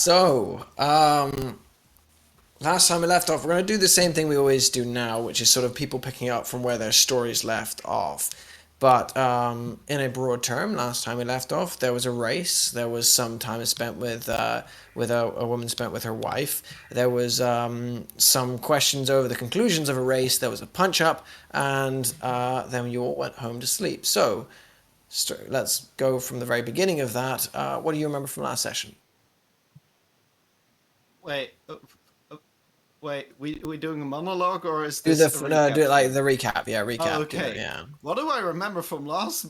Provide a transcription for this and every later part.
So, last time we left off, we're going to do the same thing we always do now, which is sort of people picking up from where their stories left off. But in a broad term, last time we left off, there was a race. There was some time spent with a woman spent with her wife. There was some questions over the conclusions of a race. There was a punch up, and then you all went home to sleep. So let's go from the very beginning of that. What do you remember from last session? Wait, wait. We doing a monologue or is Do this the a no, do recap it like thing? the recap. Yeah, Oh, recap. Do it. okay. Yeah. What do I remember from last?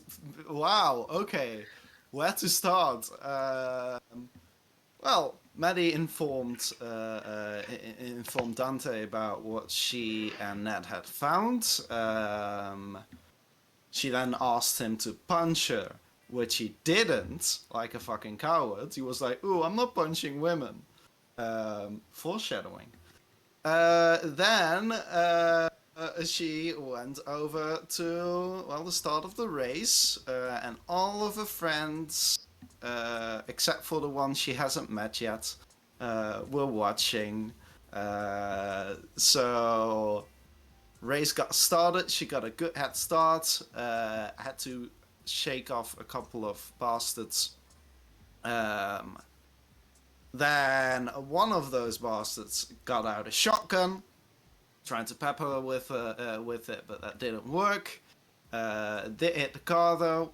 Wow. Okay. Where to start? Well, Maddie informed Dante about what she and Ned had found. She then asked him to punch her, which he didn't, like a fucking coward. He was like, "Ooh, I'm not punching women." Foreshadowing. Then she went over to, well, the start of the race, and all of her friends, except for the one she hasn't met yet, were watching. So race got started. She got a good head start. Had to shake off a couple of bastards. Um, then one of those bastards got out a shotgun, trying to pepper her with it, but that didn't work. Did hit the car though.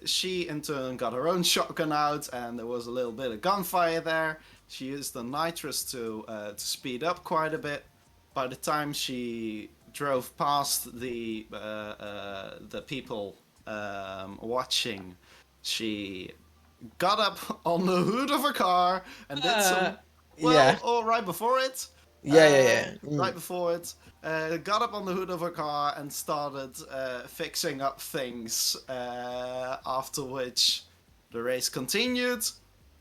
She in turn got her own shotgun out, and there was a little bit of gunfire there. She used the nitrous to speed up quite a bit. By the time she drove past the people watching, she got up on the hood of a car and did Uh, some, yeah. or right before it, Yeah. Yeah. Yeah. right before it, got up on the hood of a car and started fixing up things. After which, the race continued,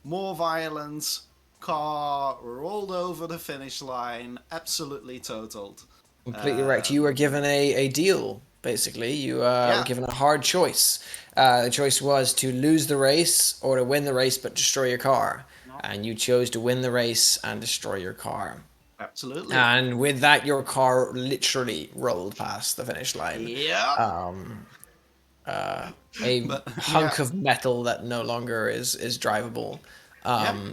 more violence. Car rolled over the finish line, absolutely totaled. Completely right. You were Um, given a deal. Basically, you were yeah, given a hard choice. The choice was to lose the race or to win the race but destroy your car, and you chose to win the race and destroy your car. absolutely. And with that, your car literally rolled past the finish line. Yeah, Um, a but yeah, hunk of metal that no longer is drivable. yeah.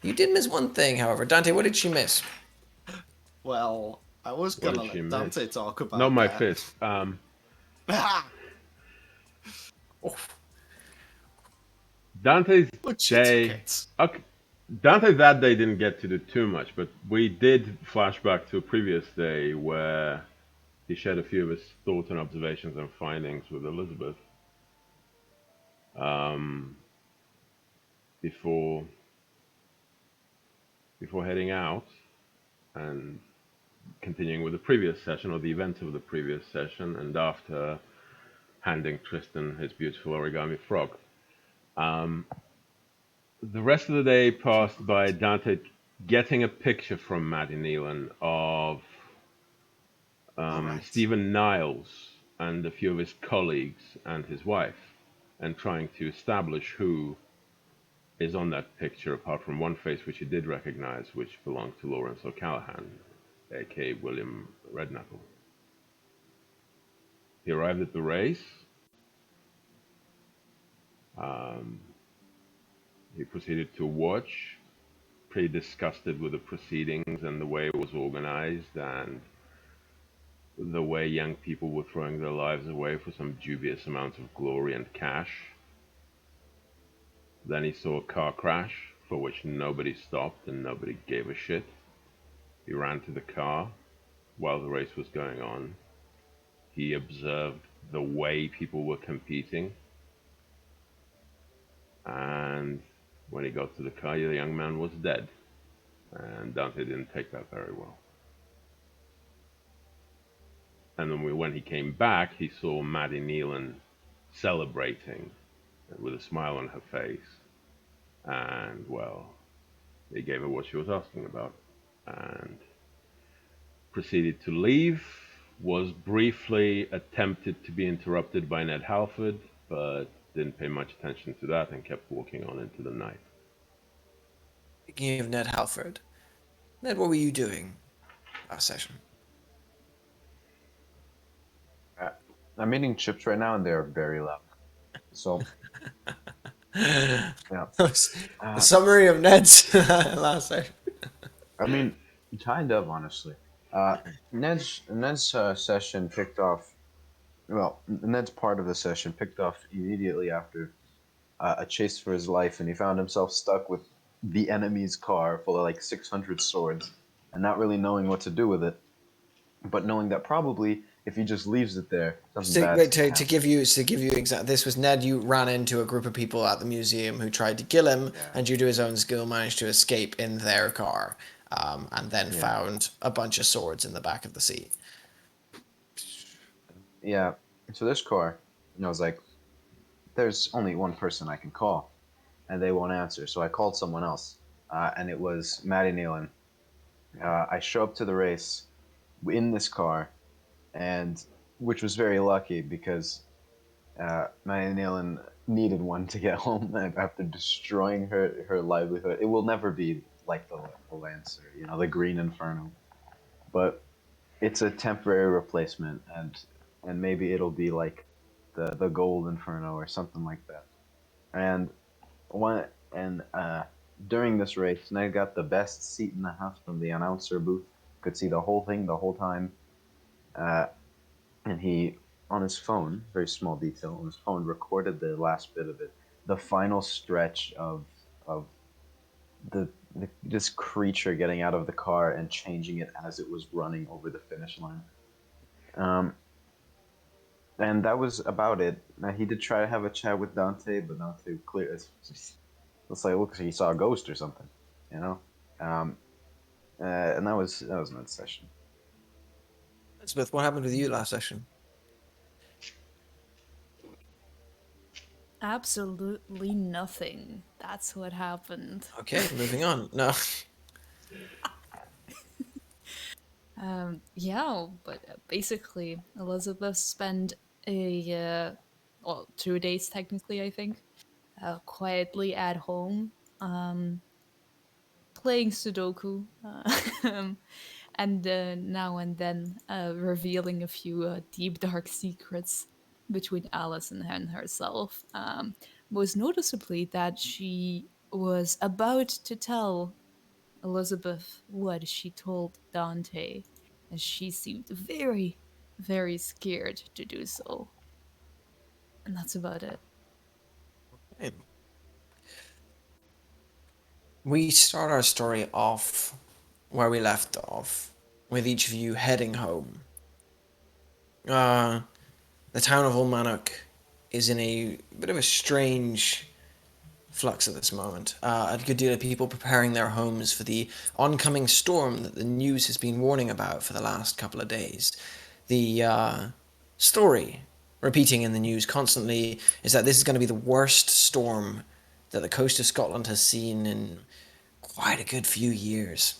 You did miss one thing, however. Dante, what did she miss? Well, I was What gonna did she let miss? Dante talk Not about my that. fist. Oh, Dante's But she took day. it. Okay, Dante that day didn't get to do too much, but we did flash back to a previous day where he shared a few of his thoughts and observations and findings with Elizabeth um, before before heading out and continuing with the previous session or the events of the previous session, and after handing Tristan his beautiful origami frog. Um, the rest of the day passed by Dante getting a picture from Maddie Nealon of All right. Stephen Niles and a few of his colleagues and his wife, and trying to establish who is on that picture, apart from one face which he did recognize, which belonged to Lawrence O'Callaghan, aka William Redknuckle. He arrived at the race. Um, he proceeded to watch, pretty disgusted with the proceedings and the way it was organized and the way young people were throwing their lives away for some dubious amounts of glory and cash. Then he saw a car crash for which nobody stopped and nobody gave a shit. He ran to the car while the race was going on. He observed the way people were competing. And when he got to the car, the young man was dead. And Dante didn't take that very well. And then when he came back, he saw Maddie Nealon celebrating with a smile on her face. And, well, he gave her what she was asking about. And proceeded to leave, was briefly attempted to be interrupted by Ned Halford, but didn't pay much attention to that and kept walking on into the night. Speaking of Ned Halford, Ned, what were you doing last session? Uh, I'm eating chips right now, and they're very loud. So yeah, The uh, summary of Ned's last session. I mean, kind of honestly. Uh, Ned's session picked off. Well, Ned's part of the session picked off immediately after a chase for his life, and he found himself stuck with the enemy's car full of like 600 swords, and not really knowing what to do with it, but knowing that probably if he just leaves it there, something So, bad's wait, gonna to happen. give you exact. This was Ned. You ran into a group of people at the museum who tried to kill him, Yeah, and due to his own skill, managed to escape in their car, and then yeah, found a bunch of swords in the back of the seat. yeah. So this car, I was like, there's only one person I can call, and they won't answer. So I called someone else, and it was Maddie Nealon. I show up to the race in this car, and which was very lucky because Maddie Nealon needed one to get home after destroying her livelihood. It will never be like the Lancer, the Green Inferno, but it's a temporary replacement, and maybe it'll be like the Gold Inferno or something like that. And one and during this race, and I got the best seat in the house from the announcer booth. Could see the whole thing the whole time. Uh, and he, on his phone, very small detail, on his phone, recorded the last bit of it, the final stretch of this creature getting out of the car and changing it as it was running over the finish line. Um, and that was about it. Now, he did try to have a chat with Dante, but Dante clear. It's like looks like he saw a ghost or something, you know. Um, and that was an session. Elizabeth, what happened with you last session? Absolutely nothing. That's what happened. Okay, moving on. No. Yeah, but basically, Elizabeth spent well, 2 days technically, I think, quietly at home, um, playing Sudoku, and now and then revealing a few deep, dark secrets between Alice and herself. Most noticeably, that she was about to tell Elizabeth what she told Dante, and she seemed very, very scared to do so. And that's about it. We start our story off where we left off, with each of you heading home. Uh, the town of Ullmanoch is in a bit of a strange flux at this moment. A good deal of people preparing their homes for the oncoming storm that the news has been warning about for the last couple of days. The story repeating in the news constantly is that this is going to be the worst storm that the coast of Scotland has seen in quite a good few years.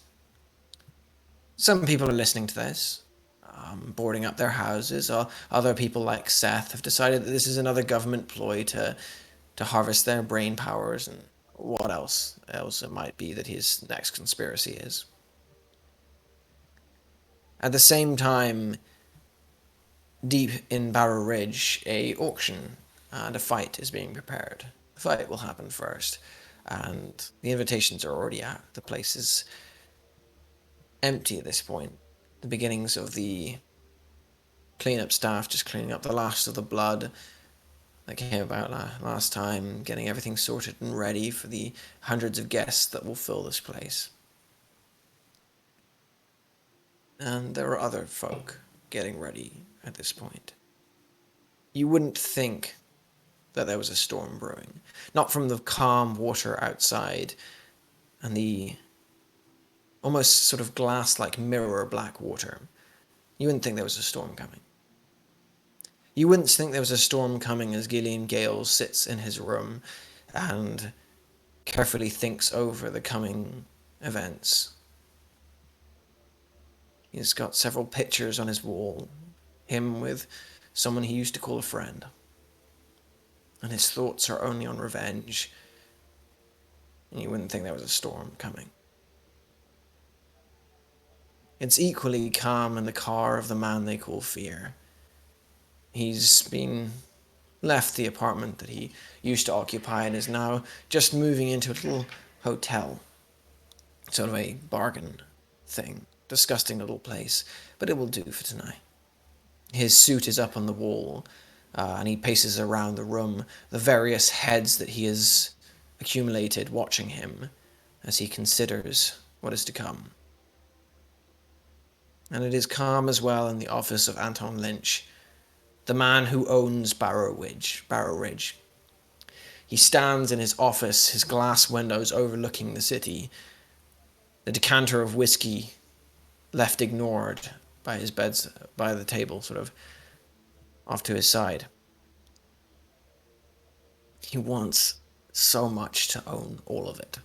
Some people are listening to this, boarding up their houses, or other people like Seth have decided that this is another government ploy to harvest their brain powers and what else it might be that his next conspiracy is. At the same time, deep in Barrow Ridge, a auction and a fight is being prepared. The fight will happen first, and the invitations are already out. The place is empty at this point. The beginnings of the cleanup staff just cleaning up the last of the blood that came about last time, getting everything sorted and ready for the hundreds of guests that will fill this place. And there are other folk getting ready at this point. You wouldn't think that there was a storm brewing. Not from the calm water outside and the almost sort of glass like mirror black water. You wouldn't think there was a storm coming. You wouldn't think there was a storm coming as Gillian Gale sits in his room and carefully thinks over the coming events. He's got several pictures on his wall, him with someone he used to call a friend. And his thoughts are only on revenge and you wouldn't think there was a storm coming. It's equally calm in the car of the man they call Fear. He's been left the apartment that he used to occupy and is now just moving into a little hotel. Sort of a bargain thing. Disgusting little place, but it will do for tonight. His suit is up on the wall, and he paces around the room, the various heads that he has accumulated watching him as he considers what is to come. And it is calm as well in the office of Anton Lynch, the man who owns Barrow Ridge. He stands in his office, his glass windows overlooking the city, the decanter of whiskey left ignored by by the table, sort of off to his side. He wants so much to own all of it.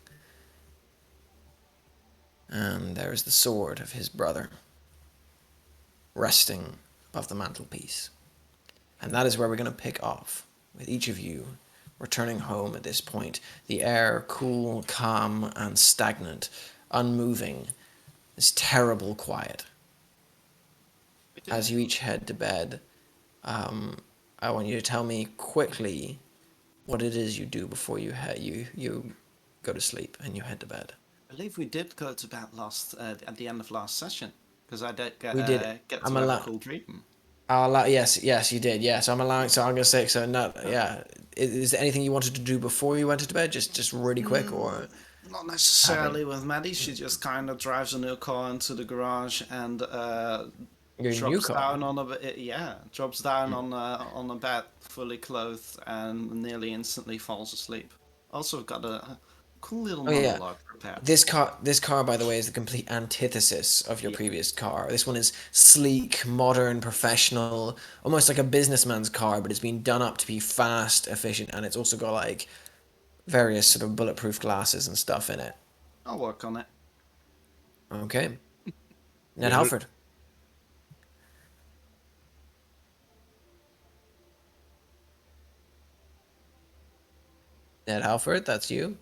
And there is the sword of his brother resting above the mantelpiece. And that is where we're going to pick off, with each of you returning home at this point. The air cool, calm, and stagnant, unmoving, this terrible quiet. As you each head to bed, I want you to tell me quickly what it is you do before you go to sleep and you head to bed. I believe we did go to bed at the end of last session, because I did get, We did. get I'm to have a allowed. cool dream. I'll allow. Yes, you did. Yes, I'm allowing. So I'm gonna say. So not. Yeah. Is there anything you wanted to do before you went to bed? Just really quick, or Not necessarily with Maddie. She just kind of drives a new car into the garage and your new drops car? down on drops down on a bed, fully clothed, and nearly instantly falls asleep. Also got a cool little Oh yeah. monologue prepared. This car, by the way, is the complete antithesis of your Yeah. previous car. This one is sleek, modern, professional, almost like a businessman's car, but it's been done up to be fast, efficient, and it's also got like various sort of bulletproof glasses and stuff in it. I'll work on it. Okay. Ned Yeah. Halford. Ned Halford, that's you.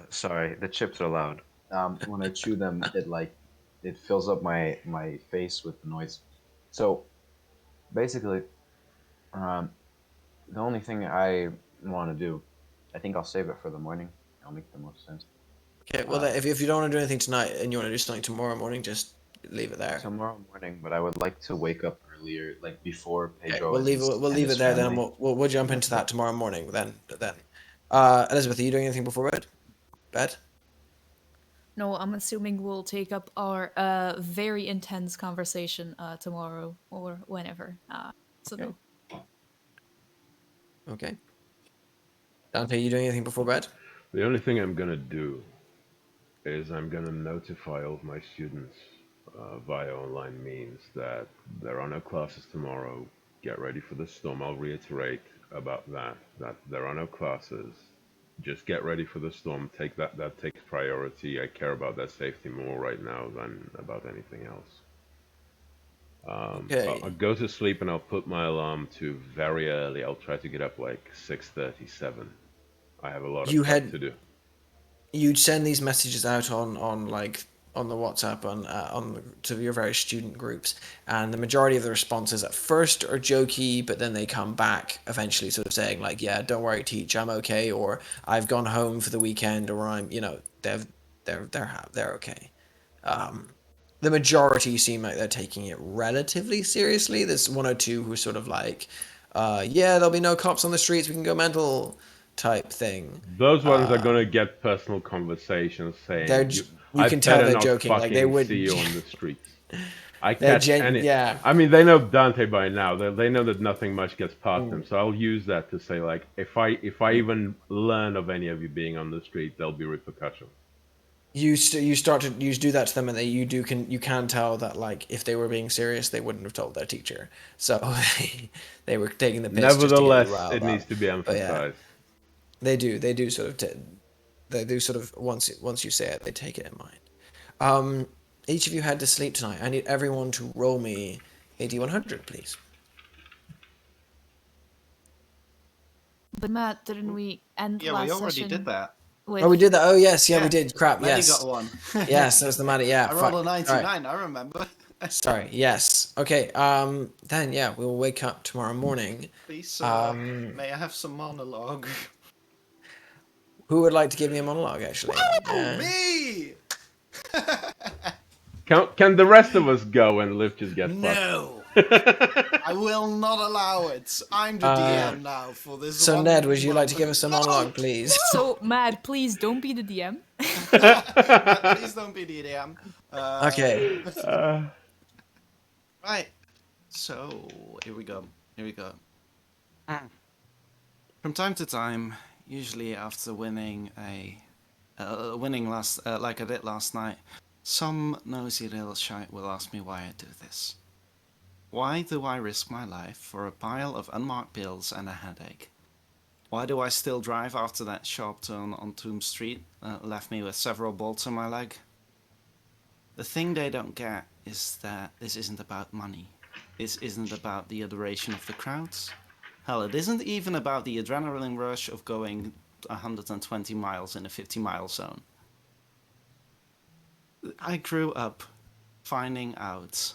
Sorry, the chips are loud. When I chew them, it fills up my face with the noise. So basically, um, the only thing I want to do, I think I'll save it for the morning. It'll make the most sense. Okay, well, Uh, if you don't want to do anything tonight and you want to do something tomorrow morning, just leave it there. Tomorrow morning, but I would like to wake up earlier, like before Okay, Pedro and his we'll and leave his it there then, and family. we'll And jump that's into it. that tomorrow morning. Then, Elizabeth, are you doing anything before bed? Bed? No, I'm assuming we'll take up our very intense conversation tomorrow or whenever. So Okay. no. Okay. Dante, you doing anything before bed? The only thing I'm gonna do is I'm gonna notify all of my students via online means that there are no classes tomorrow. Get ready for the storm. I'll reiterate about that there are no classes. Just get ready for the storm. That takes priority. I care about their safety more right now than about anything else. I'll Okay. go to sleep and I'll put my alarm to very early. I'll try to get up like 6:37. I have a lot of You prep had to do. you'd send these messages out on like on the WhatsApp to your various student groups, and the majority of the responses at first are jokey, but then they come back eventually, sort of saying like, "Yeah, don't worry, teach, I'm okay," or "I've gone home for the weekend," or "I'm they're okay." Um, the majority seem like they're taking it relatively seriously. There's one or two who are sort of like, "Yeah, there'll be no cops on the streets. We can go mental," type thing. Those ones are gonna get personal conversations They're saying, you I can tell better they're not joking. Like they fucking see would. you on the streets. I They're catch any. yeah. I mean, they know Dante by now. They know that nothing much gets past them. Mm. So I'll use that to say, like, if I even learn of any of you being on the street, there'll be repercussions. You start to you do that to them, and you can tell that like if they were being serious, they wouldn't have told their teacher. So they were taking the piss just to get you Nevertheless, riled it needs up. to be But yeah, emphasized. they do sort of they do sort of once you say it, they take it in mind. Each of you had to sleep tonight. I need everyone to roll me a D100, please. But Matt, didn't we end Yeah, we last already did session? that. with Oh, we did that. Oh, yes. Yeah, we Yeah, did. Crap. Maddie Yes. got one. Yes, that was the Maddie. Yeah. I Fuck. rolled a All right. 99, I remember. Sorry. Yes. Okay. Then yeah, we'll wake up tomorrow morning. Please, Um, may I have some monologue? who would like to give me a monologue? Actually. Oh, me! Can the rest of us go and Liv just get No! fucked? I will not allow it. I'm the DM now for this So one Ned, would you like to give moment. us a No! monologue, please? so mad. Please don't be the DM. Please don't be the DM. Okay. Right. So, here we go. Here we go. From time to time, usually after winning like I did last night, some nosy little shite will ask me why I do this. Why do I risk my life for a pile of unmarked bills and a headache? Why do I still drive after that sharp turn on Tomb Street left me with several bolts in my leg? The thing they don't get is that this isn't about money. This isn't about the adoration of the crowds. Hell, it isn't even about the adrenaline rush of going 120 miles in a 50-mile zone. I grew up finding out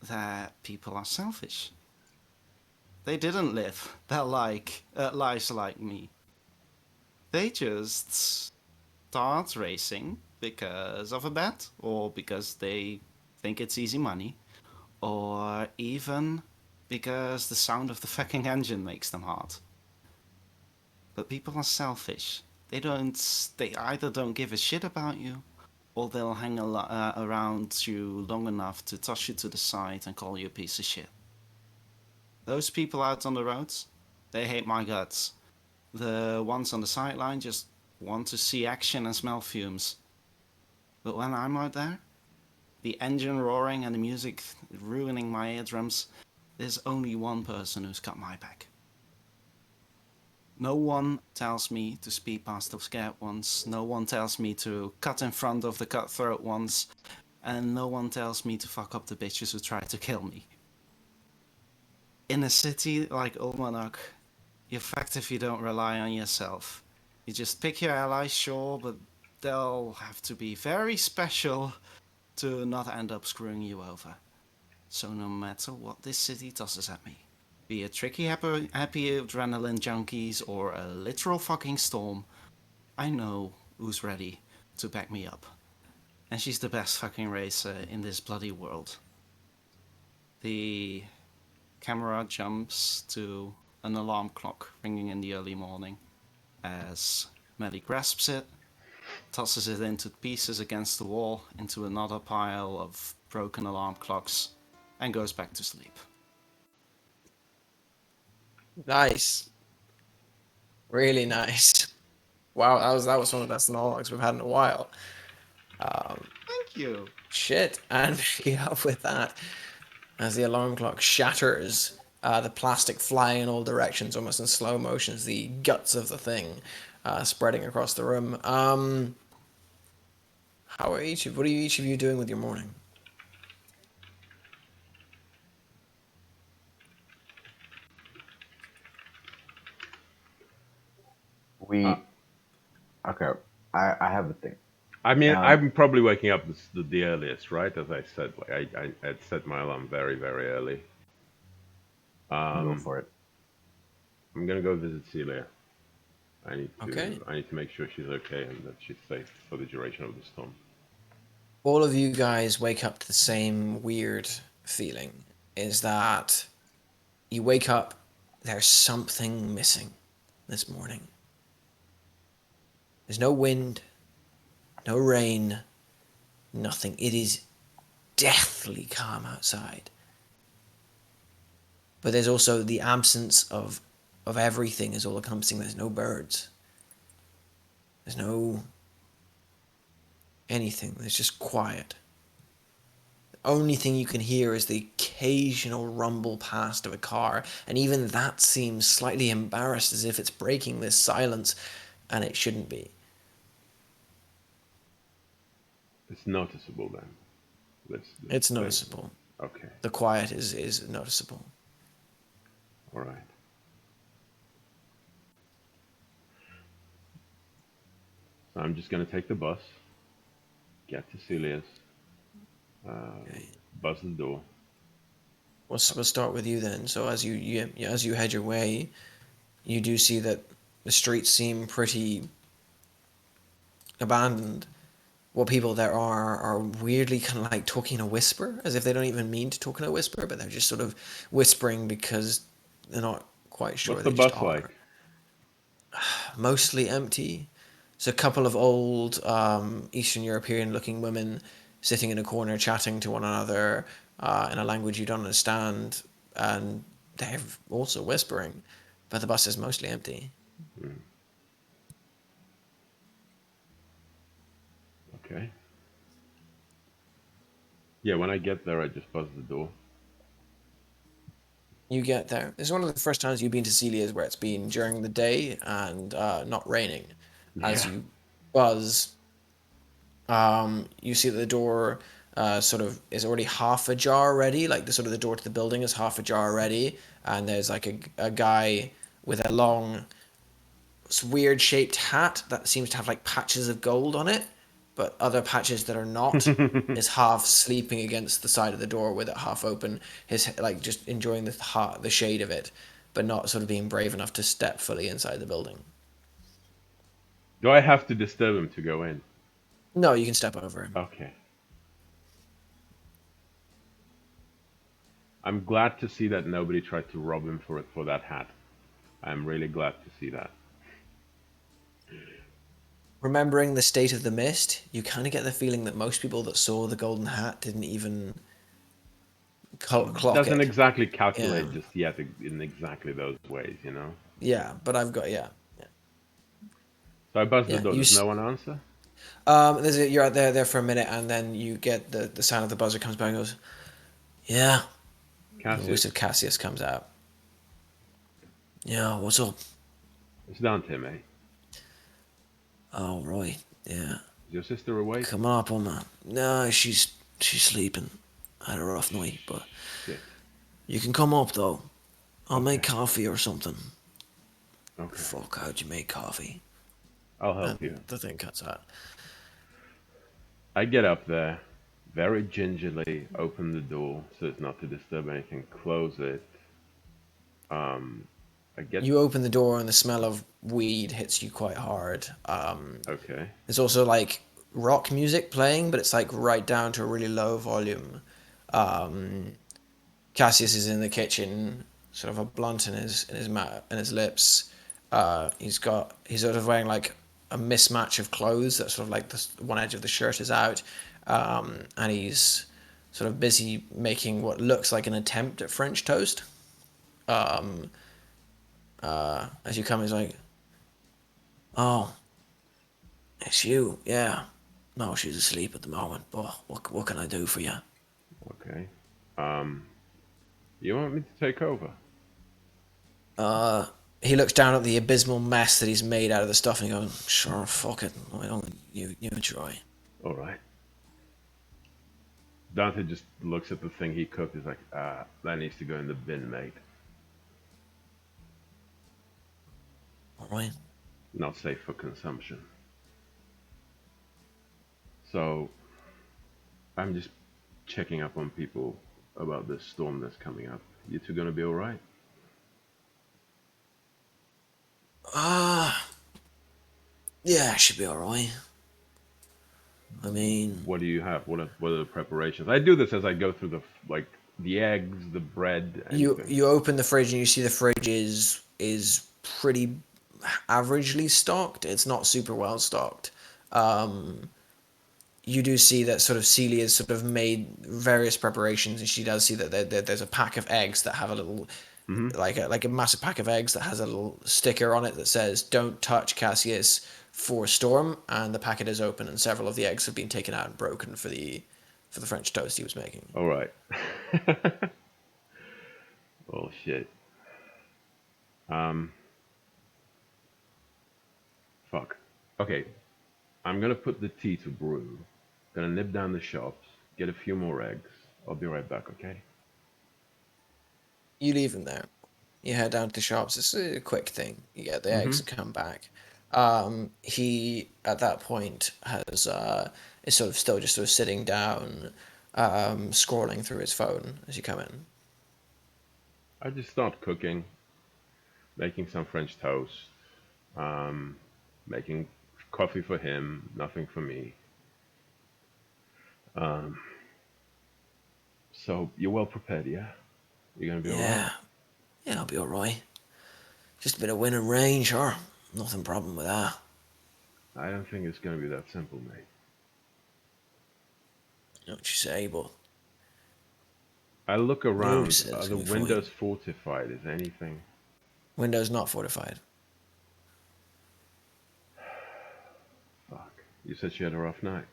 that people are selfish. They didn't live their lives like me. They just start racing because of a bet, or because they think it's easy money, or even because the sound of the fucking engine makes them hard. But people are selfish. They either don't give a shit about you, or they'll hang around you long enough to toss you to the side and call you a piece of shit. Those people out on the roads, they hate my guts. The ones on the sideline just want to see action and smell fumes. But when I'm out there, the engine roaring and the music ruining my eardrums, there's only one person who's got my back. No one tells me to speed past the scared ones, no one tells me to cut in front of the cutthroat ones, and no one tells me to fuck up the bitches who try to kill me. In a city like Ullmanoch, you're fucked if you don't rely on yourself. You just pick your allies, sure, but they'll have to be very special to not end up screwing you over. So no matter what this city tosses at me, be it tricky happy adrenaline junkies or a literal fucking storm, I know who's ready to back me up. And she's the best fucking racer in this bloody world. The camera jumps to an alarm clock ringing in the early morning as Melly grasps it, tosses it into pieces against the wall, into another pile of broken alarm clocks, and goes back to sleep. Nice. Really nice. Wow, that was one of the best monologues we've had in a while. Thank you. Shit, and picking up with that, as the alarm clock shatters, the plastic flying in all directions, almost in slow motion, as the guts of the thing spreading across the room. What are each of you doing with your morning? We okay. I have a thing. I mean, Um, I'm probably waking up the earliest, right? As I said, like I had set my alarm very, very early. go for it. I'm gonna go visit Celia. Okay. I need to make sure she's okay and that she's safe for the duration of the storm. All of you guys wake up to the same weird feeling. Is that you wake up, there's something missing this morning. There's no wind, no rain, nothing. It is deathly calm outside. But there's also the absence of everything is all encompassing. There's no birds. There's no anything. There's just quiet. The only thing you can hear is the occasional rumble past of a car, and even that seems slightly embarrassed as if it's breaking this silence, and it shouldn't be. It's noticeable then. It's noticeable. Okay. The quiet is noticeable. All right. So I'm just gonna take the bus, get to Celia's, Okay. buzz the door. We'll start with you then. So as you head your way, you do see that the streets seem pretty abandoned. What people there are weirdly kind of like talking in a whisper, as if they don't even mean to talk in a whisper, but they're just sort of whispering because they're not quite sure. What's the They just bus like? are. Mostly empty. It's a couple of old Eastern European looking women sitting in a corner chatting to one another in a language you don't understand, and they're also whispering, but the bus is mostly empty. Hmm. Okay. Yeah, when I get there, I just buzz the door. You get there. It's one of the first times you've been to Celia's where it's been during the day and not raining. As Yeah. you buzz, you see that the door sort of is already half ajar already. Like the sort of the door to the building is half ajar already, and there's like a guy with a long, weird shaped hat that seems to have like patches of gold on it, but other patches that are not. Is half sleeping against the side of the door with it half open. His like just enjoying the shade of it, but not sort of being brave enough to step fully inside the building. Do I have to disturb him to go in? No, you can step over him. Okay. I'm glad to see that nobody tried to rob him for that hat. I'm really glad to see that. Remembering the state of the mist, you kind of get the feeling that most people that saw the golden hat didn't even clock Doesn't it. exactly Yeah, calculate just yet in exactly those ways, you know. yeah, but I've got So I buzz the yeah. door. Does no one answer? You're out there for a minute, and then you get the sound of the buzzer comes back and goes, yeah. The voice Cassius, of Cassius comes out. Yeah, what's up? it's Dante, mate. Oh, right, yeah. Is your sister awake? Come on up, woman. No, she's sleeping. I had a rough night, but Shit. you can come up though. I'll make Okay. coffee or something. Okay. Fuck, how'd you make coffee? I'll help you. And the thing cuts out. I get up there, very gingerly open the door so as not to disturb anything, close it. I get. You open the door and the smell of weed hits you quite hard. Okay. There's also like rock music playing, but it's like right down to a really low volume. Um, Cassius is in the kitchen, sort of a blunt in his lips. He's sort of wearing like a mismatch of clothes. That sort of like the one edge of the shirt is out, and he's sort of busy making what looks like an attempt at French toast. Um, as you come, he's like, "Oh, it's you, yeah." No, she's asleep at the moment. But what can I do for you? Okay. Um, you want me to take over? He looks down at the abysmal mess that he's made out of the stuff and he goes, "Sure, fuck it. Why don't you try?" All right. Dante just looks at the thing he cooked. He's like, that needs to go in the bin, mate. All right. Not safe for consumption. So, I'm just checking up on people about this storm that's coming up. You two gonna be all right? Yeah, should be all right. I mean, What do you have? What are the preparations? I do this as I go through the eggs, the bread, anything. you open the fridge and you see the fridge is pretty averagely stocked. It's not super well stocked. You do see that sort of Celia has sort of made various preparations, and she does see that there's a pack of eggs that have a little, Hmm. like a massive pack of eggs that has a little sticker on it that says "Don't touch Cassius for storm," and the packet is open, and several of the eggs have been taken out and broken for the French toast he was making. All right. Oh shit. Um. Fuck. Okay. I'm gonna put the tea to brew. Gonna nip down the shops, get a few more eggs. I'll be right back. Okay. You leave him there. You head down to the shops. It's a quick thing. You get the eggs Hmm. and come back. He at that point has is sort of still just sort of sitting down, scrolling through his phone as you come in. I just start cooking, making some French toast, um, making coffee for him, nothing for me. Um, so you're well prepared, yeah? You're gonna be all right. Yeah, yeah, I'll be all right. Just a bit of wind and rain, sure. Nothing problem with that. I don't think it's gonna be that simple, mate. You know what you say, but I look Guru around. says Are it's the gonna be fine. windows fortified? Is anything? Windows not fortified. Fuck. You said she had a rough night.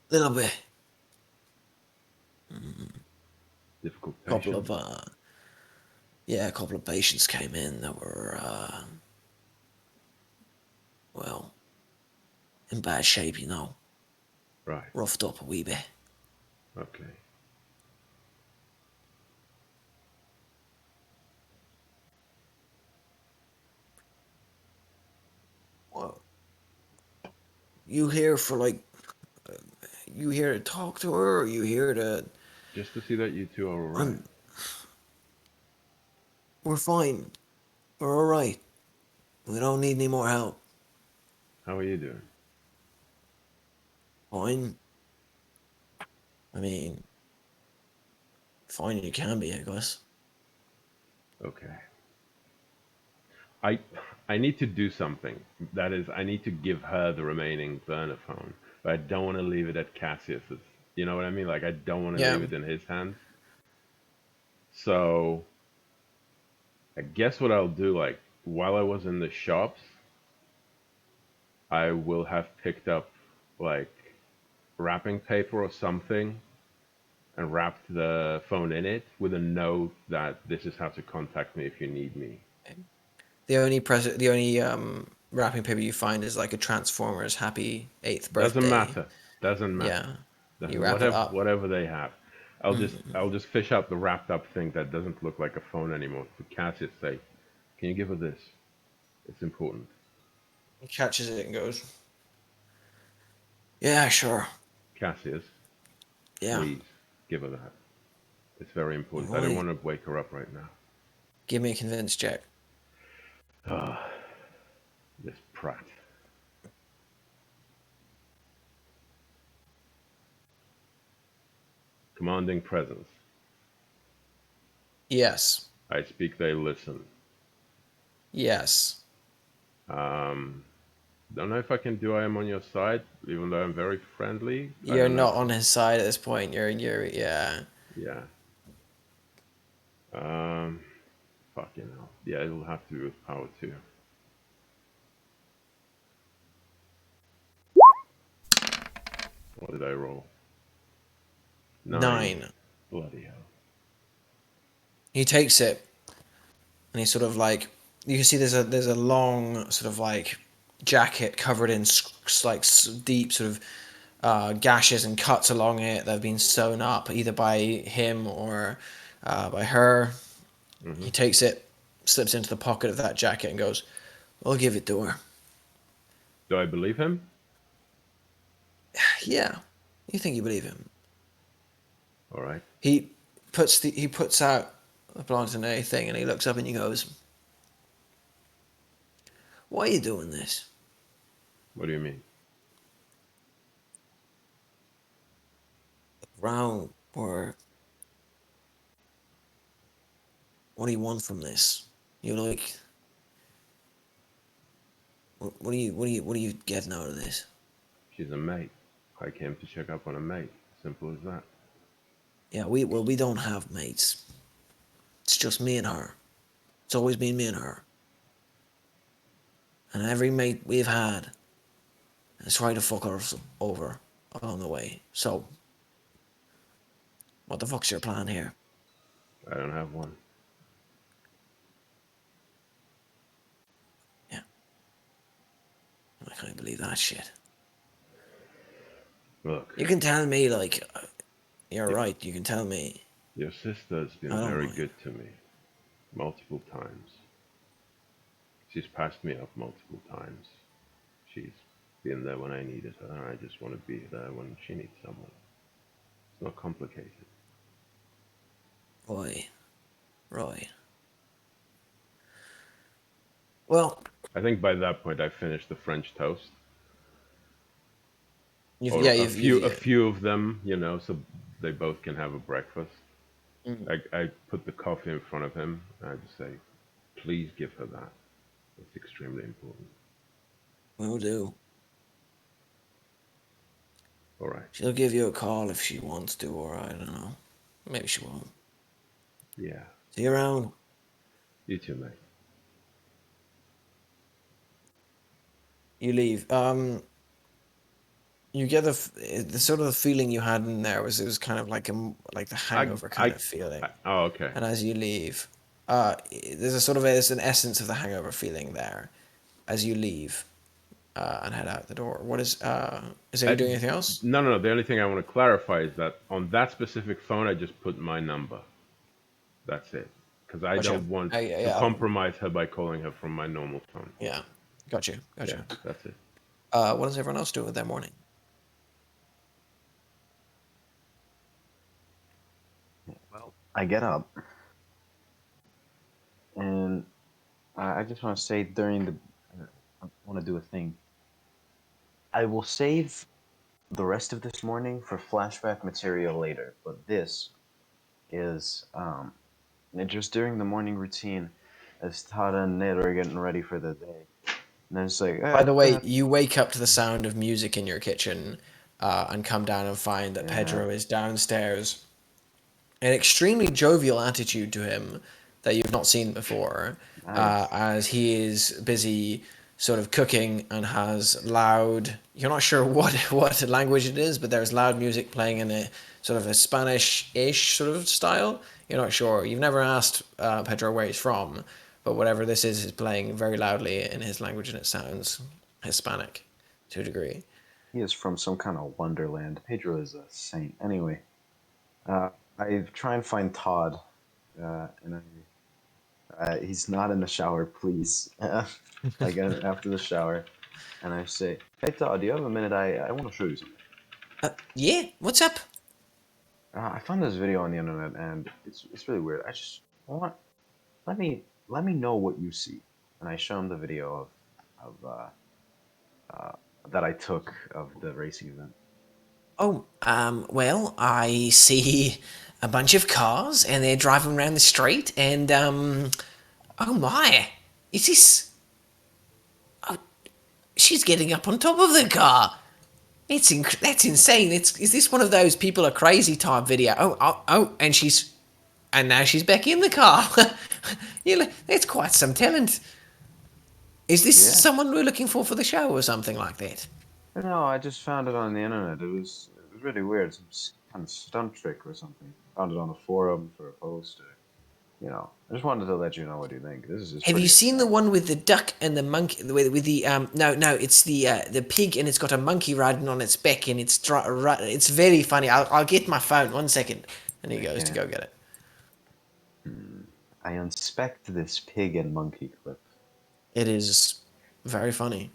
Little bit. Difficult Couple patient. of yeah, a couple of patients came in that were well, in bad shape, you know. Right. Roughed up a wee bit. Okay. Well, you here for like you here to talk to her, or you here to? Just to see that you two are all right. I'm. We're fine. We're all right. We don't need any more help. How are you doing? Fine. I mean, fine you can be, I guess. Okay. I I need to do something. That is, I need to give her the remaining burner phone, but I don't want to leave it at Cassius's. You know what I mean? Like I don't want to Yeah. leave it in his hands. So I guess what I'll do, like while I was in the shops, I will have picked up like wrapping paper or something and wrapped the phone in it with a note that this is how to contact me if you need me. The only wrapping paper you find is like a Transformers Happy 8th Doesn't birthday. matter. Doesn't matter. Yeah. You wrap it Whatever up. whatever they have. Mm. I'll just fish out the wrapped up thing that doesn't look like a phone anymore. For Cassius' sake, can you give her this? It's important. He catches it and goes, "Yeah, sure. Cassius, Yeah. please give her that. It's very important. I don't Alright. want to wake her up right now. Give me a convince check." Ah, this prat. Commanding presence. Yes. I speak, they listen. Yes. Um, don't know if I can do I am on your side, even though I'm very friendly. I You're don't know not if on his side at this point. You're yeah. yeah. Um, fucking hell. Yeah, it'll have to be with power too. What did I roll? 9. 9. Bloody hell. He takes it and he sort of like you can see there's a long sort of like jacket covered in like deep sort of gashes and cuts along it that have been sewn up either by him or by her. Hmm. He takes it, slips into the pocket of that jacket, and goes, "I'll give it to her." Do I believe him? Yeah, you think you believe him? All right. He puts out the Blantonnet thing, and he looks up and he goes, "Why are you doing this?" What do you mean? Round or what do you want from this? You like what are you getting out of this? She's a mate. I came to check up on a mate. Simple as that. Yeah, we don't have mates. It's just me and her. It's always been me and her. And every mate we've had has tried to fuck us over along the way. So, what the fuck's your plan here? I don't have one. Yeah, I can't believe that shit. Look, You can tell me, like, you're y- right, you can tell me. your sister's I been don't very mind. good to me multiple times. She's passed me up multiple times. She's been there when I needed her. I just want to be there when she needs someone. It's not complicated. Right. Well, I think by that point I finished the French toast, you've or yeah, a you've few of them, so they both can have a breakfast. mm, I put the coffee in front of him, and I just say, please give her that. It's extremely important. will do. All right. She'll give you a call if she wants to, or I don't know. Maybe she won't. Yeah. See you around. You too, mate. You leave. You get the sort of the feeling you had in there was it was kind of like like the hangover kind of feeling. Oh, okay. And as you leave, there's a sort of there's an essence of the hangover feeling there, as you leave, and head out the door. What is there you Uh, doing anything else? no. The only thing I want to clarify is that on that specific phone, I just put my number. That's it. Because I Gotcha. don't want to Yeah, compromise her by calling her from my normal phone. yeah. Gotcha. Yeah, that's it. What does everyone else do with their morning? Well, I get up, and I just want to say during the, I want to do a thing. I will save the rest of this morning for flashback material later, but this is just during the morning routine as Tada and Ned are getting ready for the day. And then it's like, By the way, you wake up to the sound of music in your kitchen, and come down and find that yeah, Pedro is downstairs. An extremely jovial attitude to him that you've not seen before, nice. as he is busy sort of cooking and has loud. You're not sure what language it is, but there's loud music playing in a sort of a Spanish-ish sort of style. You're not sure. You've never asked Pedro where he's from, but whatever this is playing very loudly in his language, and it sounds Hispanic to a degree. He is from some kind of wonderland. Pedro is a saint. Anyway, uh, I try and find Todd, and he's not in the shower, please. I get after the shower, and I say, "Hey Todd, do you have a minute? I want to show you something. Yeah, what's up? I found this video on the internet, and it's really weird. I just want let me know what you see." And I show him the video uh, that I took of the racing event. Oh, well, I see a bunch of cars and they're driving around the street and, oh my, is this, oh, she's getting up on top of the car. That's insane. Is this one of those people are crazy type video? And now she's back in the car. That's quite some talent. Is this Yeah. someone we're looking for the show or something like that? No, I just found it on the internet. It was really weird. Some kind of stunt trick or something. Found it on a forum for a post. I just wanted to let you know what you think. This is just Have pretty you seen the exciting. one with the duck and the monkey? With the no, it's the pig and it's got a monkey riding on its back and it's very funny. I'll get my phone 1 second, and he I goes to can't. go get it. I inspect this pig and monkey clip. It is very funny.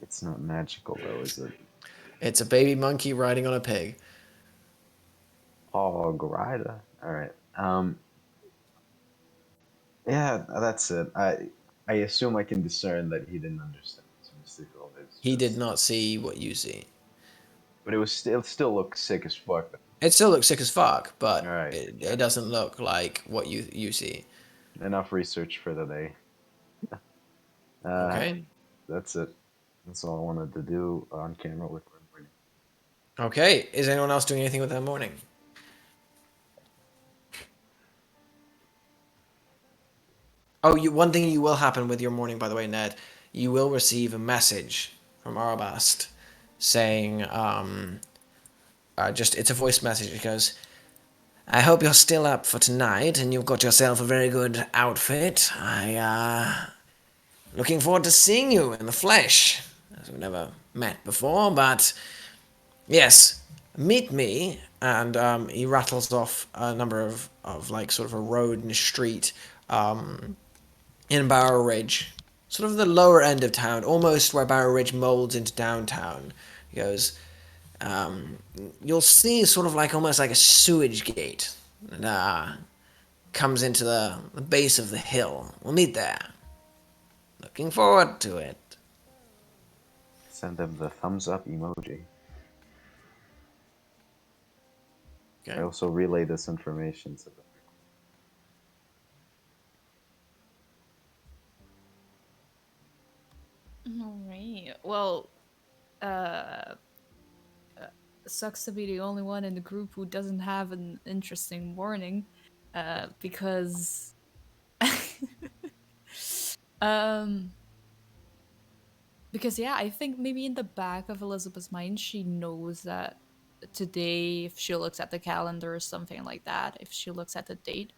It's not magical though, is it? It's a baby monkey riding on a pig. Oh, Grida. All right. Yeah, that's it. I assume I can discern that he didn't understand this mystical. It's He did just, not see what you see. but it still looks sick as fuck. It still looks sick as fuck, All but right. it doesn't look like what you see. Enough research for the day. Uh, Okay. that's it. That's all I wanted to do on camera with my morning. Okay. Is anyone else doing anything with that morning? Oh, one thing you will happen with your morning, by the way, Ned, you will receive a message from Arabast saying, it's a voice message. It goes, I hope you're still up for tonight and you've got yourself a very good outfit. Looking forward to seeing you in the flesh, as we've never met before, but yes, meet me. And he rattles off a number of like sort of a road and a street, in Bower Ridge, sort of the lower end of town, almost where Barrow Ridge molds into downtown. He goes, you'll see sort of like almost like a sewage gate that comes into the base of the hill. We'll meet there. Looking forward to it. Send them the thumbs up emoji. Okay. I also relay this information to them. All right. Well, uh, sucks to be the only one in the group who doesn't have an interesting morning, because, um, because yeah, I think maybe in the back of Elizabeth's mind, she knows that today, if she looks at the calendar or something like that, if she looks at the date,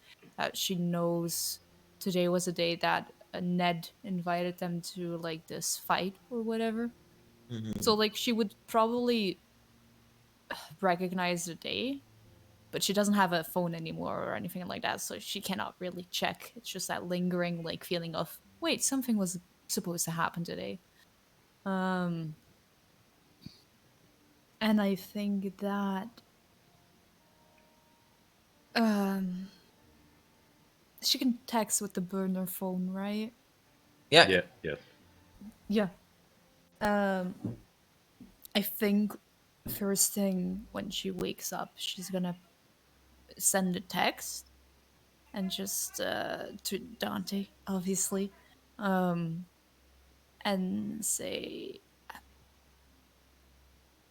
she knows today was a day that Ned invited them to like this fight or whatever. So like she would probably recognize the day, but she doesn't have a phone anymore or anything like that, so she cannot really check. It's just that lingering like feeling of wait, something was supposed to happen today. Um and I think that um she can text with the burner phone, right? Yeah. Yeah, yes. Yeah. Um I think first thing when she wakes up, she's gonna send a text and just to Dante, obviously. Um and say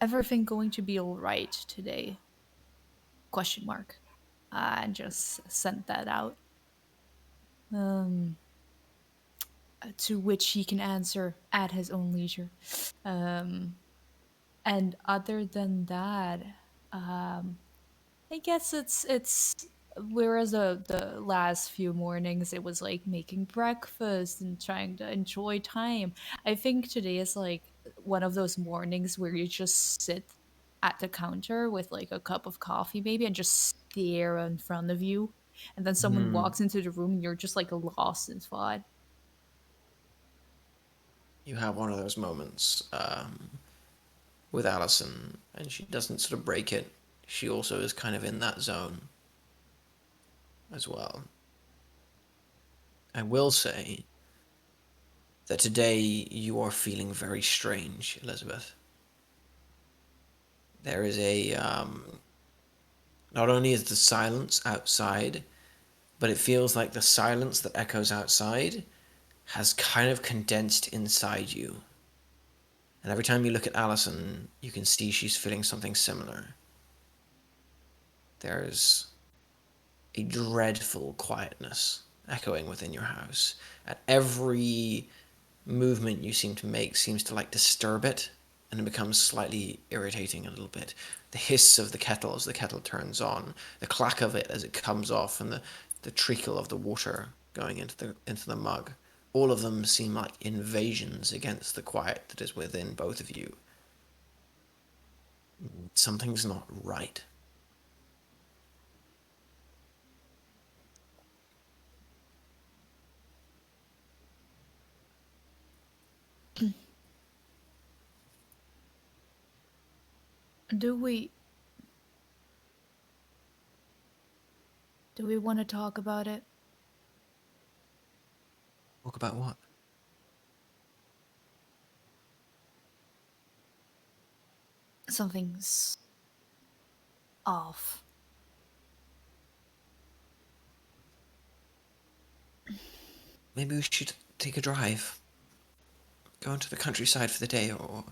everything going to be all right today? Question mark. And just sent that out. Um, to which he can answer at his own leisure. Um, and other than that, um, I guess it's whereas the last few mornings it was like making breakfast and trying to enjoy time. I think today is like one of those mornings where you just sit at the counter with like a cup of coffee maybe and just stare in front of you, and then someone walks into the room and you're just like lost in thought. You have one of those moments with Allison, and she doesn't sort of break it. She also is kind of in that zone as well. I will say that today you are feeling very strange, Elizabeth. There is a not only is the silence outside, but it feels like the silence that echoes outside has kind of condensed inside you. And every time you look at Allison, you can see she's feeling something similar. There's a dreadful quietness echoing within your house. At every movement you seem to make seems to like disturb it, and it becomes slightly irritating a little bit. The hiss of the kettle as the kettle turns on, the clack of it as it comes off, and the treacle of the water going into the mug. All of them seem like invasions against the quiet that is within both of you. Something's not right. Do we do we want to talk about it? Talk about what? Something's off. Maybe we should take a drive. Go into the countryside for the day, or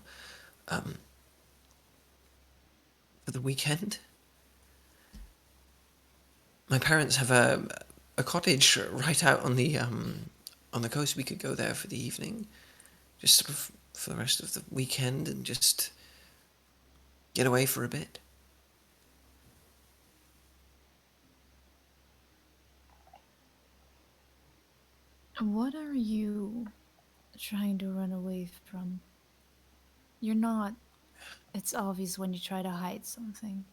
um, for the weekend. My parents have a cottage right out on the coast. We could go there for the evening, just sort of for the rest of the weekend, and just get away for a bit. What are you trying to run away from? You're not. It's obvious when you try to hide something.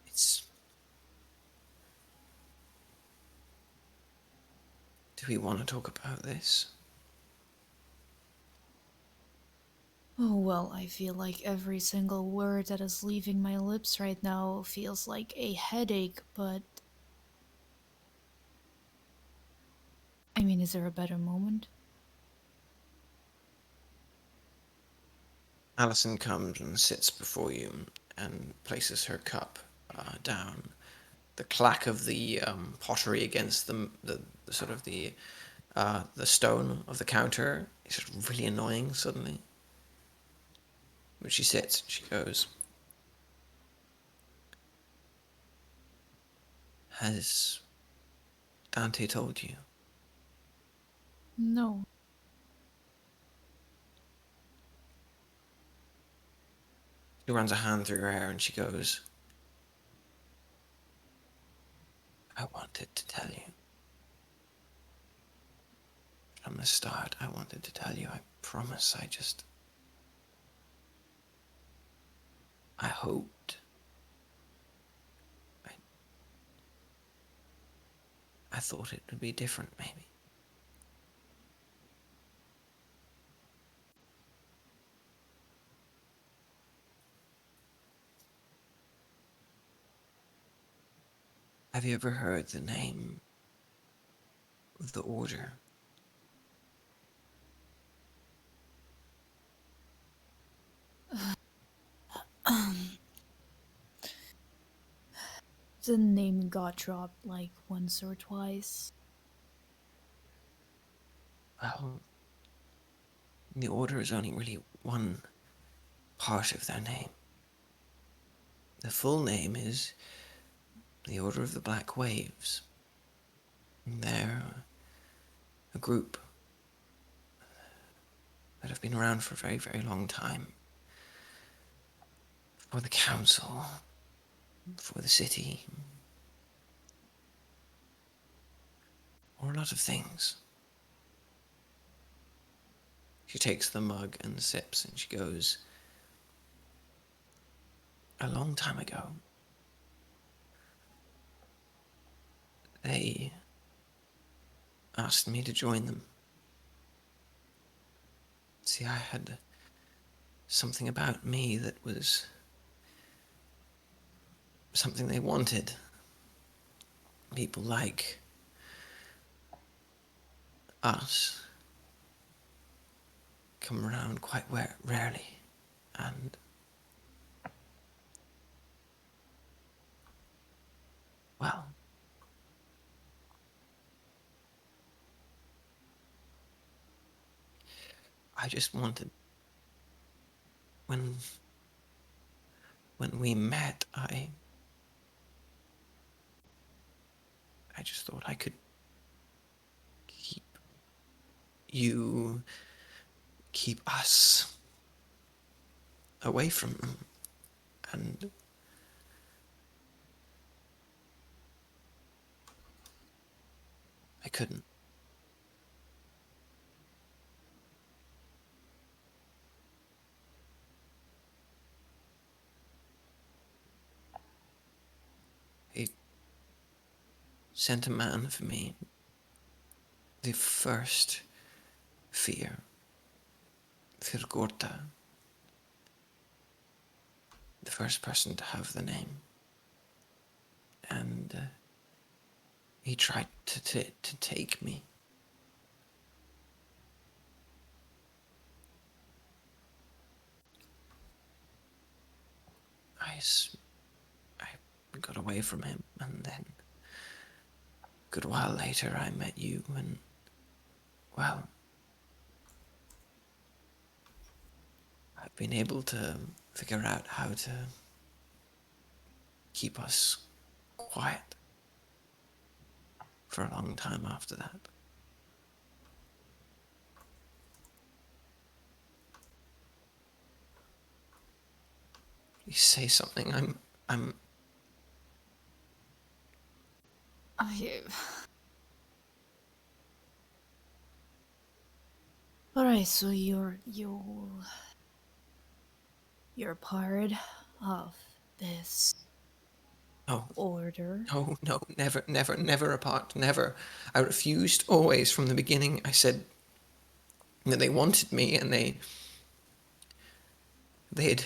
It's Do we want to talk about this? Oh, well, I feel like every single word that is leaving my lips right now feels like a headache, but. I mean, is there a better moment? Alison comes and sits before you and places her cup down. The clack of the pottery against the sort of the stone of the counter is just really annoying suddenly. But she sits and she goes, "Has Dante told you?" No. She runs a hand through her hair and she goes, "I wanted to tell you. From the start, I wanted to tell you. I promise. I hoped. I, I thought it would be different, maybe." Have you ever heard the name of the order? The name got dropped like once or twice. Well, the order is only really one part of their name. The full name is the Order of the Black Waves. They're a group that have been around for a very, very long time. For the council, for the city, or a lot of things. She takes the mug and sips and she goes, "A long time ago, they asked me to join them. See, I had something about me that was something they wanted. People like us come around quite rarely, and well, I just wanted when we met, I just thought I could keep you, keep us away from them, and I couldn't. They sent a man for me, the first fear, Firgorta, the first person to have the name, and he tried to take me. I got away from him, and then a good while later I met you, and well, I've been able to figure out how to keep us quiet for a long time after that. You say something, I'm I. Alright, so you're part of this Oh, order. no, no, never, never, never apart, never. I refused always from the beginning. I said that they wanted me and they'd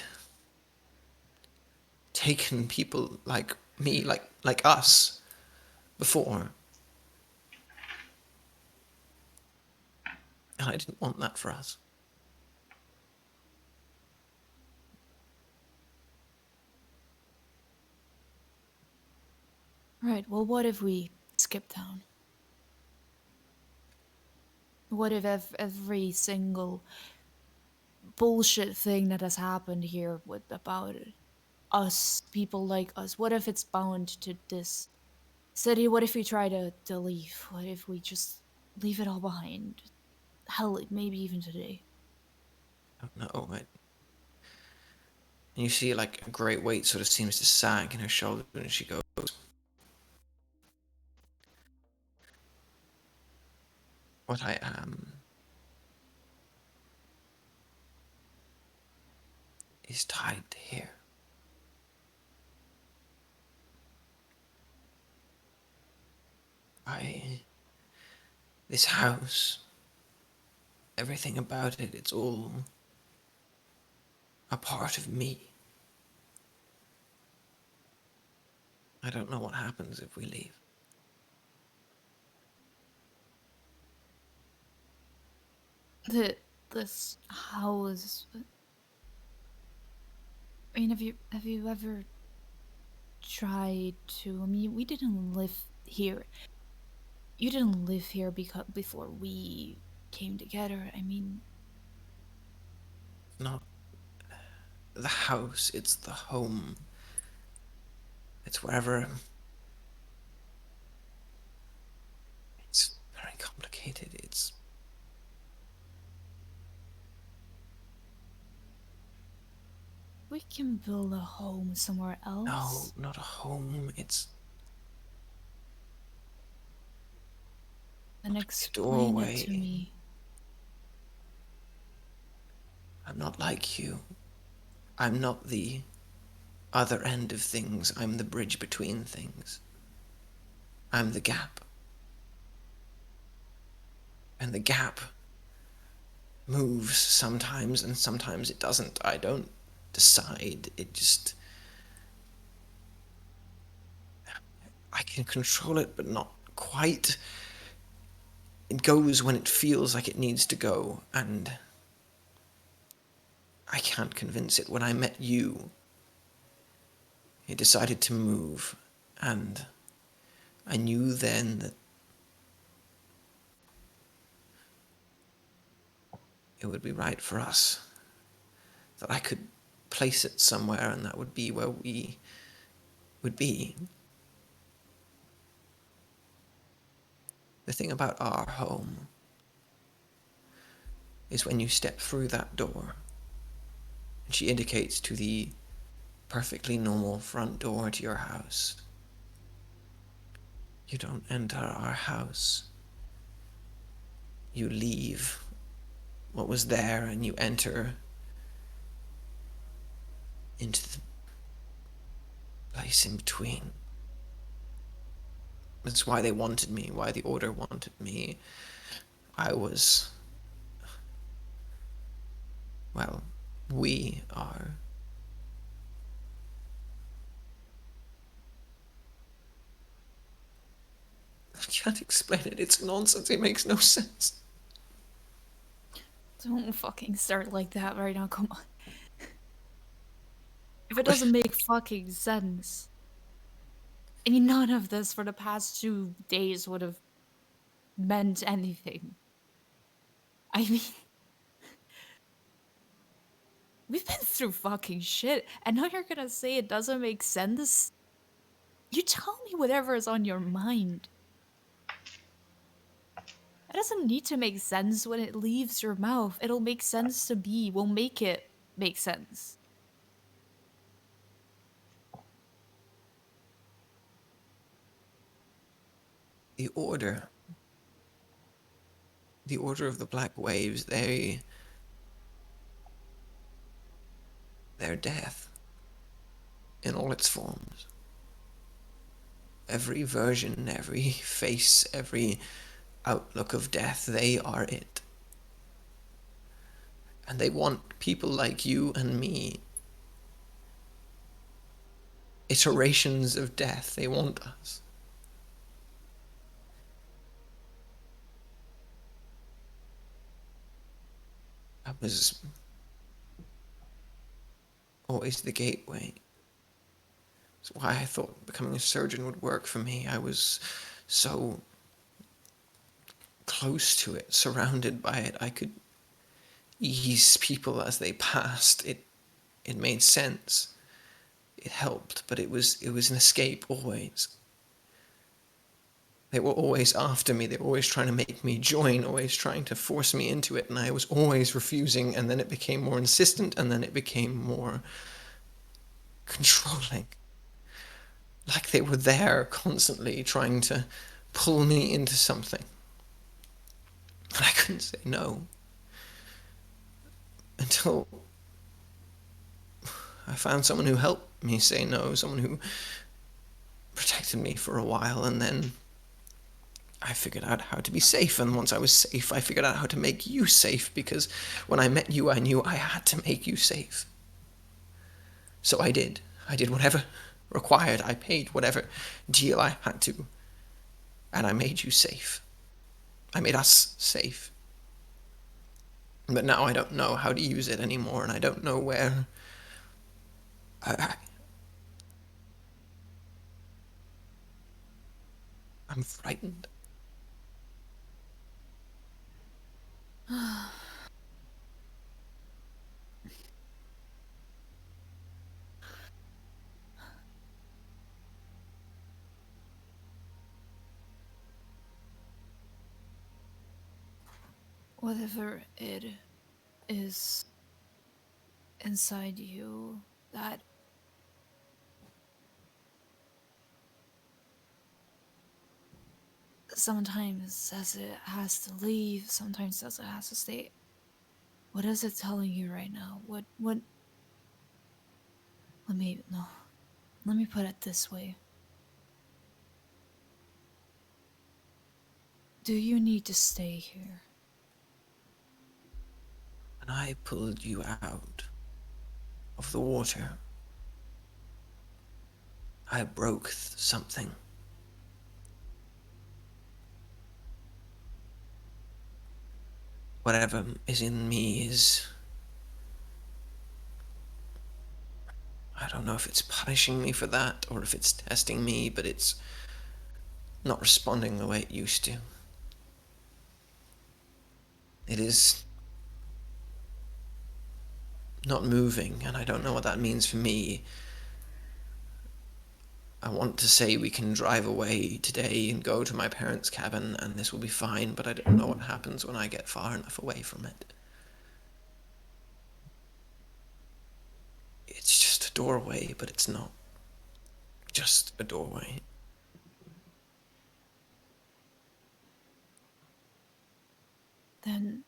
taken people like me, like us, before. And I didn't want that for us. Right, well, what if we skip town? What if every single bullshit thing that has happened here with about us, people like us, what if it's bound to this city? What if we try to leave? What if we just leave it all behind? Hell, maybe even today. I don't know. And you see, like, a great weight sort of seems to sag in her shoulder, and she goes, "What I am is tied to here. This house, everything about it, it's all a part of me. I don't know what happens if we leave." This house. I mean, have you ever tried to? I mean, we didn't live here. You didn't live here because before we came together. I mean, Not the house, it's the home. It's wherever. It's very complicated. It's. we can build a home somewhere No, else. not a home. It's Then like a explain it to doorway. me. I'm not like you. I'm not the other end of things. I'm the bridge between things. I'm the gap. And the gap moves sometimes and sometimes it doesn't. I don't decide. It just. I can control it, but not quite. It goes when it feels like it needs to go, and I can't convince it. When I met you, it decided to move, and I knew then that it would be right for us, that I could place it somewhere, and that would be where we would be. The thing about our home is when you step through that door, and she indicates to the perfectly normal front door to your house. You don't enter our house. You leave what was there and you enter into the place in between. That's why they wanted me, why the Order wanted me. I was. Well, we are. I can't explain it. It's nonsense. It makes no sense. Don't fucking start like that right now. Come on. If it doesn't make fucking sense, I mean, none of this for the past 2 days would have meant anything. I mean, we've been through fucking shit, and now you're gonna say it doesn't make sense? You tell me whatever is on your mind. It doesn't need to make sense when it leaves your mouth. It'll make sense to be. We'll make it make sense. The Order. The Order of the Black Waves, they're death in all its forms. every version, every face, every outlook of death, they are it. And they want people like you and me. Iterations of death, they want us. That was always the gateway. That's why I thought becoming a surgeon would work for me. I was so close to it, surrounded by it. I could ease people as they passed. It made sense. It helped, but it was an escape always. They were always after me. They were always trying to make me join, always trying to force me into it, and I was always refusing, and then it became more insistent, and then it became more controlling. Like they were there constantly trying to pull me into something. And I couldn't say no. Until I found someone who helped me say no, someone who protected me for a while, and then I figured out how to be safe, and once I was safe, I figured out how to make you safe, because when I met you, I knew I had to make you safe. So I did. I did whatever required. I paid whatever deal I had to. And I made you safe. I made us safe. But now I don't know how to use it anymore, and I don't know where. I'm frightened. Whatever it is inside you that sometimes says it has to leave, sometimes says it has to stay. What is it telling you right now? What let me no. Let me put it this way. Do you need to stay here? And I pulled you out of the water. I broke something. Whatever is in me is... I don't know if it's punishing me for that or if it's testing me, but it's not responding the way it used to. It is not moving, and I don't know what that means for me. I want to say we can drive away today and go to my parents' cabin and this will be fine, but I don't know what happens when I get far enough away from it. It's just a doorway, but it's not just a doorway. Then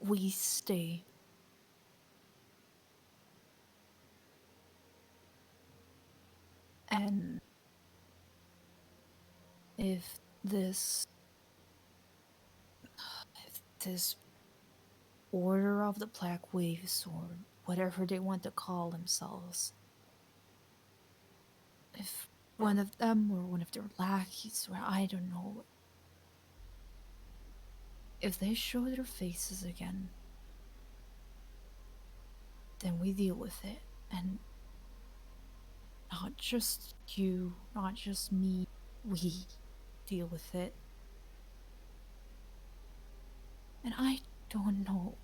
we stay. And if this order of the Black Waves, or whatever they want to call themselves, if one of them or one of their lackeys, or I don't know, if they show their faces again, then we deal with it. And not just you, not just me, we deal with it. And I don't know.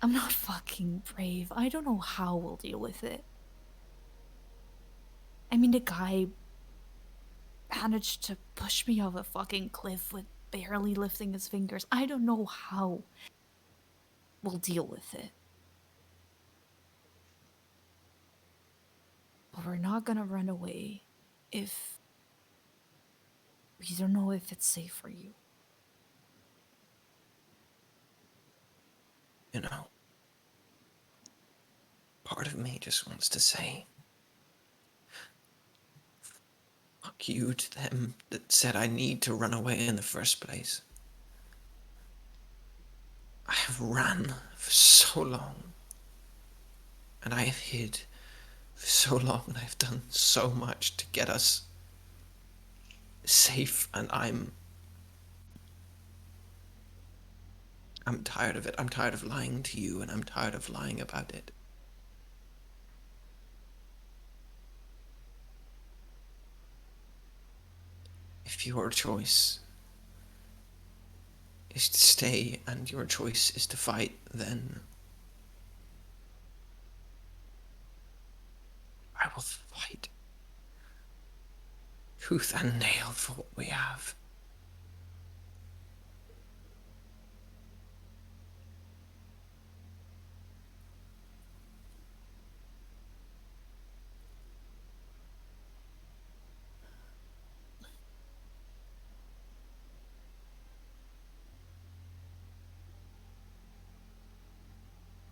I'm not fucking brave. I don't know how we'll deal with it. I mean, the guy managed to push me off a fucking cliff with barely lifting his fingers. I don't know how we'll deal with it. But we're not gonna run away if we don't know if it's safe for you. You know, Part of me just wants to say, fuck you to them that said I need to run away in the first place. I have ran for so long, and I have hid for so long, and I've done so much to get us safe, and I'm tired of it. I'm tired of lying to you, and I'm tired of lying about it. If your choice is to stay and your choice is to fight, then I will fight tooth and nail for what we have.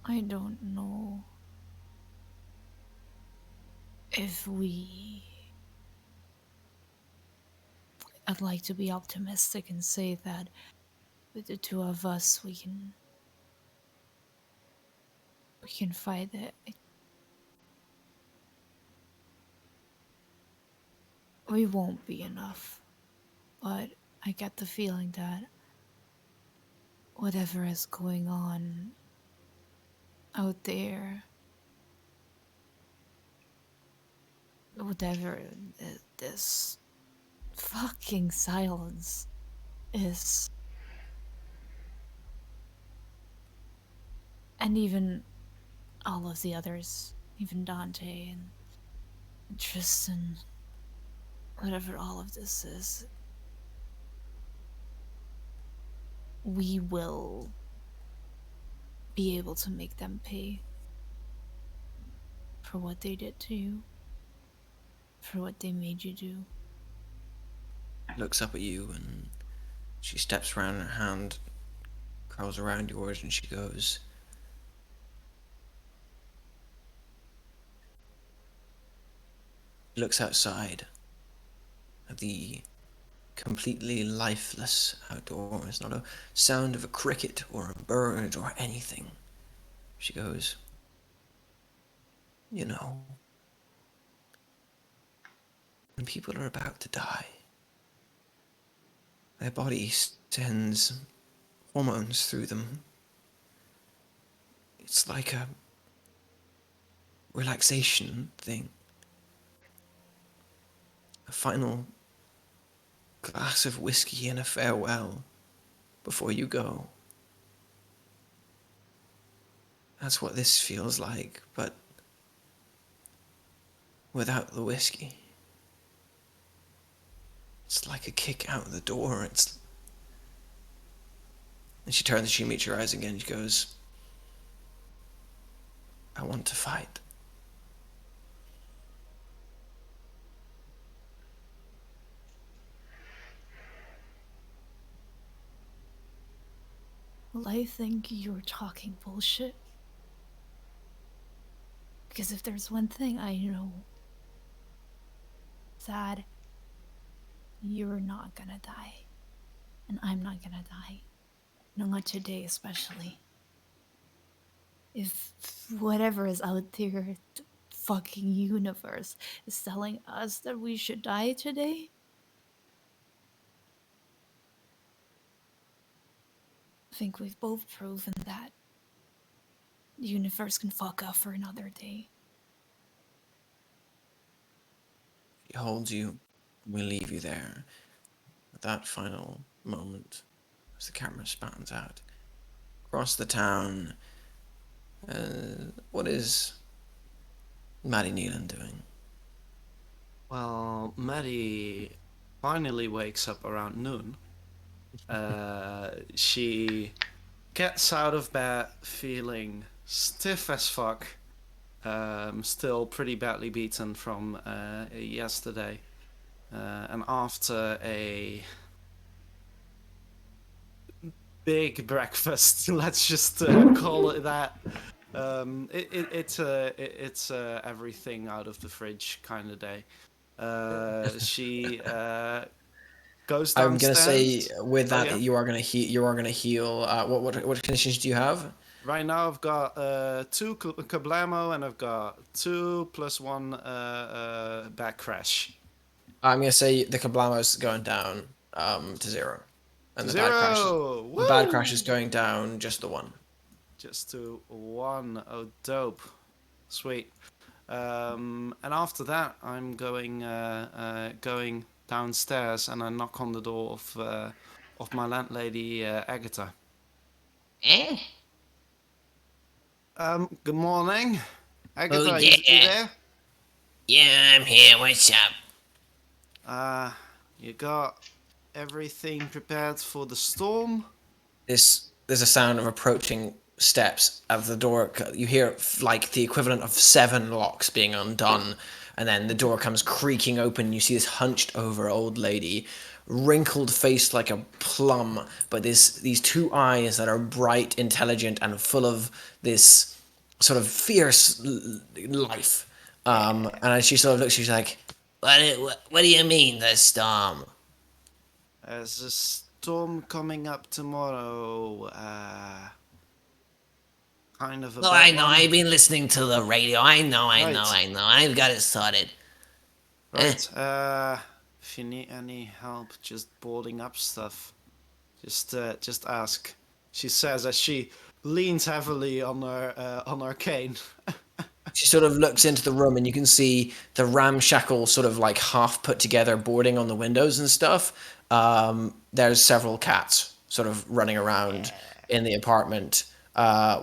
I don't know if we... I'd like to be optimistic and say that with the two of us we can fight it. We won't be enough, but I get the feeling that whatever is going on out there, whatever this fucking silence is, and even all of the others, even Dante and Tristan, whatever all of this is, we will be able to make them pay for what they did to you, for what they made you do. Looks up at you and she steps around, her hand curls around yours, and she goes, looks outside at the completely lifeless outdoors, not a sound of a cricket or a bird or anything. She goes, you know, when people are about to die, their body sends hormones through them. It's like a relaxation thing. A final glass of whiskey and a farewell before you go. That's what this feels like, but without the whiskey. It's like a kick out the door. And she turns, she meets your eyes again, she goes, I want to fight. Well, I think you're talking bullshit. Because if there's one thing I know, that you're not gonna die. And I'm not gonna die. Not today, especially. If whatever is out there, the fucking universe, is telling us that we should die today, I think we've both proven that the universe can fuck off for another day. She holds you, we leave you there. At that final moment, as the camera spans out, across the town, what is Maddie Nealon doing? Well, Maddie finally wakes up around noon. She gets out of bed feeling stiff as fuck. Still pretty badly beaten from yesterday. And after a big breakfast, let's just call it that, It's everything out of the fridge kind of day. She goes I'm gonna say downstairs. with Oh that yeah. you are gonna heal. You are gonna heal. What conditions do you have? Right now I've got two kablamo and I've got 2 + 1 back crash. I'm gonna say the Kablamo's going down to 0, To and zero. the bad crash is Woo! going down just the 1. Just to 1. Oh, dope. Sweet. And after that, I'm going downstairs, and I knock on the door of my landlady Agatha. Eh? Good morning, Oh, Agatha. You yeah. there? Yeah, I'm here. What's up? You got everything prepared for the storm? There's a sound of approaching steps of the door. You hear like the equivalent of 7 locks being undone, and then the door comes creaking open. You see this hunched over old lady, wrinkled face like a plum, but these 2 eyes that are bright, intelligent, and full of this sort of fierce life. And as she sort of looks, she's like, What do you mean, the storm? There's a storm coming up tomorrow. Kind of a Oh, I bad know. one. I've been listening to the radio. I know. Right. I've got it sorted. Right. If you need any help just boarding up stuff, just ask. She says as she leans heavily on her cane. she sort of looks into the room, and you can see the ramshackle, sort of like half put together boarding on the windows and stuff. There's several cats sort of running around in the apartment. A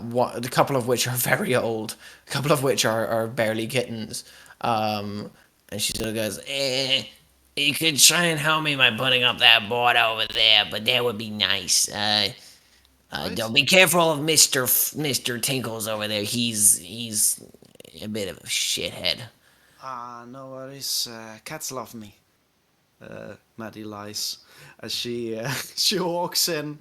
couple of which are very old, a couple of which are barely kittens. And she sort of goes, You could try and help me by putting up that board over there, but that would be nice. Right. Don't be careful of Mister Tinkles over there. He's a bit of a shithead. No worries. Cats love me. Maddie lies as she she walks in.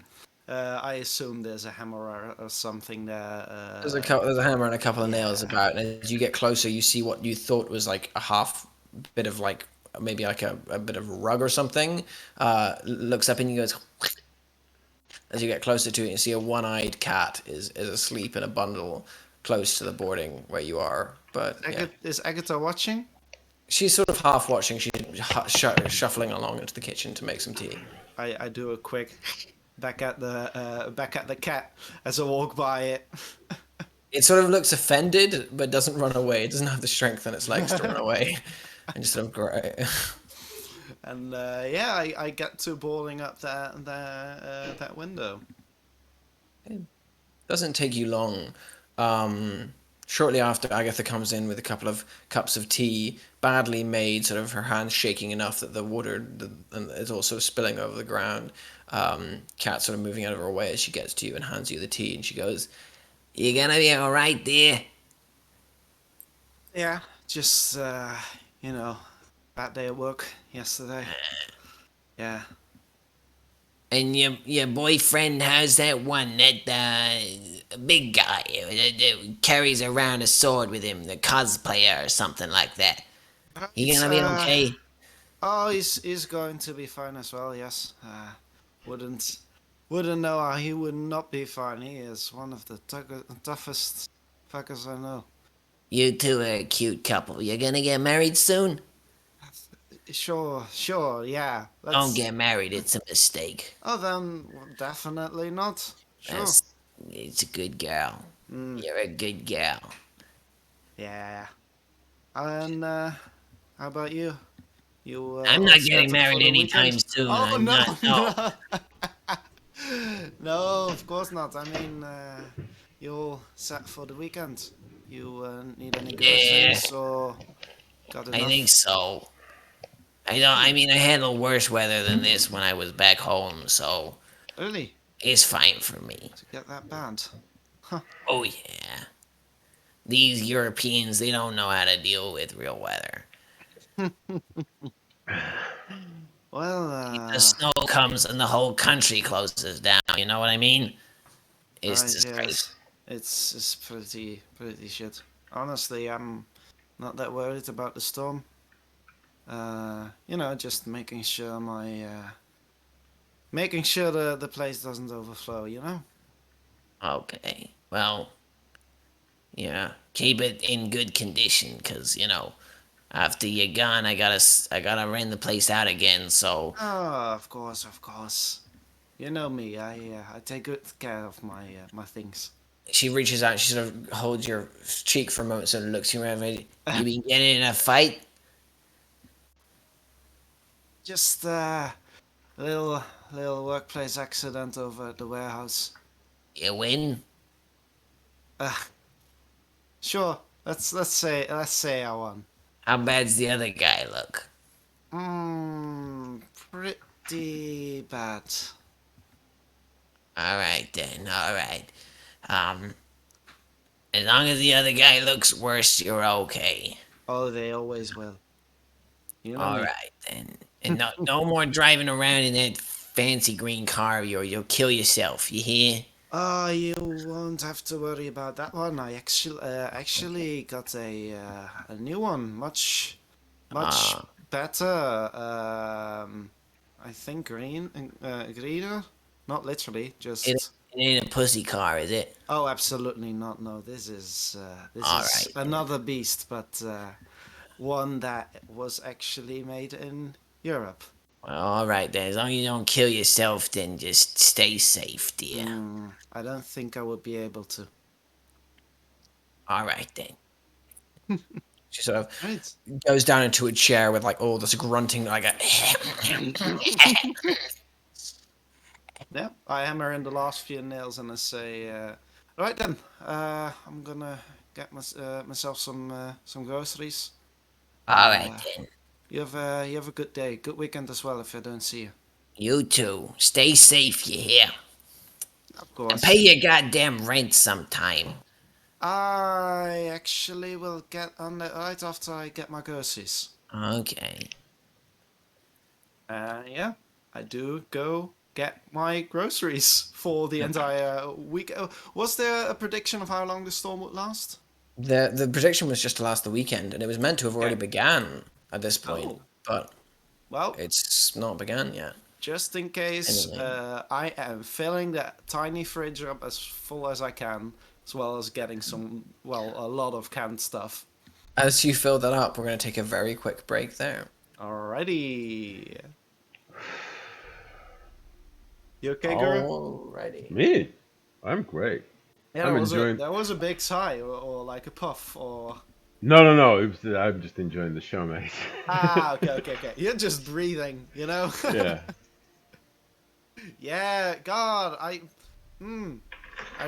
I assume there's a hammer or something there. there's a hammer and a couple of nails about, and as you get closer, you see what you thought was like a half bit of like maybe like a bit of rug or something. Looks up and you goes. As you get closer to it, you see a one-eyed cat is asleep in a bundle close to the boarding where you are. But yeah. Is Agatha watching? She's sort of half watching. She's shuffling along into the kitchen to make some tea. I do a quick back at the cat as I walk by it. It sort of looks offended, but doesn't run away. It doesn't have the strength in its legs to run away, and just sort of And I get to boarding up that window. doesn't take you long. Shortly after, Agatha comes in with a couple of cups of tea, badly made, sort of her hands shaking enough that the water is also spilling over the ground. Cat sort of moving out of her way as she gets to you and hands you the tea, and she goes, You gonna be all right, dear? Yeah, just bad day at work yesterday. Yeah. And your boyfriend, how's that one? That big guy that carries around a sword with him, the cosplayer or something like that. He gonna be okay? Oh, he's going to be fine as well. Yes. Wouldn't know how he would not be fine. He is one of the toughest fuckers I know. You two are a cute couple. You're gonna get married soon? Sure, yeah. Don't get married. It's a mistake. Oh, then definitely not. Sure. It's a good girl. You're a good girl. Yeah. And how about you? You? I'm all not set getting up for married the anytime weekend? soon. Oh I'm no, not. No. no, of course not. I mean, you all set for the weekend? You need any groceries or got enough? I think so. I mean, I handled worse weather than this when I was back home, so Really? it's fine for me. To get that bad? Oh yeah. These Europeans, they don't know how to deal with real weather. Well, The snow comes and the whole country closes down. You know what I mean? It's right, disgraceful. yes. It's pretty shit. Honestly, I'm not that worried about the storm. Just making sure the place doesn't overflow. Okay. Well, yeah. Keep it in good condition, cause after you're gone, I gotta rent the place out again. So Oh, of course, of course. You know me. I take good care of my things. She reaches out. She sort of holds your cheek for a moment, sort of looks you around. you been getting in a fight? Just little little workplace accident over at the warehouse. You win? Uh, sure. Let's say I won. How bad's the other guy look? Pretty bad. All right then. All right. Um, as long as the other guy looks worse, you're okay. Oh, they always will. You know All me. right then. And no more driving around in that fancy green car, or you'll kill yourself. You hear? Oh, you won't have to worry about that one. I actually got a new one, much Uh, better. I think greener. Not literally, it, just. it ain't a pussy car, is it? Oh, absolutely not. No, this All is right. another beast, but one that was actually made in Europe. Well, all right then. As long as you don't kill yourself, then just stay safe, dear. I don't think I would be able to. All right then. She sort of Right. goes down into a chair with like all this grunting, like a. Yeah, I hammer in the last few nails and I say, right then, I'm gonna get myself some groceries. All right Uh, then. you have a good day, good weekend as well if I don't see you. You too. Stay safe, you hear? Of And pay course. your goddamn rent sometime. I actually will get on it right after I get my groceries. Okay. Yeah, I do go get my groceries for the entire week. Was there a prediction of how long the storm would last? The prediction was just to last the weekend, and it was meant to have already Okay. began at this point, Oh, but well, it's not begun yet. just in case, Anyway. I am filling that tiny fridge up as full as I can, as well as getting a lot of canned stuff. As you fill that up, we're going to take a very quick break there. Alrighty. You okay, Guru? Alrighty. Me? I'm great. Yeah, I'm enjoying. that was a big sigh or like a puff or. No. I'm just enjoying the show, mate. Okay. You're just breathing, you know? Yeah. Yeah, God, I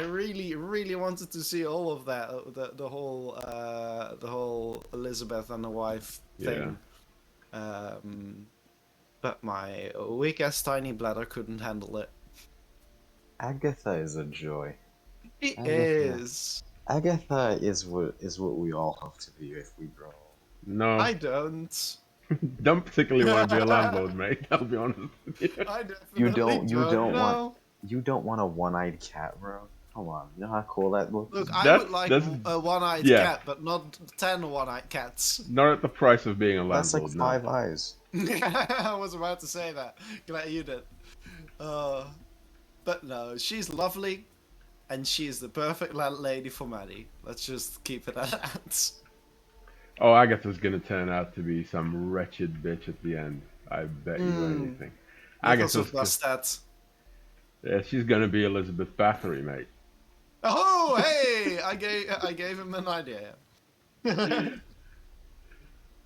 really, really wanted to see all of that, the whole Elizabeth and the wife thing. But my weak ass tiny bladder couldn't handle it. Agatha is a joy. It Agatha. is. Agatha is what we all hope to be if we grow. No. I don't. Don't particularly want to be a landlord, mate. I'll be honest with you. I definitely You don't want a one-eyed cat, bro. Come on, you know how cool that looks. Look, I would like That's a one-eyed yeah. cat, but not 10 one-eyed cats. Not at the price of being a That's like landlord. five No. eyes. I was about to say that. Glad you did. But no, she's lovely, and she's the perfect landlady for Maddie. Let's just keep it at that. Oh, Agatha's gonna turn out to be some wretched bitch at the end. I bet you anything. Nichols Agatha's of Bastet. yeah, she's gonna be Elizabeth Bathory, mate. Oh, hey! I gave him an idea.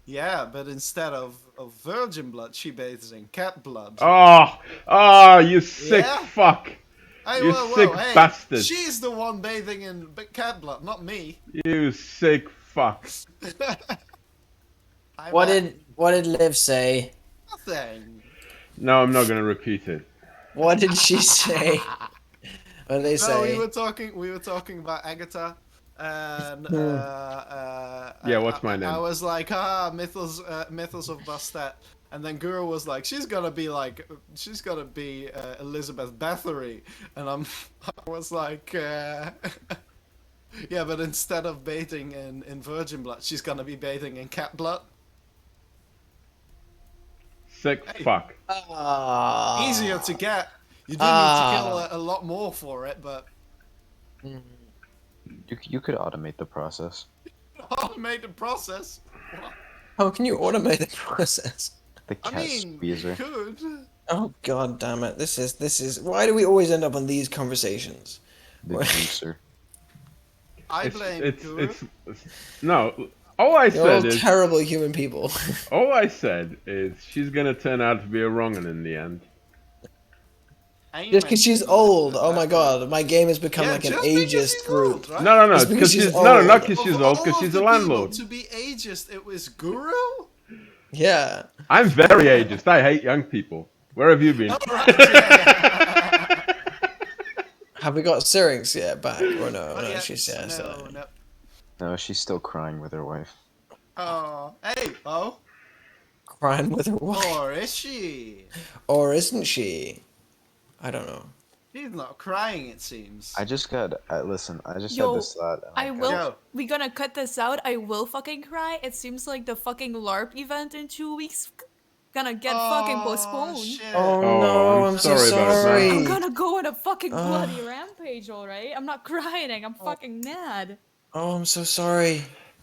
Yeah, but instead of virgin blood, she bathes in cat blood. Oh, you sick Yeah? fuck! Hey, You sick hey! bastard! She's the one bathing in cat blood, not me. You sick fuck! What did Liv say? Nothing. No, I'm not gonna repeat it. What did she say? What did they No, say? we were talking about Agatha, and Yeah, what's my I name? was like, mythos of Bastet, and then Guru was like, she's gonna be Elizabeth Bathory, and I was like, Yeah, but instead of bathing in virgin blood, she's gonna be bathing in cat blood. Sick Hey. fuck. Easier to get. You do need to kill a lot more for it, but You could automate the process. automate the process. What? How can you automate the process? The I cat mean, you squeezer. could. Oh god damn it! This is. Why do we always end up on these conversations? The juicer. I blame Guru. No. All I You're all said is terrible human people. all I said is she's gonna turn out to be a wrong 'un in the end. And you Just because she's mentioned old. Elizabeth, Oh my that's god, my game has become Yeah, like an just because ageist she's group. old, right? No, It's because because she's not old. because she's Of old, all because of she's the a landlord. people to be ageist, it was Guru? Yeah. I'm very ageist. I hate young people. Where have you been? Right, yeah. Have we got Syriinx yet back? Or no? Not No, yet. she's still. No. No, she's still crying with her wife. Oh, hey, oh. Crying with her wife. Or is she? Or isn't she? I don't know. She's not crying, it seems. I just got. listen, I just Yo, had this thought. And I will. Go. We gonna cut this out. I will fucking cry. It seems like the fucking LARP event in 2 weeks gonna get fucking postponed. Shit. Oh Oh, no, I'm I'm so sorry about it, man. I'm sorry. gonna go on a fucking bloody rampage, alright? I'm not crying. I'm fucking mad. Oh, I'm so sorry.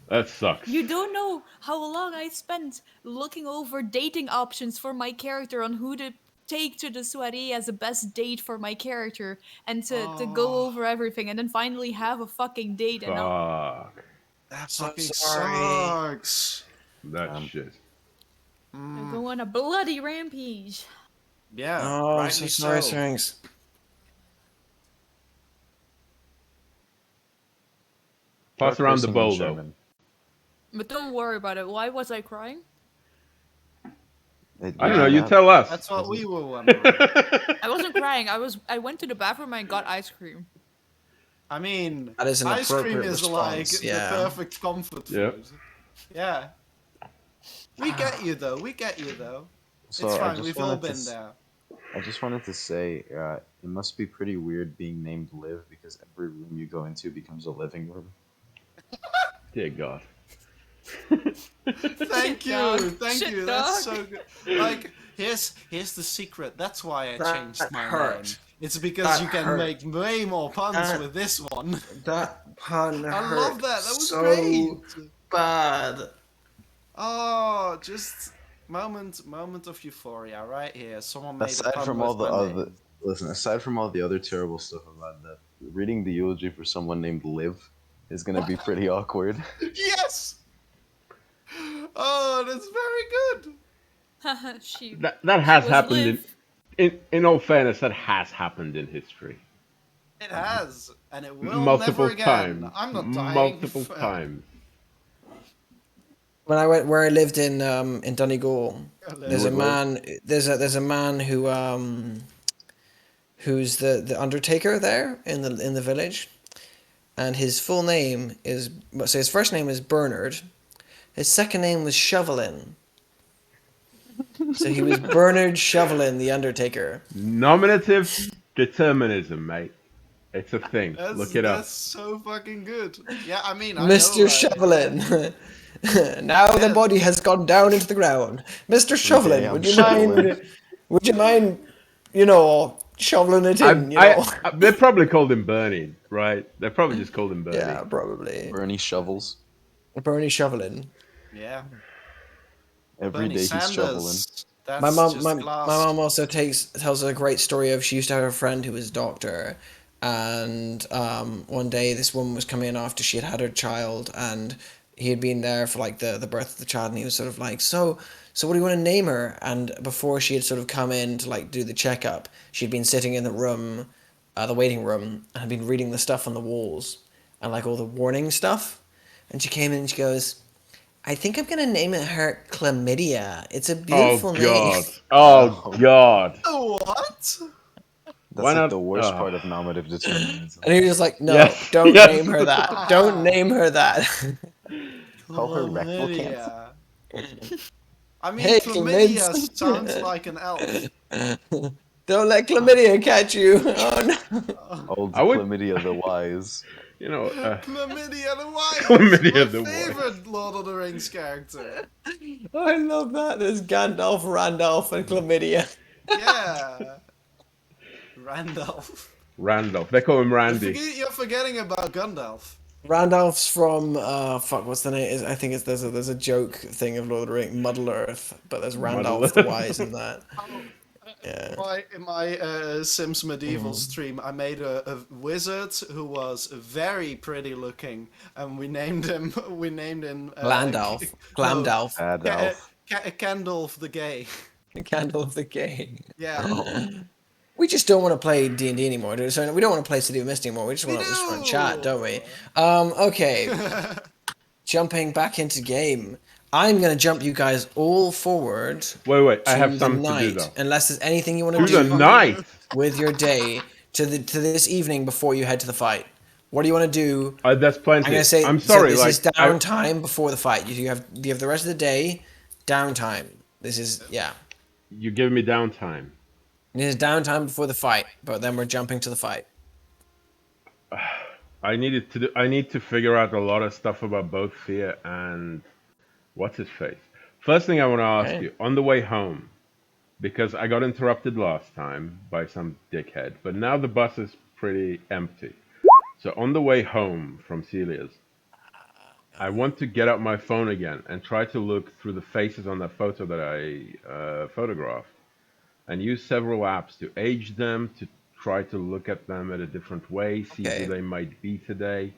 That sucks. You don't know how long I spent looking over dating options for my character on who to take to the soiree as the best date for my character and to go over everything and then finally have a fucking date and now Fuck. That So fucking sorry. sucks. That shit. I go on a bloody rampage. Yeah, Oh, I'm so rightly sorry, so. Syriinx. Pass around the Cursing in bowl, though. German. But don't worry about it. Why was I crying? I don't know. You tell us. That's what we were wondering. I wasn't crying. I went to the bathroom and got ice cream. I mean, That is an ice cream appropriate is like response, yeah. the perfect comfort Yep. food. Yeah. We get you though. So It's I fine. just We've all wanted been to there. I just wanted to say, it must be pretty weird being named Liv because every room you go into becomes a living room. Dear God. Thank you, dog. thank Shit, you. dog. That's so good. Like, here's the secret. That's why I That changed my hurt. name. It's because That you can hurt. make way more puns That- with this one. That pun I hurt love that. That was so great. bad. Oh, just moment of euphoria right here. Someone made a Aside pun from with all the my other, name. listen, aside from all the other terrible stuff about that, reading the eulogy for someone named Liv is gonna be pretty awkward. Yes. Oh, that's very good. she That has was happened Liv. in all fairness, that has happened in history. It has, and it will Multiple never again. times. I'm not dying. Multiple times. When I went where I lived in Donegal, there's a Lord, man. There's a man who's the undertaker there in the village, and his full name is so his first name is Bernard, his second name was Shovelin. So he was Bernard Shovelin, the Undertaker. Nominative determinism, mate. It's a thing. Look it up. That's so fucking good. Yeah, I mean, I Mr. know, Shovelin. Now the Yes. body has gone down into the ground. Mr. Shovelin, I'm would you shoveling. mind? Would you mind? Shoveling it in. They probably called him Bernie, right? They probably just called him Bernie. Yeah, probably. Bernie shovels. Bernie Shovelin. Yeah. Every Bernie day he's shoveling. Sanders. That's My mom, just my glass. mom also tells a great story of she used to have a friend who was a doctor, and one day this woman was coming in after she had had her child, and he had been there for like the birth of the child, and he was sort of like, so what do you want to name her? And before she had sort of come in to like do the checkup, she'd been sitting in the room, the waiting room, and had been reading the stuff on the walls and like all the warning stuff, and she came in and she goes, I think I'm gonna name her Chlamydia. It's a beautiful Oh name. God! Oh God! What? That's Why like not- the worst Ugh. part of nominative determinism. And he was just like, no, Yes, don't yes. name her that. Don't name her that. Call her rectal cancer. Chlamydia. I mean, Hey, chlamydia Clements. sounds like an elf. Don't let chlamydia catch you. Oh no. Old I would- chlamydia the wise. You know, Chlamydia the Weiss, Chlamydia my the Weiss. favorite Lord of the Rings character. I love that. There's Gandalf, Randolph, and Chlamydia. Yeah, Randolph. Randolph. They call him Randy. You're forgetting about Gandalf. Randolph's from fuck, what's the name? I think it's there's a joke thing of Lord of the Rings, Muddle Earth, but there's Randolph the Wise in that. Oh, Yeah. in my Sims Medieval stream, I made a wizard who was very pretty looking, and we named him. We named him. Glandalf. No, Glandalf. Adolf. Candolf the Gay. The candle of the game. Yeah. We just don't want to play D&D anymore. So we don't want to play City of Mist anymore. We just We want to do. chat, don't we? Okay. Jumping back into game. I'm going to jump you guys all forward Wait. I to have the something to do night. though. Unless there's anything you want To to the do night. with your day to this evening before you head to the fight. What do you want to do? That's plenty. I'm gonna say. I'm sorry. So this like is downtime before the fight. You have the rest of the day, downtime. This is you give me downtime. This is downtime before the fight, but then we're jumping to the fight. I need to figure out a lot of stuff about both Fear and what's his face. First thing I want to ask Okay. you on the way home, because I got interrupted last time by some dickhead, but now the bus is pretty empty. So on the way home from Celia's, I want to get out my phone again and try to look through the faces on that photo that I photographed, and use several apps to age them, to try to look at them in a different way, see Okay. who they might be today.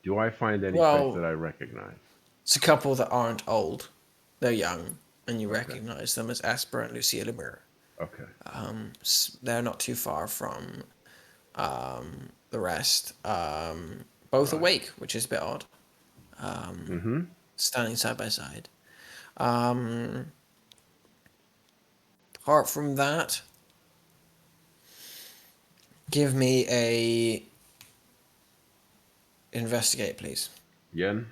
Do I find any Well- face that I recognize? It's a couple that aren't old; they're young, and you recognize them as Asper and Lucia Lemire. Okay. They're not too far from the rest. Both awake, which is a bit odd. Standing side by side. Apart from that, give me a investigate, please. Yen?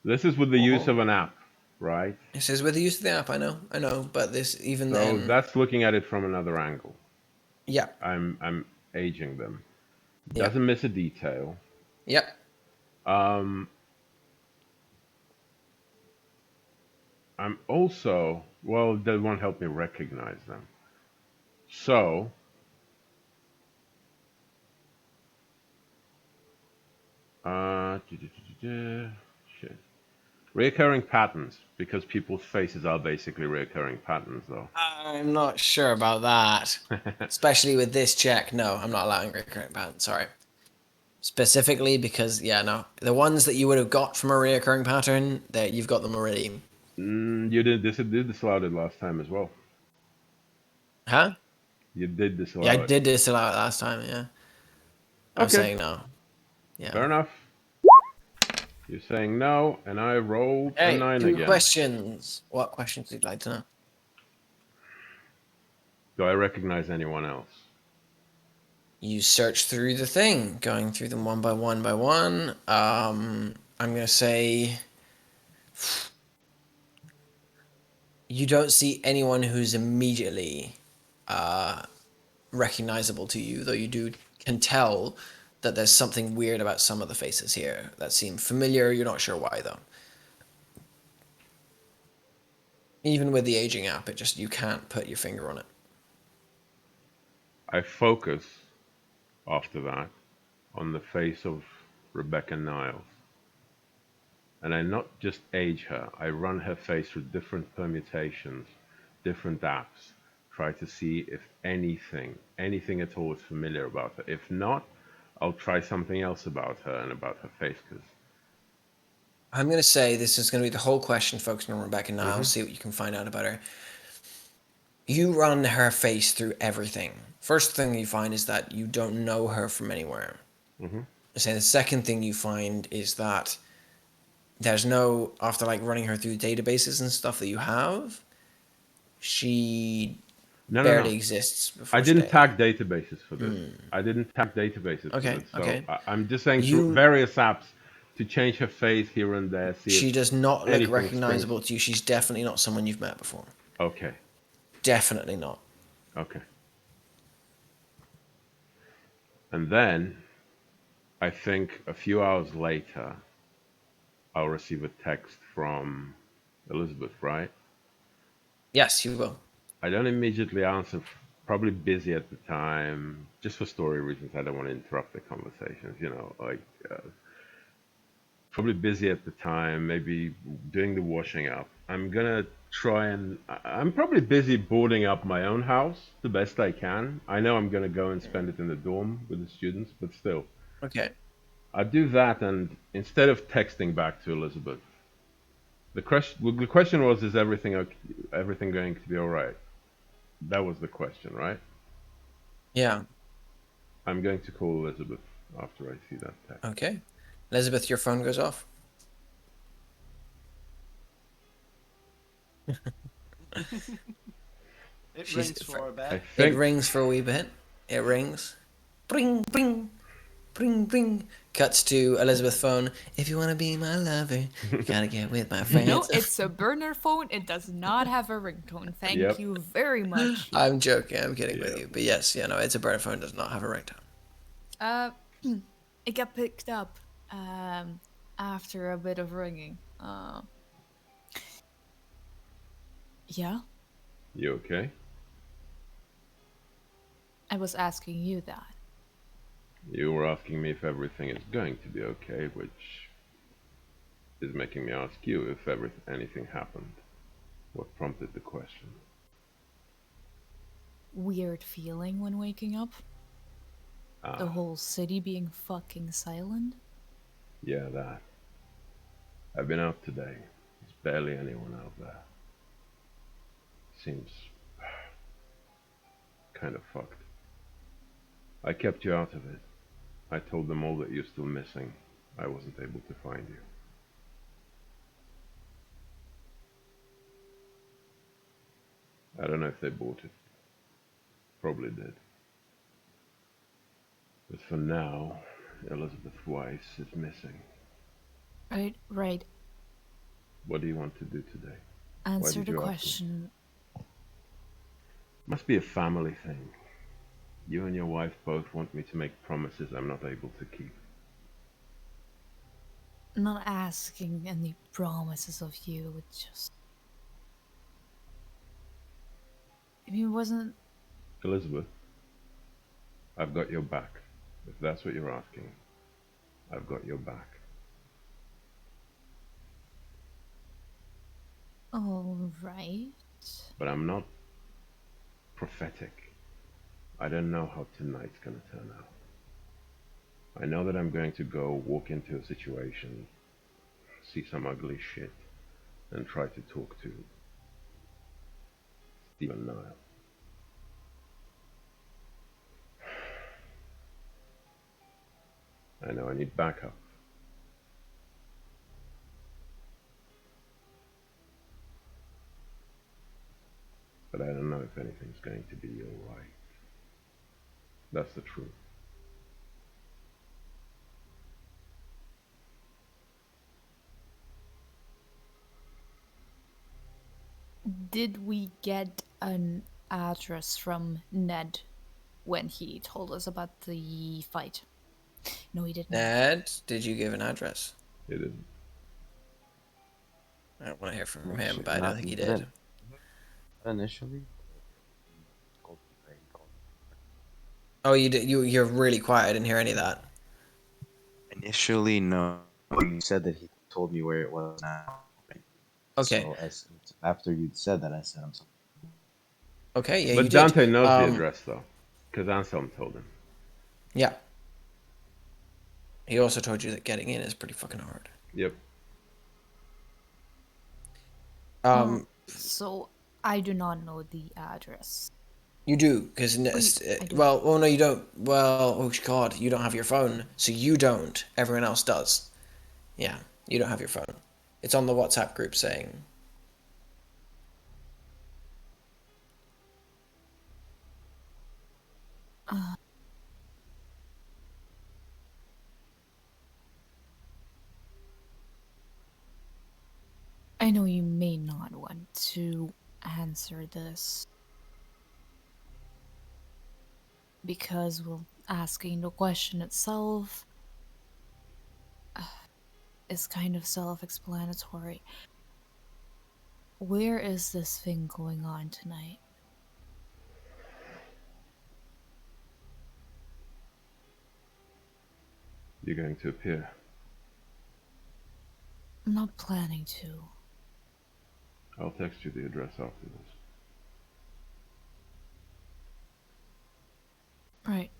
This is with the use of an app, right? It says with the use of the app. I know, but this even So then. that's looking at it from another angle. Yeah. I'm aging them. Yeah. Doesn't miss a detail. Yep. I'm also, well, that won't help me recognize them. So shit. Reoccurring patterns, because people's faces are basically reoccurring patterns, though. I'm not sure about that. Especially with this check. No, I'm not allowing recurring pattern. Sorry. Specifically because, the ones that you would have got from a reoccurring pattern, that you've got them already. You did disallow it last time as well. Huh? You did disallow Yeah, I it. did disallow it last time, yeah. I'm Okay. saying no. Yeah. Fair enough. You're saying no, and I rolled a 9 again. Questions. What questions would you like to know? Do I recognize anyone else? You search through the thing, going through them one by one by one. I'm going to say you don't see anyone who's immediately recognizable to you, though you can tell that there's something weird about some of the faces here that seem familiar. You're not sure why, though. Even with the aging app, you can't put your finger on it. I focus, after that, on the face of Rebecca Niles. And I not just age her, I run her face through different permutations, different apps, try to see if anything at all is familiar about her. If not, I'll try something else about her and about her face, because I'm going to say this is going to be the whole question focusing on Rebecca Niles, see what you can find out about her. You run her face through everything. First thing you find is that you don't know her from anywhere. So the second thing you find is that there's no, after running her through databases and stuff that you have, she barely exists. I didn't tag databases for this. I didn't tag databases for this. So okay. I'm just saying through various apps to change her face here and there. See She if does not look anything recognizable springs. to you. She's definitely not someone you've met before. Okay. Definitely not. Okay. And then I think a few hours later, I'll receive a text from Elizabeth, right? Yes, you will. I don't immediately answer, probably busy at the time, just for story reasons. I don't want to interrupt the conversations, probably busy at the time, maybe doing the washing up. I'm gonna try and I'm probably busy boarding up my own house the best I can. I know I'm gonna go and spend it in the dorm with the students, but still, Okay. I do that, and instead of texting back to Elizabeth, the question was, is everything okay, everything going to be all right? That was the question, right? Yeah. I'm going to call Elizabeth after I see that text. Okay. Elizabeth, your phone goes off. It She's rings for a I bit. It think rings for a wee bit. It rings. Bring, bring, bring, bring. Cuts to Elizabeth's phone. If you want to be my lover, you gotta get with my No, friends. it's a burner phone. It does not have a ringtone. Thank Yep. you very much. I'm joking. I'm kidding with Yeah. you. But yes, no, it's a burner phone. Does not have a ringtone. Uh, it got picked up after a bit of ringing. Yeah, You okay? I was asking you that. You were asking me if everything is going to be okay, which is making me ask you if anything happened. What prompted the question? Weird feeling when waking up. The Ah, whole city being fucking silent. yeah, that. I've been out today. There's barely anyone out there. Seems kind of fucked. I kept you out of it. I told them all that you're still missing. I wasn't able to find you. I don't know if they bought it. Probably did. But for now, Elizabeth Weiss is missing. Right. What do you want to do today? Why Answer did the you ask me? question. Must be a family thing. You and your wife both want me to make promises I'm not able to keep. Not asking any promises of you. It just. I mean, it wasn't. Elizabeth, I've got your back. If that's what you're asking, I've got your back. Alright. But I'm not prophetic. I don't know how tonight's gonna turn out. I know that I'm going to go walk into a situation, see some ugly shit, and try to talk to Stephen Nile. I know I need backup. But I don't know if anything's going to be alright. That's the truth. Did we get an address from Ned when he told us about the fight? No, he did not. Ned, did you give an address? It is. I don't want to hear from him, Initially, but I don't think he did. initially. Oh, you did. You're really quiet. I didn't hear any of that. Initially, no. You said that he told me where it was now. Right? Okay. So after you'd said that, I said, I'm sorry. Okay. Yeah, you But did. Dante knows the address though, because Anselm told him. Yeah. He also told you that getting in is pretty fucking hard. Yep. So I do not know the address. You do, because I do. well, oh no, you don't. Well, oh god, you don't have your phone, so you don't. Everyone else does. Yeah, you don't have your phone. It's on the WhatsApp group saying. I know you may not want to answer this because, well, asking the question itself is kind of self-explanatory. Where is this thing going on tonight? You're going to appear. I'm not planning to. I'll text you the address after this. Right.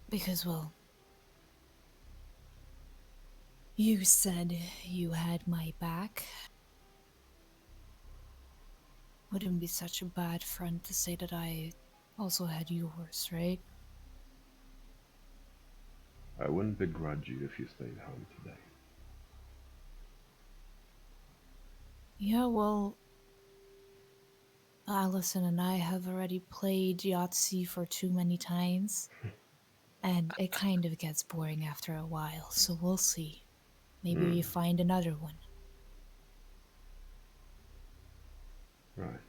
Because, well, you said you had my back. Wouldn't be such a bad friend to say that I also had yours, right? I wouldn't begrudge you if you stayed home today. Yeah, well, Allison and I have already played Yahtzee for too many times, and it kind of gets boring after a while, so we'll see. Maybe we find another one. Right.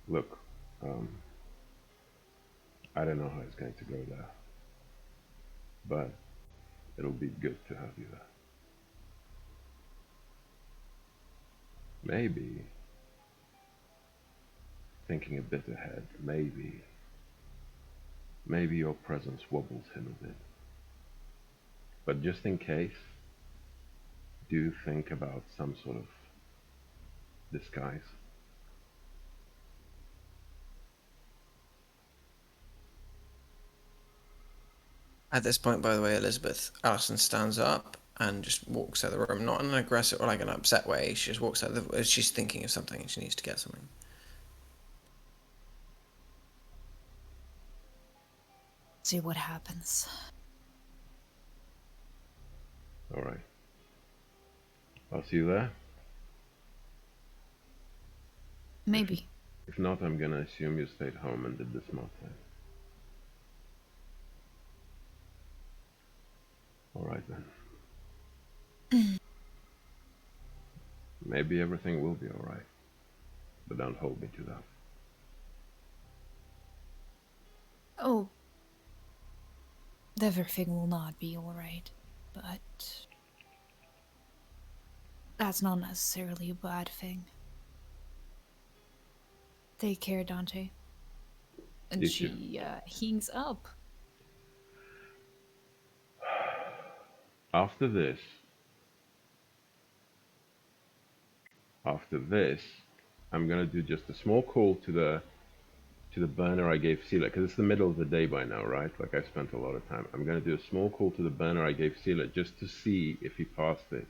Look, I don't know how it's going to go there, but it'll be good to have you there. Maybe, thinking a bit ahead, maybe your presence wobbles him a bit. But just in case, do think about some sort of disguise. At this point, by the way, Alison stands up and just walks out of the room, not in an aggressive or like an upset way. She just walks out. She's thinking of something and she needs to get something. See what happens. All right. I'll see you there. Maybe. If not, I'm gonna assume you stayed home and did the smart thing. All right then. Maybe everything will be all right, but don't hold me to that. Oh, everything will not be alright, but that's not necessarily a bad thing. Take care, Dante. And You too. she hangs up. After this, I'm gonna do just a small call to the burner I gave Sela, because it's the middle of the day by now, right? Like, I spent a lot of time. I'm gonna do a small call to the burner I gave Sela just to see if he passed it,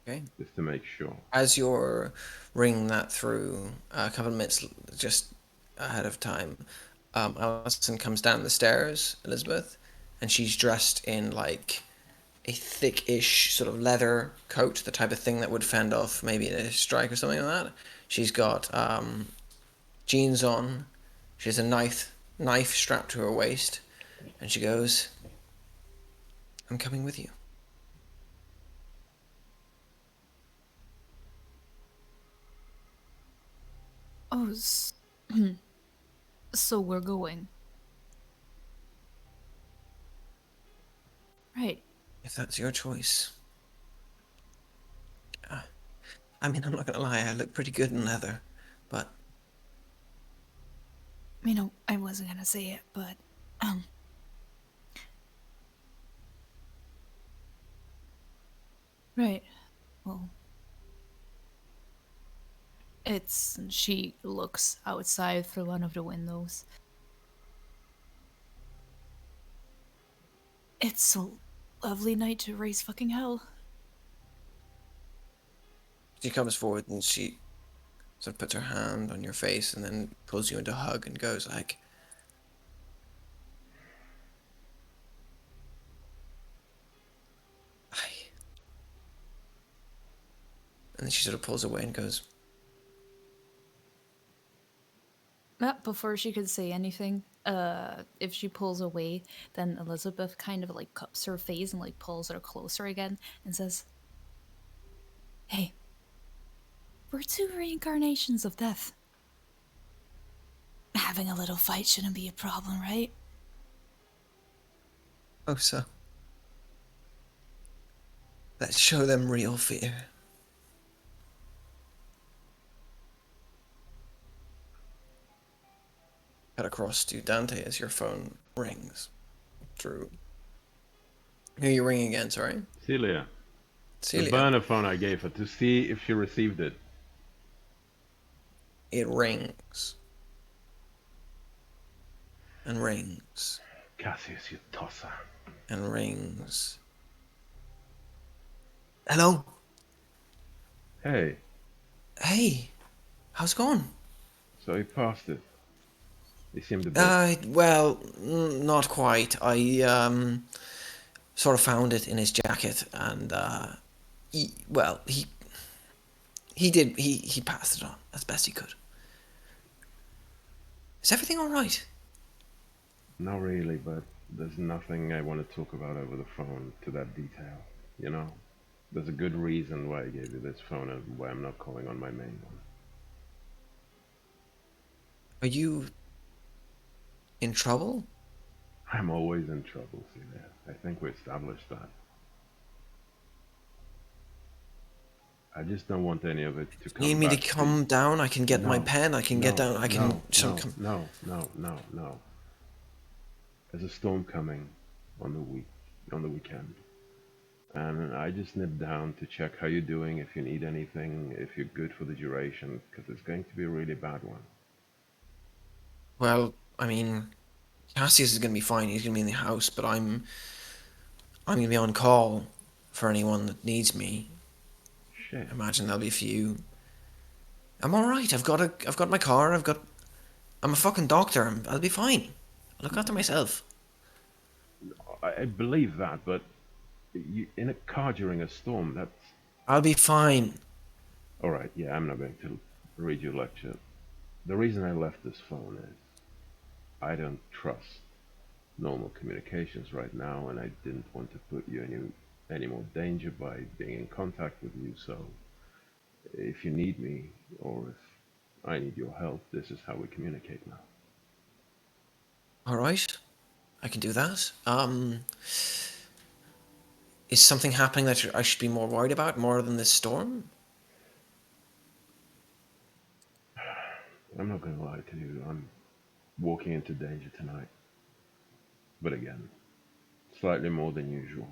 Okay. just to make sure. As you're ringing that through, a couple of minutes just ahead of time, Alison comes down the stairs, Elizabeth, and she's dressed in like a thick-ish sort of leather coat, the type of thing that would fend off maybe a strike or something like that. She's got jeans on. She has a knife strapped to her waist, and she goes, "I'm coming with you." Oh, so we're going. Right. If that's your choice. I mean, I'm not gonna lie, I look pretty good in leather, but You know, I wasn't gonna say it, but, right. Well, she looks outside through one of the windows. It's a lovely night to raise fucking hell. she comes forward and she sort of puts her hand on your face and then pulls you into a hug and goes like, "Hi." And then she sort of pulls away and goes, Before she could say anything, if she pulls away, then Elizabeth kind of like cups her face and like pulls her closer again and says, "Hey, we're two reincarnations of death. Having a little fight shouldn't be a problem, right? Oh, so. Let's show them real fear. Cut across to Dante as your phone rings. Through. Who are you ringing again, sorry? Celia, the Celia. burner phone I gave her to see if she received it. It rings. And rings. Cassius, you tosser. And rings. Hello? Hey, Hey. How's it going? so he passed it. He seemed a bit. Well, not quite. I sort of found it in his jacket, and he passed it on as best he could. Is everything all right? Not really, but there's nothing I want to talk about over the phone to that detail. You know? There's a good reason why I gave you this phone and why I'm not calling on my main one. Are you in trouble? I'm always in trouble, Celia. I think we established that. I just don't want any of it to You need come me to back to you. come down? I can get my No, pen. I can get no, down. I can no, some no, come. no, no, no, no, no. There's a storm coming on the weekend. And I just nipped down to check how you're doing, if you need anything, if you're good for the duration, because it's going to be a really bad one. Well, I mean, Cassius is gonna be fine. He's gonna be in the house, but I'm gonna be on call for anyone that needs me. Shit. I imagine there'll be a few. I'm all right. I've got my car. I'm a fucking doctor. I'll be fine. I'll look after myself. I believe that, but in a car during a storm, that's... I'll be fine. Alright, yeah, I'm not going to read your lecture. The reason I left this phone is I don't trust normal communications right now, and I didn't want to put you in any more danger by being in contact with you, so if you need me, or if I need your help, this is how we communicate now. All right. I can do that. Is something happening that I should be more worried about, more than this storm? I'm not going to lie to you, I'm walking into danger tonight. But again, slightly more than usual.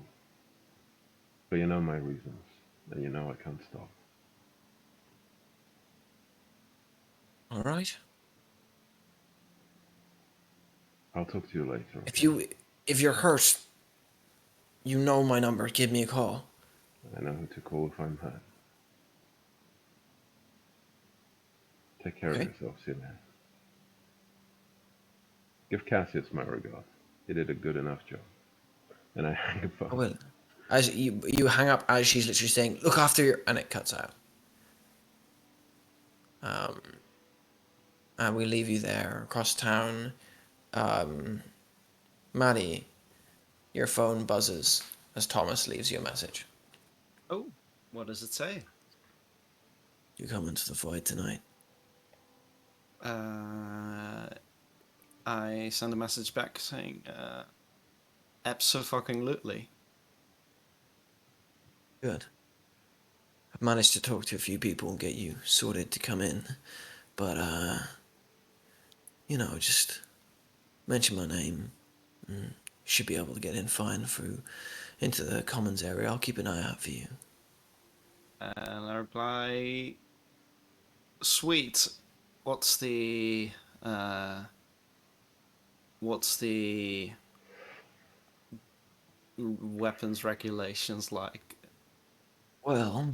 But you know my reasons, and you know I can't stop. All right. I'll talk to you later, If okay? if you're hurt, you know my number. Give me a call. I know who to call if I'm hurt. Take care of Okay. yourself, Celia. Give Cassius my regards. He did a good enough job. And I hang up I phone. will. As you hang up as she's literally saying, "Look after your," and it cuts out. Um, and we leave you there across town. Um, Maddie, your phone buzzes as Thomas leaves you a message. Oh, what does it say? You coming to the fight tonight? I send a message back saying, abso-fucking-lutely. Good. I've managed to talk to a few people and get you sorted to come in, but just mention my name. You should be able to get in fine through into the commons area. I'll keep an eye out for you. And I reply, sweet. What's the weapons regulations like? Well,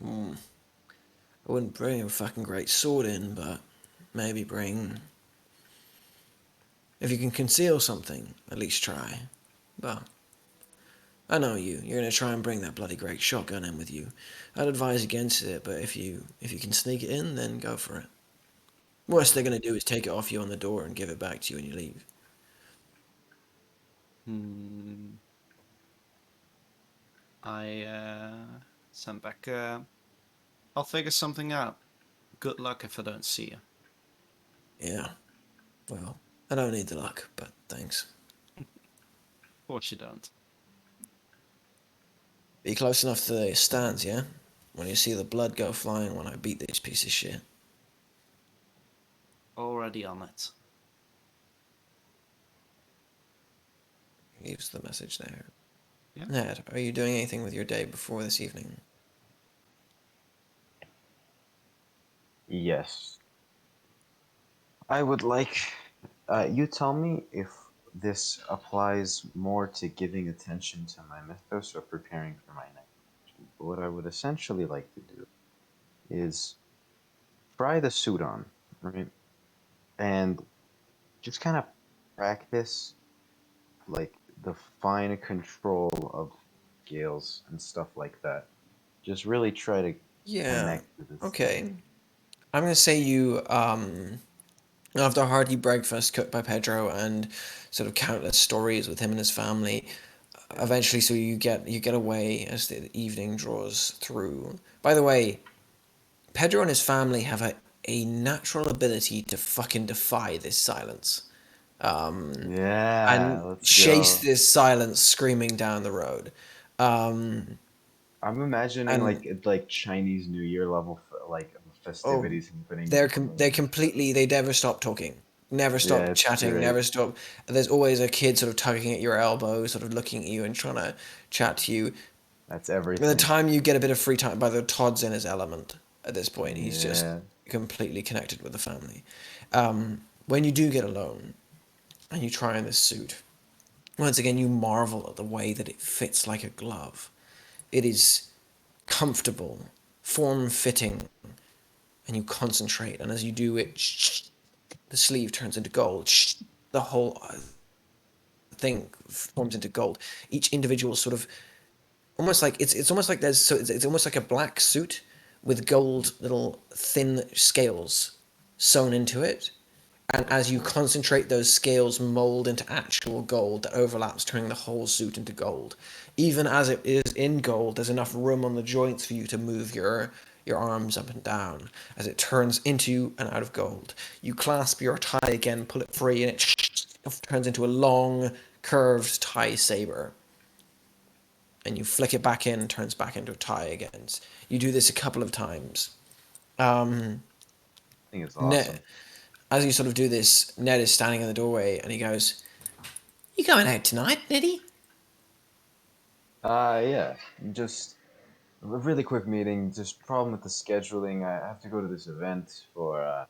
I wouldn't bring a fucking great sword in, but maybe bring. If you can conceal something, at least try. But I know you. You're gonna try and bring that bloody great shotgun in with you. I'd advise against it, but if you can sneak it in, then go for it. Worst they're gonna do is take it off you on the door and give it back to you when you leave. Hmm. I send back. I'll figure something out. Good luck if I don't see you. Yeah. Well, I don't need the luck, but thanks. Of course you don't. Be close enough to the stands, yeah? When you see the blood go flying when I beat this piece of shit. Already on it. He leaves the message there. Yeah. Ned, are you doing anything with your day before this evening? Yes. I would like. You tell me if this applies more to giving attention to my mythos or preparing for my next mission. But what I would essentially like to do is try the suit on, right? And just kind of practice like the fine control of scales and stuff like that. Just really try to Yeah. connect with this thing. Okay. I'm gonna say you, after a hearty breakfast cooked by Pedro and sort of countless stories with him and his family, eventually, so you get away as the evening draws through. By the way, Pedro and his family have a natural ability to fucking defy this silence. Yeah, And let's chase go. this silence screaming down the road. Um, I'm imagining and like Chinese New Year level like oh, festivities happening. they completely they never stop talking, never Yeah, stop it's chatting, great. never stop. There's always a kid sort of tugging at your elbow, sort of looking at you and trying to chat to you. That's By the everything. time you get a bit of free time, by the Todd's in his element at this point. He's just Yeah. completely connected with the family. When you do get alone and you try on this suit, once again you marvel at the way that it fits like a glove. It is comfortable, form fitting, and you concentrate. And as you do it, the sleeve turns into gold. The whole thing forms into gold. Each individual sort of almost like it's almost like there's so it's almost like a black suit with gold little thin scales sewn into it, and as you concentrate, those scales mold into actual gold that overlaps, turning the whole suit into gold. Even as it is in gold, there's enough room on the joints for you to move your arms up and down as it turns into and out of gold. You clasp your tie again, pull it free, and it turns into a long curved tie saber, and you flick it back in, turns back into a tie again. You do this a couple of times. I think it's Ned, awesome. as you sort of do this, Ned is standing in the doorway, and he goes, "You going out tonight, Neddy?" Yeah. Just a really quick meeting. Just problem with the scheduling. I have to go to this event for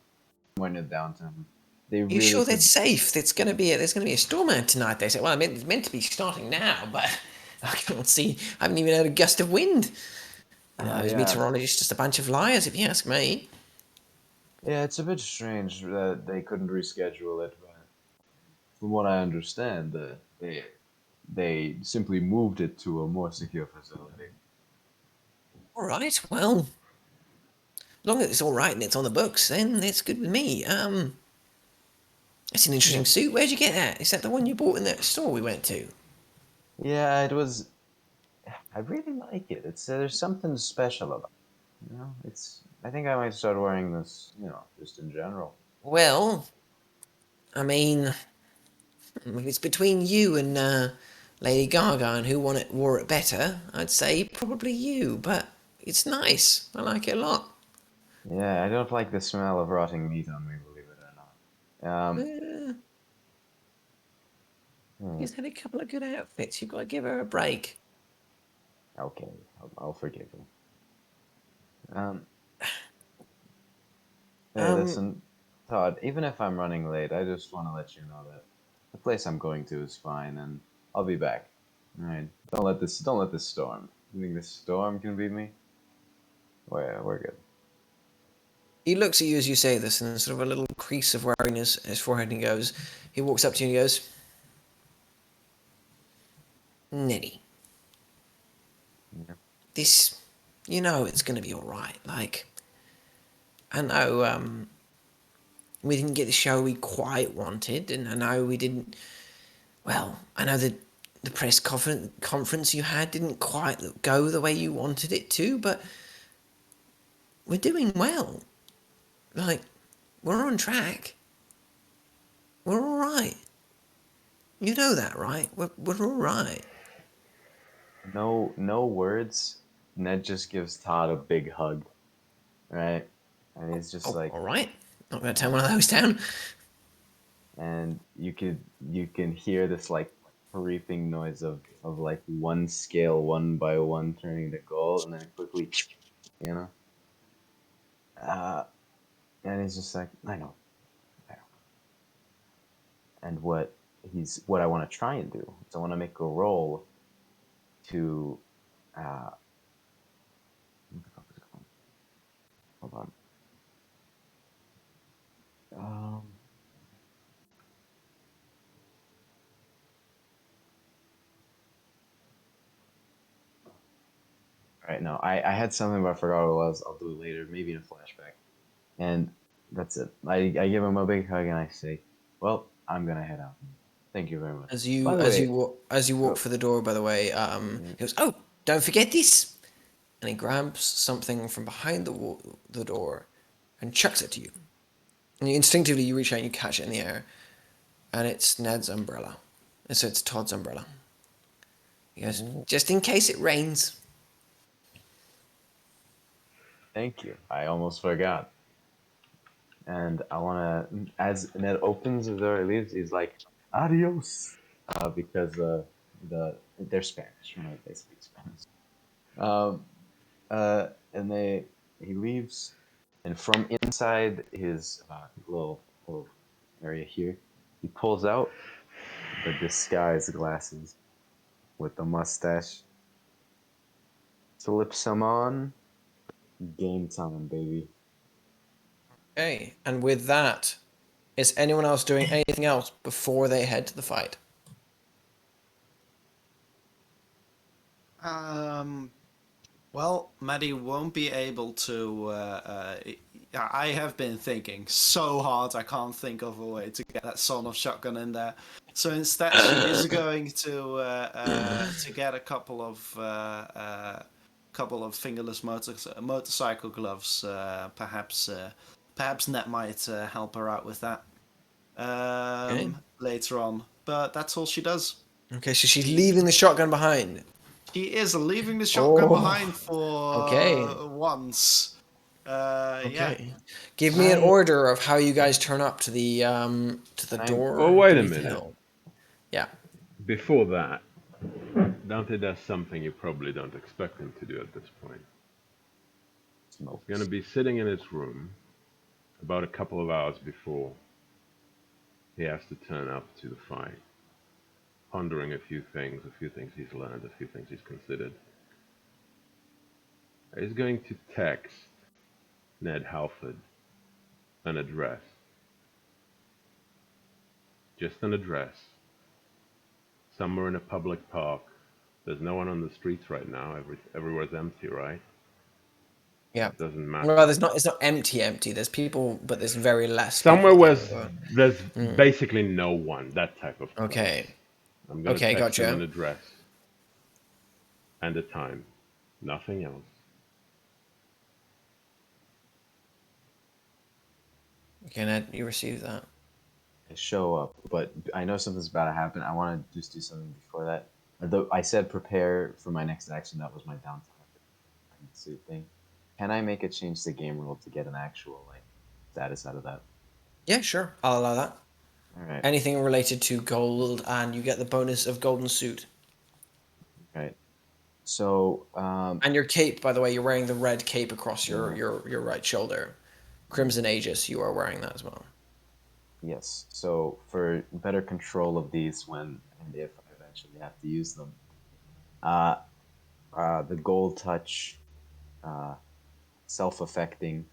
somewhere near downtown. They You really sure could. that's safe? There's gonna be a storm out tonight. They say. Well, I mean, it's meant to be starting now, but I can't see. I haven't even heard a gust of wind. Those Yeah. meteorologists just a bunch of liars, if you ask me. Yeah, it's a bit strange that they couldn't reschedule it, but from what I understand, they simply moved it to a more secure facility. All right. Well, as long as it's all right and it's on the books, then it's good with me. It's an Yeah. interesting suit. Where'd you get that? Is that the one you bought in that store we went to? Yeah, it was. I really like it. It's there's something special about it. You know, it's. I think I might start wearing this. You know, just in general. Well, I mean, if it's between you and Lady Gaga and who wore it better, I'd say probably you. But it's nice. I like it a lot. Yeah, I don't like the smell of rotting meat on me, believe it or not. Uh, Hmm, she's had a couple of good outfits. You've got to give her a break. okay, I'll forgive you. Um, hey, Um, listen, Todd. Even if I'm running late, I just want to let you know that the place I'm going to is fine, and I'll be back. All right. Don't let this storm. You think this storm can beat me? We're good. he looks at you as you say this, and sort of a little crease of worry in his forehead, and he goes, he walks up to you and he goes, Nitty, Yeah. this, you know it's going to be alright. Like, I know, we didn't get the show we quite wanted, and I know we didn't. Well, I know that the conference you had didn't quite go the way you wanted it to, but we're doing well. Like, we're on track. We're all right. You know that, right? We're all right. No words. Ned just gives Todd a big hug, right? And he's just Oh, like, all right. Not gonna turn and, one of those down. and you can hear this like creeping noise of like one scale one by one turning to gold, and then quickly, you know. And he's just like, I know. And what I want to try and do is I want to make a roll to uh what the fuck is it called? Hold on. Um all right, no, I had something but I forgot what it was. I'll do it later, maybe in a flashback. And that's it. I give him a big hug and I say, well, I'm gonna head out. Thank you very much. As By you the as way, you walk as you walk go. for the door, by the way, Yeah. he goes, "Oh, don't forget this," and he grabs something from behind the door, and chucks it to you. And instinctively you reach out and you catch it in the air, and it's Ned's umbrella. And so it's Todd's umbrella. He goes, Oh, "Just in case it rains." thank you. I almost forgot. And I wanna, as Ned opens the door, he leaves. He's like, "Adios," because they're Spanish, right? They speak Spanish. Um, and he leaves, and from inside his little area here, he pulls out the disguise glasses with the mustache. Slips them on. Game time, baby. Okay, and with that, is anyone else doing anything else before they head to the fight? Well, Maddie won't be able to. I have been thinking so hard. I can't think of a way to get that son of shotgun in there. So instead, she is going to get a couple of fingerless motorcycle gloves. Perhaps Ned might help her out with that Okay. later on. But that's all she does. Okay, so she's leaving the shotgun behind. She is leaving the shotgun behind Oh, okay. for once. Yeah. Okay. Give Can me an I order of how you guys turn up to the can I Oh, door wait a beneath the minute. hill. Yeah. Before that, Dante does something you probably don't expect him to do at this point. He's going to smokes? be sitting in his room about a couple of hours before he has to turn up to the fight, pondering a few things he's learned, a few things he's considered. He's going to text Ned Halford an address. Just an address. Somewhere in a public park. There's no one on the streets right now. Everywhere's empty, right? Yeah. Doesn't Well, matter. there's not. It's not empty. There's people, but there's very less Somewhere people where than there were. there's basically no one, that type of place. Okay. I'm gonna Okay. text him Gotcha. an address and a time. Nothing else. Okay, Ned, you received that. I show up, but I know something's about to happen. I want to just do something before that. Although I said prepare for my next action, that was my downtime suit thing. Can I make a change to game rule to get an actual like status out of that? Yeah, sure. I'll allow that. All right, Anything related to gold, and you get the bonus of golden suit. right. So, And your cape, by the way, you're wearing the red cape across your yeah, your right shoulder. yeah, Crimson Aegis, you are wearing that as well. yes. So for better control of these when and if I eventually have to use them, uh, the gold touch, uh, self-affecting,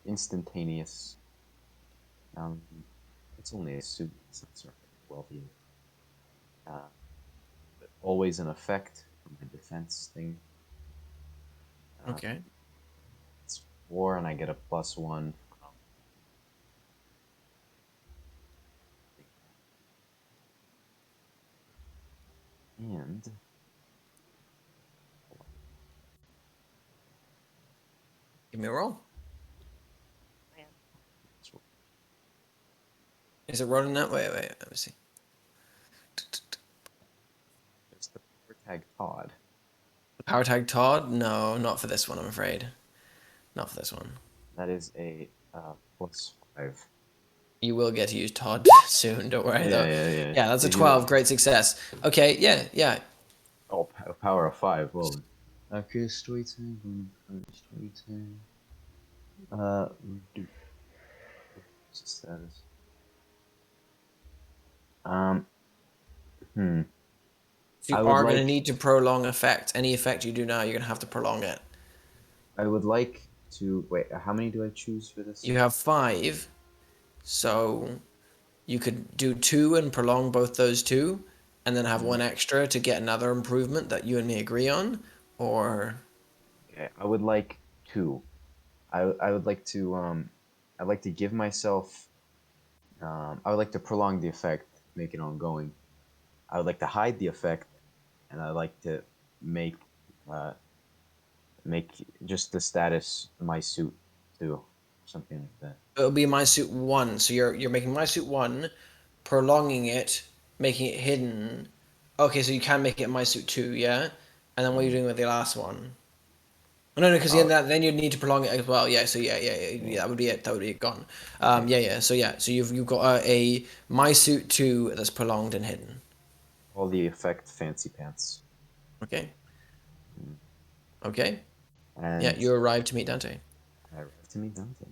instantaneous. Um, it's only a suit. It's not sort of wealthy. Uh, but always in effect for my defense thing. Uh, Okay. it's 4, and I get a +1 from. And Give me a roll. Is it rolling that? Wait, let me see. It's the power tag Todd. Power tag Todd? No, not for this one, I'm afraid. Not for this one. That is a +5. You will get to use Todd soon, don't worry though. Yeah. Yeah, that's a Did you? 12, great success. Okay, yeah. Oh, power of 5. Well, okay, story time. Story time. Reduce status. Um. Hmm. So I you would are going to like. need to prolong effect. Any effect you do now, you're going to have to prolong it. I would like to wait. How many do I choose for this? You have 5, so you could do 2 and prolong both those 2, and then have 1 extra to get another improvement that you and me agree on, or... Okay, I would like 2. I would like to I'd like to give myself I would like to prolong the effect, make it ongoing. I would like to hide the effect, and I'd like to make uh, make just the status my suit too, something like that. It'll be my suit 1, so you're making my suit 1, prolonging it, making it hidden. Okay, so you can make it my suit 2, yeah? And then what are you doing with the last one? Oh, no, because Oh, then you'd need to prolong it as well. Yeah, so yeah, yeah. that would be it. That would be it gone. Okay. So you've got a my suit 2 that's prolonged and hidden. All the effect fancy pants. Okay, Mm. okay. Yeah, And you arrive to meet Dante. I arrived to meet Dante.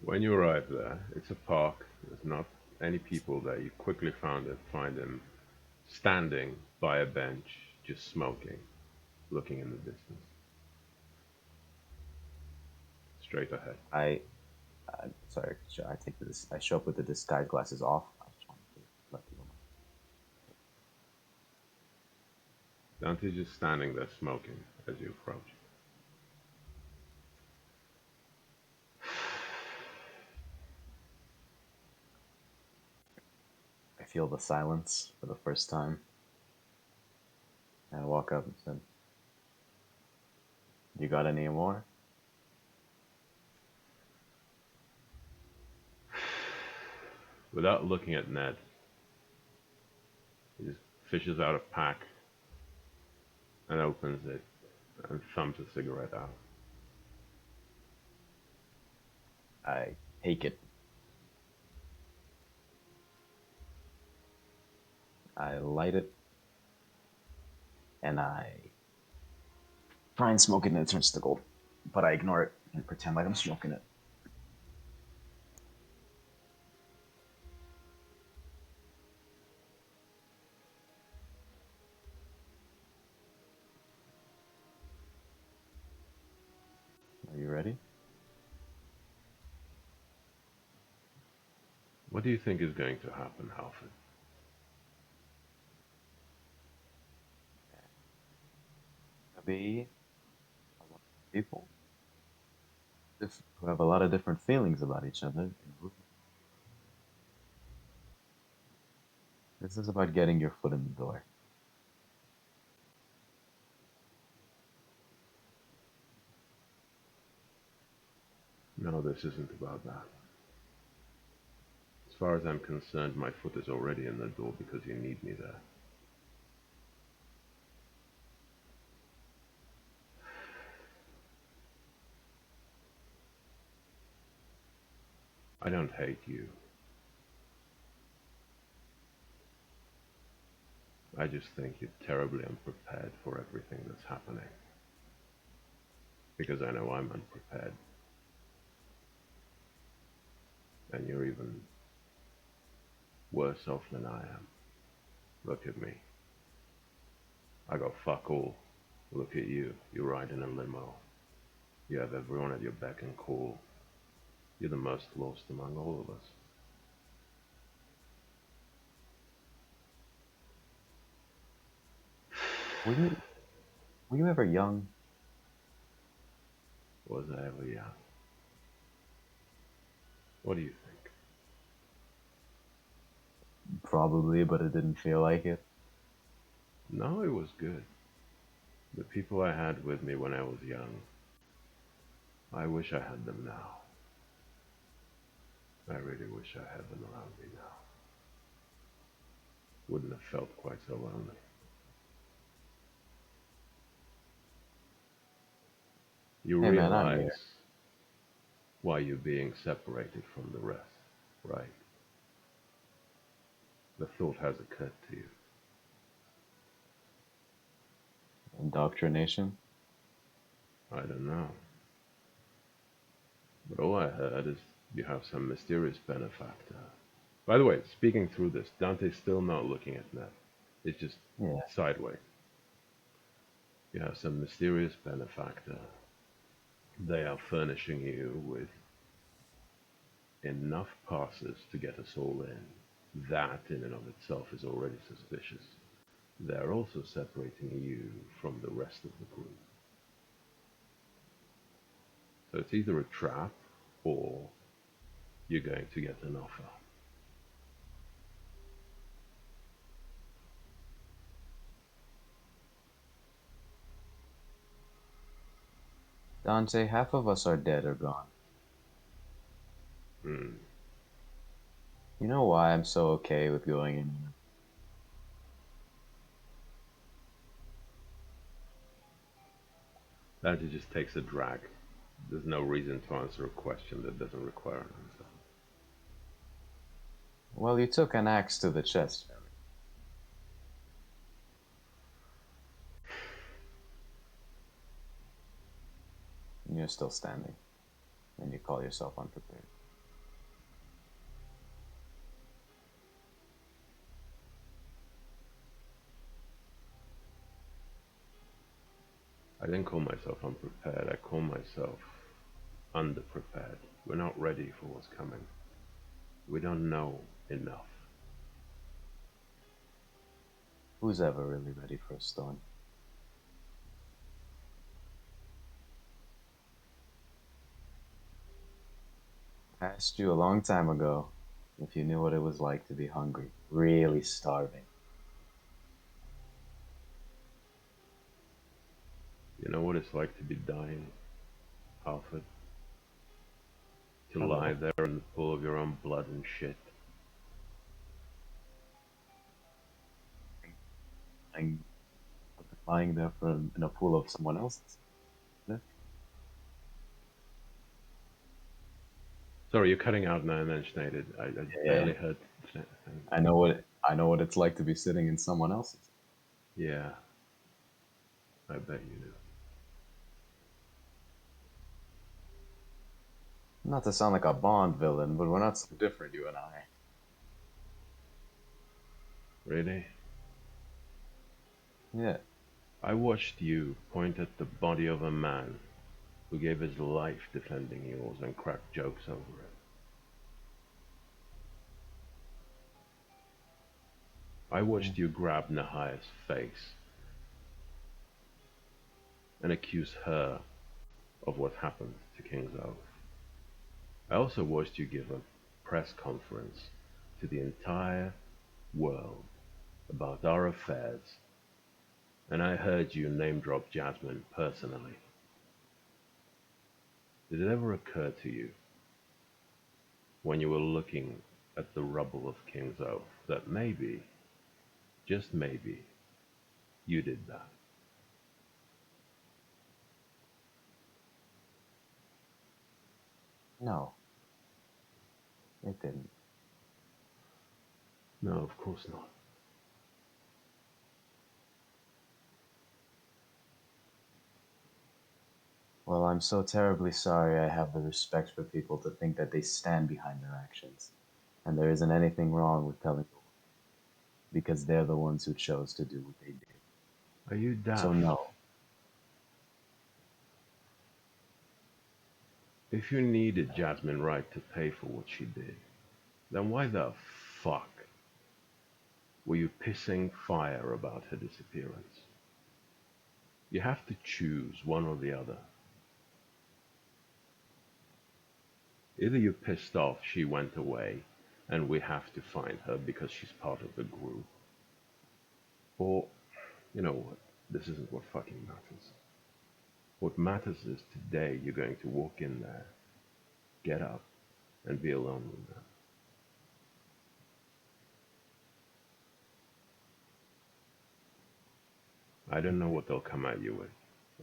When you arrive there, it's a park. There's not any people there. You quickly find him standing by a bench, just smoking, looking in the distance, straight ahead. Sorry, I take this. I show up with the disguise glasses off. I just wanted to let people know. Dante's just standing there smoking as you approach. I feel the silence for the first time. And I walk up and said, "You got any more?" Without looking at Ned, he just fishes out a pack and opens it and thumbs a cigarette out. I take it. I light it, and I try and smoke it, and it turns to gold. But I ignore it and pretend like I'm smoking it. Are you ready? What do you think is going to happen, Halford? There'll be a lot of people who have a lot of different feelings about each other. This is about getting your foot in the door. No, this isn't about that. As far as I'm concerned, my foot is already in the door because you need me there. I don't hate you. I just think you're terribly unprepared for everything that's happening. Because I know I'm unprepared. And you're even worse off than I am. Look at me. I got fuck all. Look at you. You ride in a limo. You have everyone at your beck and call. You're the most lost among all of us. Were you ever young? Was I ever young? What do you think? Probably, but it didn't feel like it. No, it was good. The people I had with me when I was young, I wish I had them now. I really wish I had them around me now. wouldn't have felt quite so lonely. You Hey man, I'm realize here. why you're being separated from the rest, right? The thought has occurred to you. Indoctrination? I don't know. But all I heard is you have some mysterious benefactor. By the way, speaking through this, Dante's still not looking at Ned. It's just Yeah. sideways. You have some mysterious benefactor. They are furnishing you with enough passes to get us all in. That, in and of itself, is already suspicious. They're also separating you from the rest of the group. So it's either a trap or you're going to get an offer. Dante, half of us are dead or gone. Hmm. You know why I'm so okay with going in? That just takes a drag. There's no reason to answer a question that doesn't require an answer. Well, you took an axe to the chest. And you're still standing. And you call yourself unprepared. I didn't call myself unprepared. I call myself underprepared. We're not ready for what's coming. We don't know enough. Who's ever really ready for a storm? I asked you a long time ago if you knew what it was like to be hungry, really starving. You know what it's like to be dying, Halford? To lie Hello. there in the pool of your own blood and shit. I'm lying there in a pool of someone else's. Sorry, you're cutting out now and then, shnaided. I Yeah, barely heard. I know what it's like to be sitting in someone else's. Yeah, I bet you do. Not to sound like a Bond villain, but we're not so different, you and I. Really? Yeah. I watched you point at the body of a man who gave his life defending yours and crack jokes over it. I watched you grab Nahia's face and accuse her of what happened to King's Oath. I also watched you give a press conference to the entire world about our affairs, and I heard you name drop Jasmine personally. Did it ever occur to you, when you were looking at the rubble of King's Oath, that maybe, just maybe, you did that? No, it didn't. No, of course not. Well, I'm so terribly sorry I have the respect for people to think that they stand behind their actions. And there isn't anything wrong with telling them because they're the ones who chose to do what they did. Are you So daft? no, If you needed Jasmine Wright to pay for what she did, then why the fuck were you pissing fire about her disappearance? You have to choose one or the other. Either you're pissed off she went away and we have to find her because she's part of the group, or, you know what, this isn't what fucking matters. What matters is today you're going to walk in there, get up, and be alone with her. I don't know what they'll come at you with.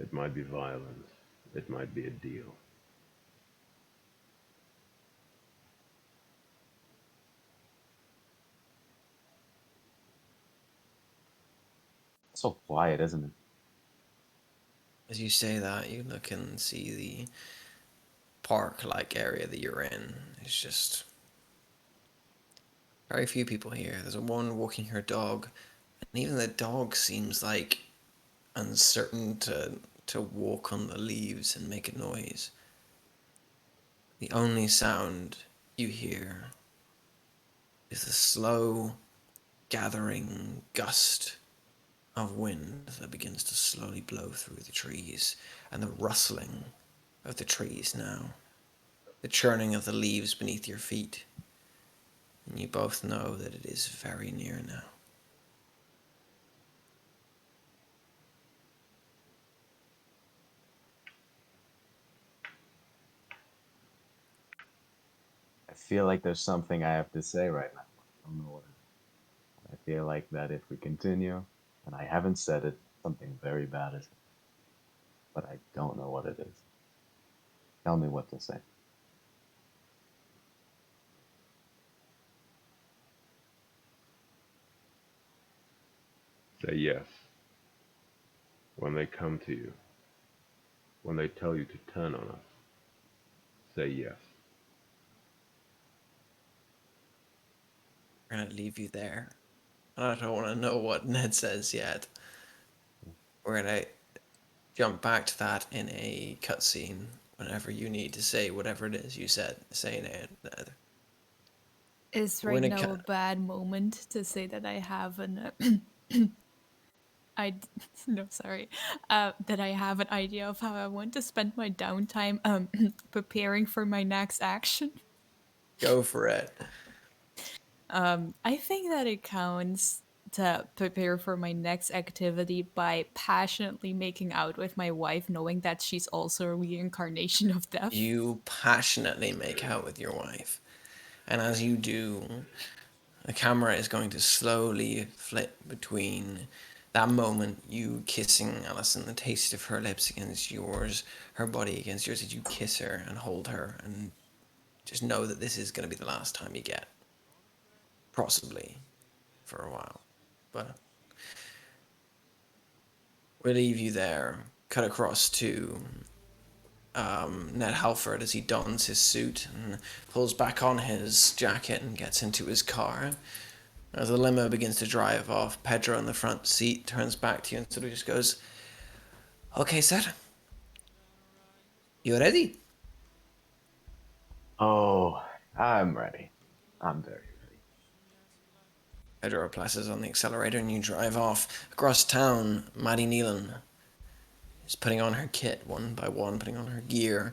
It might be violence. It might be a deal. It's so quiet, isn't it? As you say that, you look and see the park-like area that you're in. It's just very few people here. There's a woman walking her dog, and even the dog seems like uncertain to walk on the leaves and make a noise. The only sound you hear is the slow gathering gust of wind that begins to slowly blow through the trees, and the rustling of the trees now, the churning of the leaves beneath your feet, and you both know that it is very near now. I feel like there's something I have to say right now. I don't know what it is. I feel like that if we continue, and I haven't said it, something very bad is, but I don't know what it is. Tell me what to say. Say yes. When they come to you, when they tell you to turn on us, say yes. We're gonna leave you there. I don't want to know what Ned says yet. We're gonna jump back to that in a cutscene whenever you need to say whatever it is you said. Say Ned. Is We're right gonna now a cut. bad moment to say that I have an I no sorry that I have an idea of how I want to spend my downtime preparing for my next action. Go for it. I think that it counts to prepare for my next activity by passionately making out with my wife, knowing that she's also a reincarnation of death. You passionately make out with your wife, and as you do, the camera is going to slowly flip between that moment you kissing Alison, the taste of her lips against yours, her body against yours, as you kiss her and hold her, and just know that this is going to be the last time you get, possibly for a while. But we'll leave you there. Cut across to Ned Halford as he dons his suit and pulls back on his jacket and gets into his car. As the limo begins to drive off, Pedro in the front seat turns back to you and sort of just goes, "Okay, sir. You ready?" Oh, I'm ready. I'm very ready. Pedro presses on the accelerator and you drive off. Across town, Maddie Nealon is putting on her kit one by one, putting on her gear.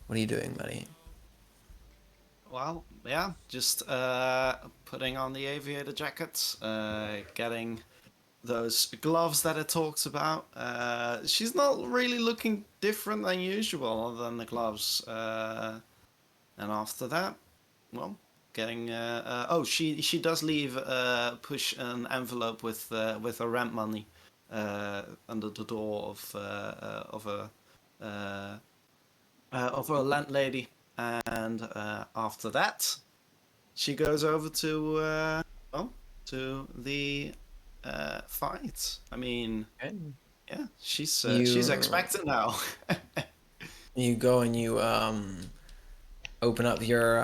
What are you doing, Maddie? Well, yeah, just putting on the aviator jacket, getting those gloves that it talks about. She's not really looking different than usual, other than the gloves. And after that, well, getting. Oh, she does leave. Push an envelope with her rent money under the door of a landlady, and after that, she goes over to well, to the fight. I mean, Okay. yeah, she's You expectant now. you go and you open up your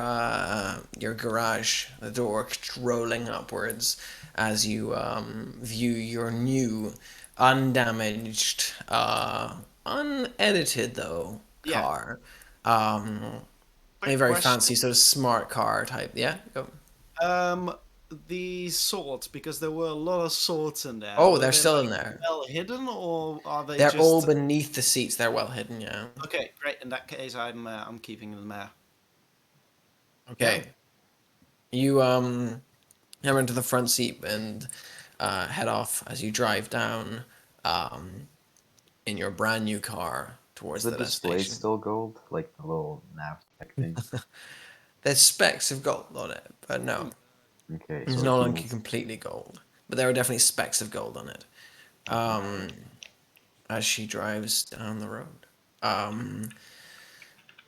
garage, the door rolling upwards as you view your new, undamaged, unedited though Yeah. car. Um, a Quick very question. fancy sort of smart car type. Yeah. Go. Um, the swords, because there were a lot of swords in there. Oh, Were they're they still like in there. well hidden, or are they They're all just beneath the seats. They're well hidden. Yeah. okay? Great. In that case, I'm keeping them there. Yeah. Okay. You hammer into the front seat and head off as you drive down in your brand new car Is towards the the display destination. still gold? Like the little nav tech thing? There's specks of gold on it, but no, Hmm. Okay, it's so no it longer means completely gold. But there are definitely specks of gold on it. as she drives down the road.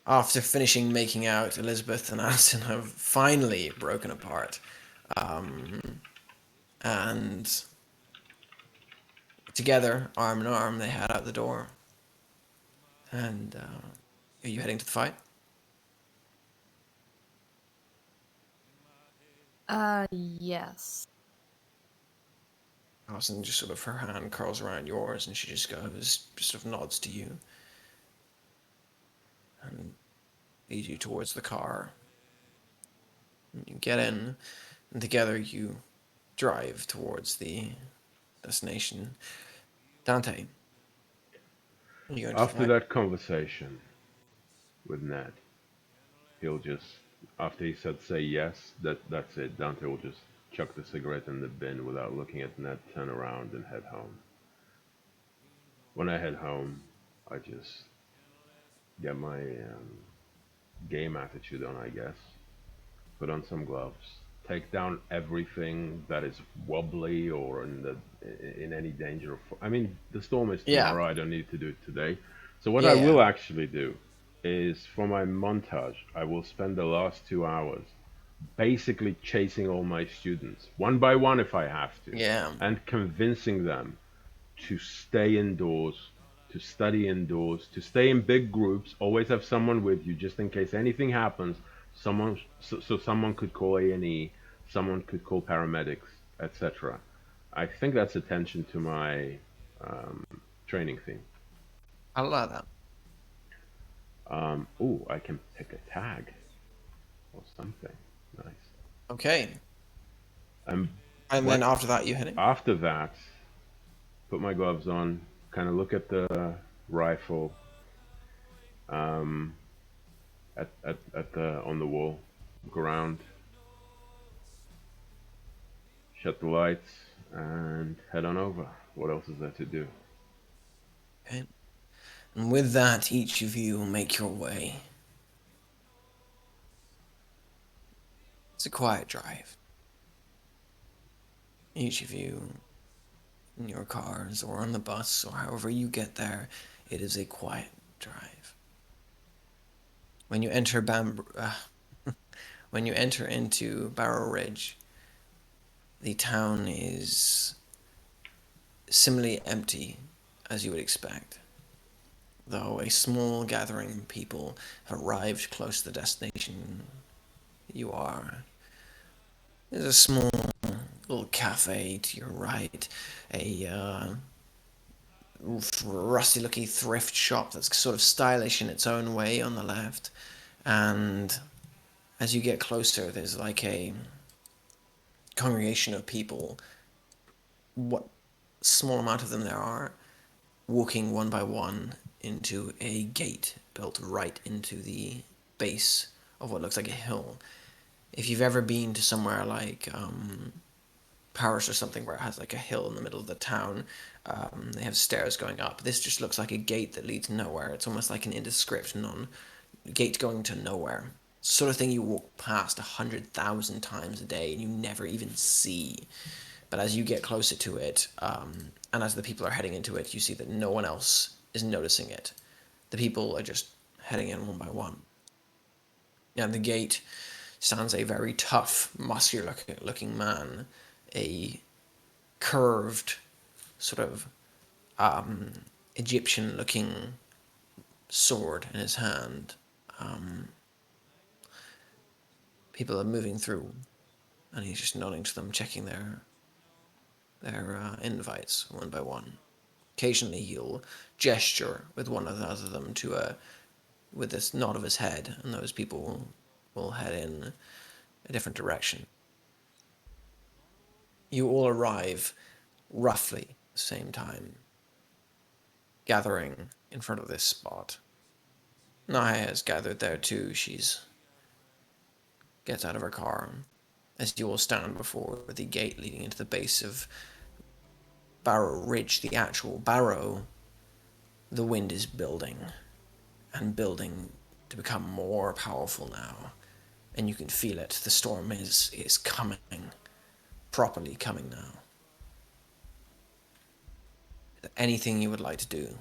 After finishing making out, Elizabeth and Alison have finally broken apart. And together, arm in arm, they head out the door. And are you heading to the fight? Yes. Alison just sort of, her hand curls around yours and she just goes, just sort of nods to you. And leads you towards the car. And you get in, and together you drive towards the destination. Dante, are you going to After fight? that conversation with Ned, he'll just, after he said say yes, that's it. Dante will just chuck the cigarette in the bin without looking at Ned, turn around and head home. When I head home, I just get my game attitude on, I guess. Put on some gloves, take down everything that is wobbly or in any danger of. I mean, the storm is Yeah, tomorrow. I don't need to do it today. So what I yeah, will actually do is for my montage, I will spend the last 2 hours basically chasing all my students one by one if I have to, yeah. and convincing them to stay indoors, to study indoors, to stay in big groups. Always have someone with you, just in case anything happens. So someone could call A&E, someone could call paramedics, etc. I think that's attention to my um, training theme. I like that. Oh, I can pick a tag or something. Nice. Okay. Um, And then what after that, you heading? after that? Put my gloves on, kind of look at the rifle, um, at the on the wall, look around, shut the lights, and head on over. What else is there to do? Okay. And with that, each of you will make your way. It's a quiet drive. Each of you in your cars or on the bus or however you get there, it is a quiet drive. When you enter when you enter into Barrow Ridge, the town is similarly empty as you would expect, though a small gathering of people have arrived close to the destination you are. There's a small little cafe to your right, a rusty looking thrift shop that's sort of stylish in its own way on the left, and as you get closer, there's like a congregation of people, what small amount of them there are, walking one by one into a gate built right into the base of what looks like a hill. If you've ever been to somewhere like Paris or something where it has like a hill in the middle of the town, they have stairs going up. This just looks like a gate that leads nowhere. It's almost like an indescript gate going to nowhere. Sort of thing you walk past 100,000 times a day and you never even see. But as you get closer to it, and as the people are heading into it, you see that no one else is noticing it. The people are just heading in one by one. And the gate stands a very tough, muscular looking man, a curved, sort of Egyptian looking sword in his hand. People are moving through, and he's just nodding to them, checking their invites one by one. Occasionally, he'll gesture with one of them with this nod of his head, and those people will head in a different direction. You all arrive roughly the same time, gathering in front of this spot. Nahia has gathered there too. She's gets out of her car as you all stand before the gate leading into the base of Barrow Ridge, the actual Barrow. The wind is building and building to become more powerful now, and you can feel it. The storm is coming, properly coming now. anything you would like to do Is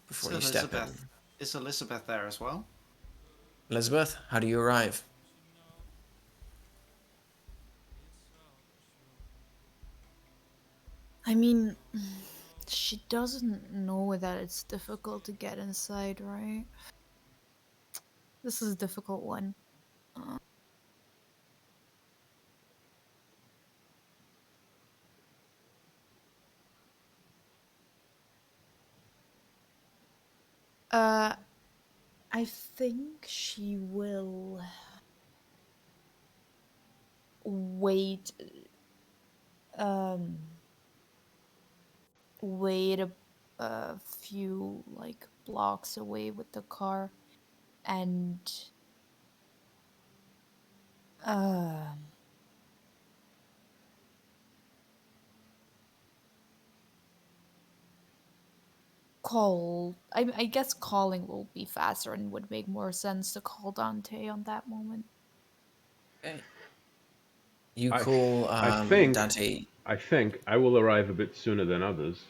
before you step in. Elizabeth is Elizabeth there as well? Elizabeth, how do you arrive? I mean, she doesn't know that it's difficult to get inside, right? This is a difficult one. Uh, I think she will wait. Um, wait a few like blocks away with the car, and uh, call. I guess calling will be faster and would make more sense to call Dante on that moment. Okay. You I, call I think, Dante. I think I will arrive a bit sooner than others,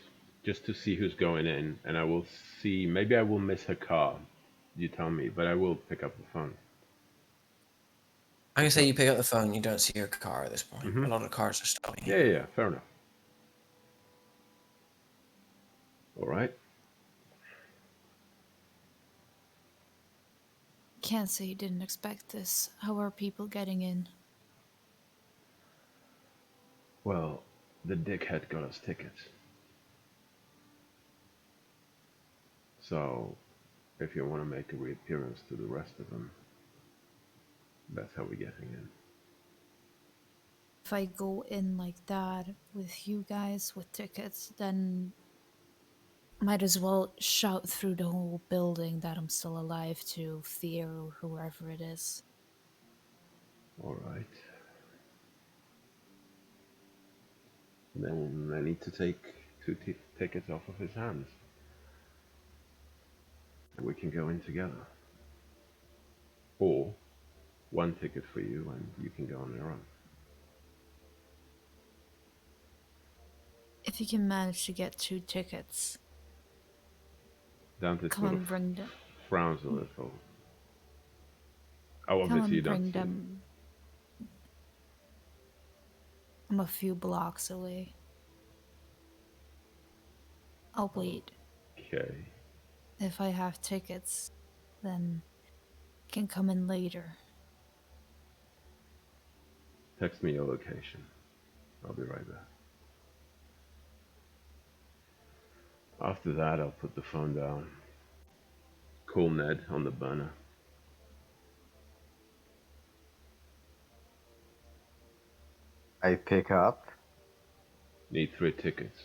just to see who's going in, and I will see. Maybe I will miss her car. You tell me, but I will pick up the phone. I'm gonna What's say up? you pick up the phone. You don't see your car at this point. Mm-hmm. A lot of cars are stopping Yeah, here. yeah, yeah. Fair enough. All right. Can't say you didn't expect this. How are people getting in? Well, the dickhead got us tickets. So, if you want to make a reappearance to the rest of them, that's how we're getting in. If I go in like that with you guys with tickets, then might as well shout through the whole building that I'm still alive to Fear or whoever it is. All right. Then I need to take two tickets off of his hands. And we can go in together. Or one ticket for you and you can go on your own. If you can manage to get 2 tickets, Dante come sort of and bring them. frowns a little. Oh, Come obviously you and don't bring see him. them. I'm a few blocks away. I'll wait. Okay. If I have tickets, then can come in later. Text me your location. I'll be right back. After that, I'll put the phone down. Call Ned on the burner. I pick up. Need 3 tickets.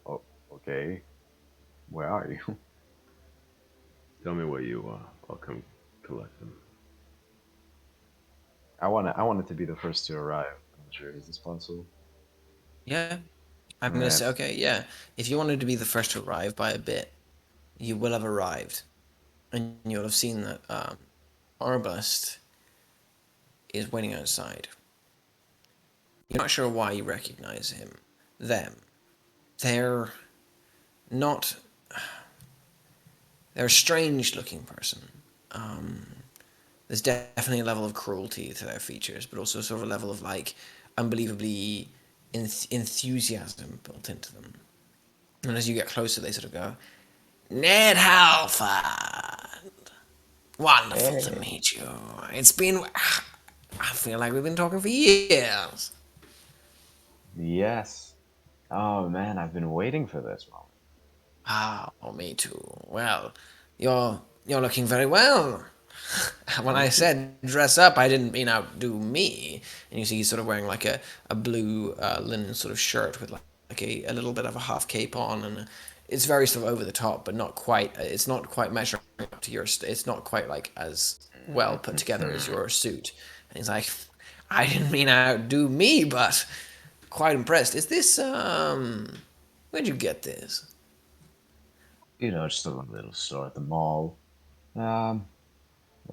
Oh, okay. Where are you? Tell me where you are. I'll come collect them. I wanted to be the first to arrive. I'm not sure. Is this possible? Yeah, I'm All gonna right. say okay. Yeah, if you wanted to be the first to arrive by a bit, you will have arrived, and you'll have seen that Arbalest is waiting outside. You're not sure why you recognize him. Them. They're not. They're a strange-looking person. Um, there's definitely a level of cruelty to their features, but also sort of a level of like unbelievably enthusiasm built into them. And as you get closer, they sort of go, Ned Halford, wonderful to Hey. meet you. It's been, I feel like we've been talking for years. Yes. Oh man, I've been waiting for this moment. Oh, me too. Well, you're looking very well. When I Thank you. said dress up, I didn't mean outdo me. And you see he's sort of wearing like a blue linen sort of shirt with like a little bit of a half cape on, and it's very sort of over the top, but not quite. It's not quite measuring up to your. It's not quite like as well put together as your suit. And he's like, I didn't mean outdo me, but quite impressed. Is this Where'd you get this? You know, just a little store at the mall. Um,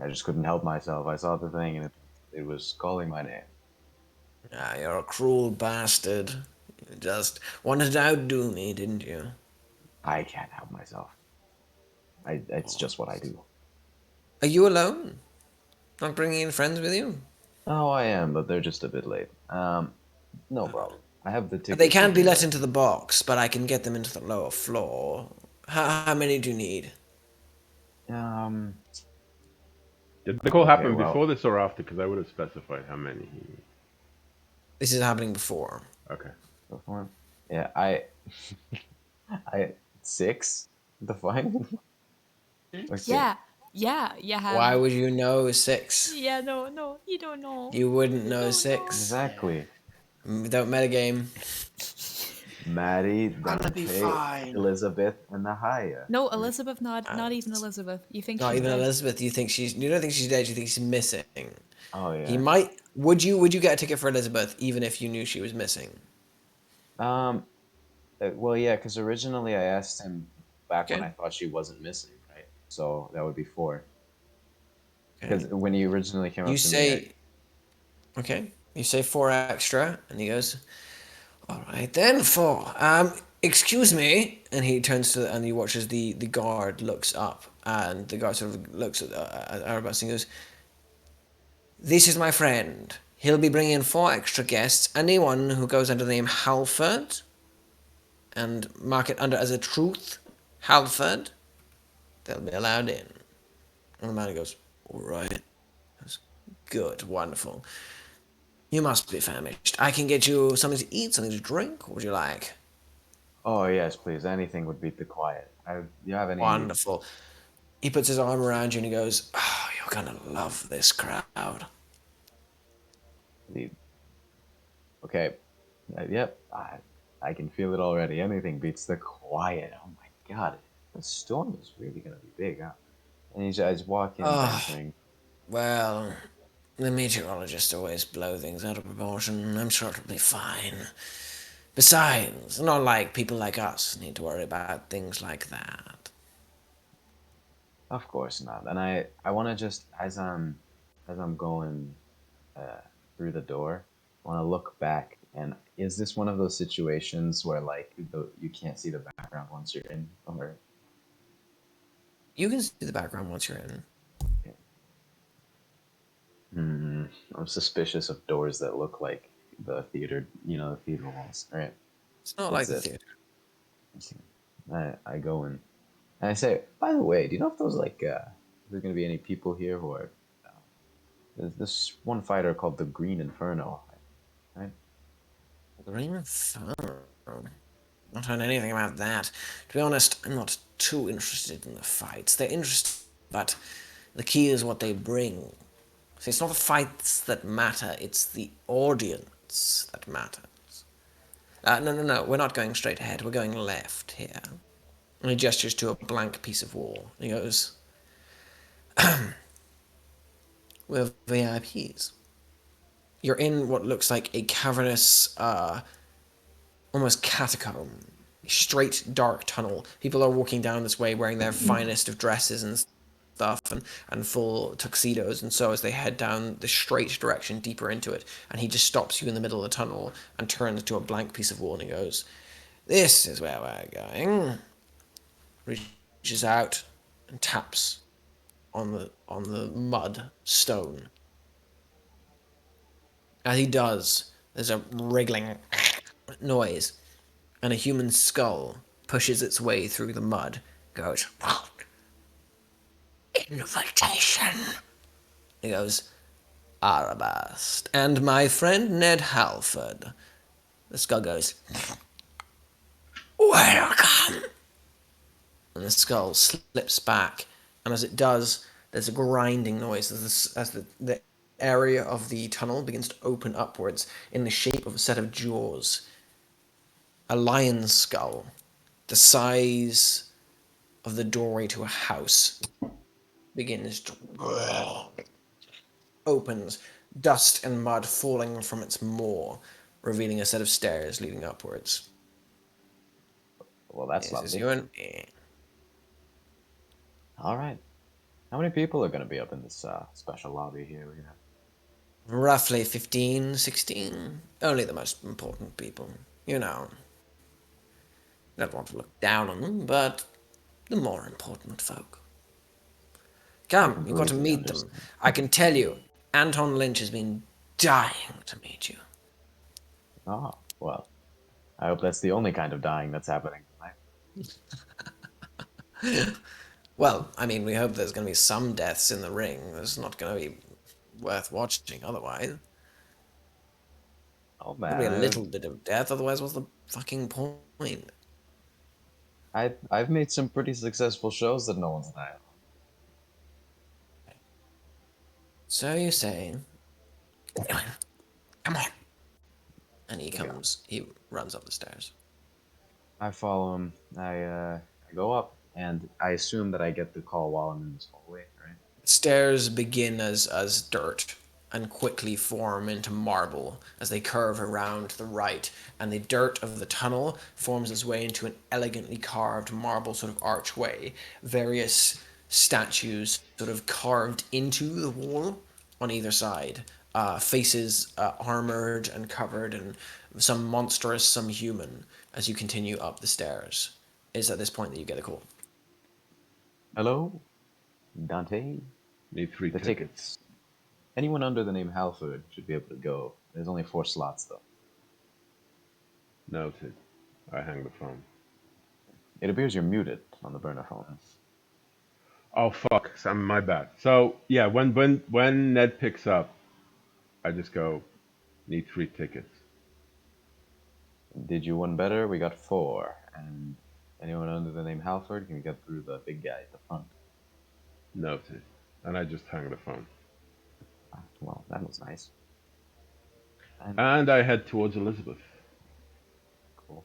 I just couldn't help myself. I saw the thing and it was calling my name. Ah, you're a cruel bastard. You just wanted to outdo me, didn't you? I can't help myself. It's just what I do. Are you alone? Not bringing in friends with you? Oh, I am, but they're just a bit late. No problem. I have the They tickets. can't be let into the box, but I can get them into the lower floor. How many do you need? Um. Did the call Okay. happen Well. before this or after? Because I would have specified how many. This is happening before. Okay. Before. Yeah. I. I 6. The fine. Okay. Yeah, yeah, you Why have. would you know 6? Yeah, no, no, you don't know. You wouldn't You know don't know. 6. Exactly. Don't metagame. Maddie, Gonna be Dante, fine. Elizabeth, and Nahia. No, Elizabeth, not even Elizabeth. You think Not she's even dead? Elizabeth. You don't think she's dead. You think she's missing. Oh He yeah. might. Would you get a ticket for Elizabeth even if you knew she was missing? Um. Well, yeah, because originally I asked him back when Okay. I thought she wasn't missing, right? So that would be 4. Okay. Because when he originally came You up to me, say. Okay. You say 4 extra, and he goes, "All right then, 4. Excuse me." And he turns to and he watches the guard looks up, and the guard sort of looks at Arabas and goes, "This is my friend. He'll be bringing in 4 extra guests. Anyone who goes under the name Halford and mark it under as a truth, Halford, they'll be allowed in." And the man goes, "All right. That's good. Wonderful. You must be famished. I can get you something to eat, something to drink. What would you like?" oh yes, please, anything would beat the quiet. You have any? Wonderful. He puts his arm around you and he goes, "Oh, you're gonna love this crowd." the- Okay, yep, I can feel it already. Anything beats the quiet. Oh my god, the storm is really gonna be big, huh? And you guys walk in Oh, bantering. well, the meteorologists always blow things out of proportion. I'm sure it'll be fine. Besides, not like people like us need to worry about things like that. Of course not. And I want to just as I'm going through the door, I want to look back. And is this one of those situations where like you can't see the background once you're in, or You can see the background once you're in. hmm, I'm suspicious of doors that look like the theater, the theater walls. All right, It's not like that's the it. theater. I go in and I say, by the way, do you know if there's gonna be any people here who are there's this one fighter called the Green Inferno, right? Green Inferno. Not heard anything about that. To be honest, I'm not too interested in the fights. They're interesting, but the key is what they bring. See, it's not the fights that matter, it's the audience that matters. No, we're not going straight ahead, we're going left here. And he gestures to a blank piece of wall. He goes, "We're VIPs. You're in what looks like a cavernous, almost catacomb. Straight, dark tunnel. People are walking down this way wearing their finest of dresses and stuff and full tuxedos, and so as they head down the straight direction deeper into it, and he just stops you in the middle of the tunnel and turns to a blank piece of wall and he goes, "This is where we're going." Reaches out and taps on the mud stone. As he does, there's a wriggling noise, and a human skull pushes its way through the mud, goes, "Invitation." He goes, "Arabast. And my friend Ned Halford." The skull goes, "Welcome." And the skull slips back, and as it does, there's a grinding noise as the area of the tunnel begins to open upwards in the shape of a set of jaws. A lion's skull, the size of the doorway to a house, begins to opens, dust and mud falling from its maw, revealing a set of stairs leading upwards. Well, that's This is lovely. you and All right. How many people are going to be up in this special lobby here? roughly 15, 16. Only the most important people. You know, don't want to look down on them, but the more important folk. I Come, you've got to completely meet them. understand. I can tell you, Anton Lynch has been dying to meet you. Oh, well, I hope that's the only kind of dying that's happening tonight. Well, I mean, we hope there's going to be some deaths in the ring. There's not going to be worth watching otherwise. Oh There'll be a man, little bit of death, otherwise, what's the fucking point? I've made some pretty successful shows that no one's died So you say, come on. And on. Yeah. he runs up the stairs. I follow him. I go up, and I assume that I get the call while I'm in this hallway, right? Stairs begin as dirt and quickly form into marble as they curve around to the right, and the dirt of the tunnel forms its way into an elegantly carved marble sort of archway. Various statues sort of carved into the wall on either side. Faces armored and covered, and some monstrous, some human, as you continue up the stairs. It's at this point that you get a call. Hello, Dante. Need 3 The tickets. tickets. Anyone under the name Halford should be able to go. There's only 4 slots, though. Noted. I hang the phone. It appears you're muted on the burner phone. Oh fuck, my bad. So yeah, when Ned picks up, I just go, need 3 tickets. Did you one better? We got 4. And anyone under the name Halford can get through the big guy at the front. Noted. And I just hang the phone. Ah, well, that was nice. And And I head towards Elizabeth. cool.